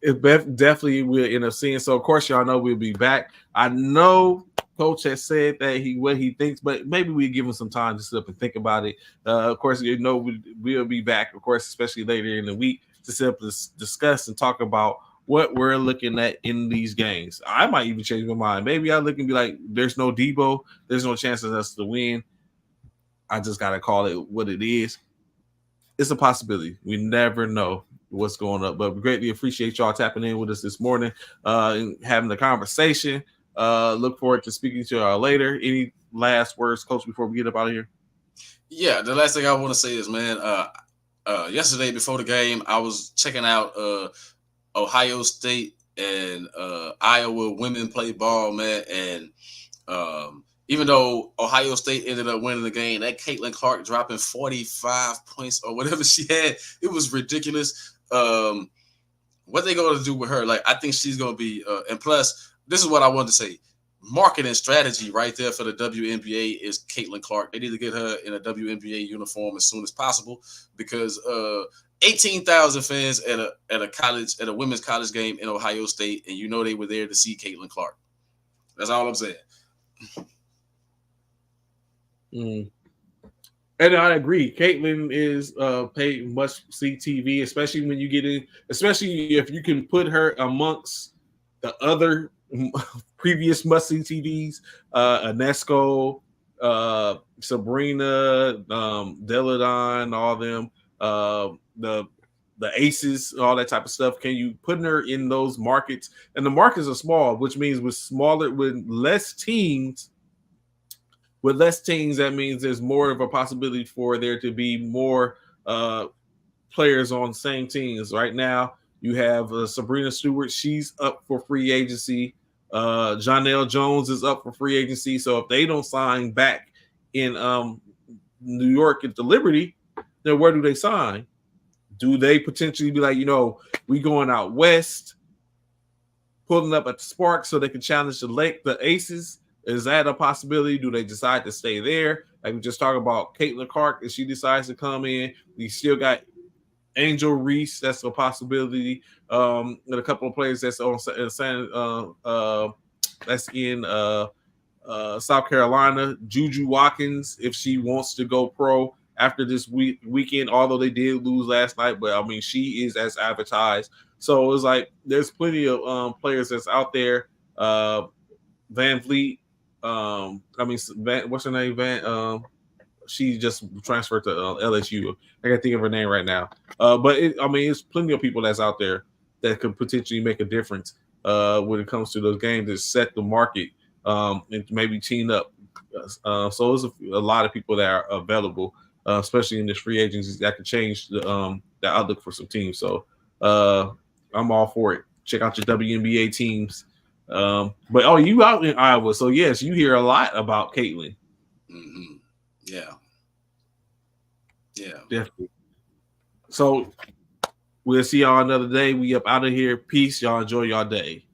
It definitely will end up seeing. So, of course, y'all know we'll be back. I know Coach has said that what he thinks, but maybe we give him some time to sit up and think about it. Of course, we'll be back, of course, especially later in the week to sit up and discuss and talk about what we're looking at in these games. I might even change my mind. Maybe I look and be like, there's no Debo. There's no chance of us to win. I just got to call it what it is. It's a possibility. We never know what's going up, but we greatly appreciate y'all tapping in with us this morning and having the conversation. Look forward to speaking to y'all later. Any last words, Coach, before we get up out of here? Yeah, the last thing I want to say is, man, yesterday before the game, I was checking out Ohio State and Iowa women play ball, man, and even though Ohio State ended up winning the game, that Caitlin Clark dropping 45 points or whatever she had, it was ridiculous. What they going to do with her? Like, I think she's going to be, and plus, this is what I wanted to say. Marketing strategy right there for the WNBA is Caitlin Clark. They need to get her in a WNBA uniform as soon as possible because 18,000 fans at a women's college game in Ohio State, and you know they were there to see Caitlin Clark. That's all I'm saying. And I agree. Caitlin is paid must-see TV, especially when you get in, especially if you can put her amongst the other previous must-see TVs, Anesco, Sabrina, Deladon, all them, the Aces, all that type of stuff. Can you put her in those markets? And the markets are small, which means with less teams, that means there's more of a possibility for there to be more players on same teams. Right now, you have Sabrina Stewart. She's up for free agency. Jonelle Jones is up for free agency. So if they don't sign back in New York at the Liberty, then where do they sign? Do they potentially be like, we going out west, pulling up at the Spark so they can challenge the Aces? Is that a possibility? Do they decide to stay there? Like we just talked about Caitlin Clark, if she decides to come in, we still got Angel Reese. That's a possibility. And a couple of players that's on that's in South Carolina. Juju Watkins, if she wants to go pro after this weekend, although they did lose last night, but I mean she is as advertised. So it's like there's plenty of players that's out there. Van Vliet. What's her name? She just transferred to LSU. I can't think of her name right now. But it's plenty of people that's out there that could potentially make a difference when it comes to those games that set the market and maybe team up. So there's a lot of people that are available, especially in this free agency, that could change the outlook for some teams. So I'm all for it. Check out your WNBA teams. But you out in Iowa, so yes, you hear a lot about Caitlin. Mm-hmm. Yeah, definitely. So we'll see y'all another day. We up out of here. Peace. Y'all enjoy y'all day.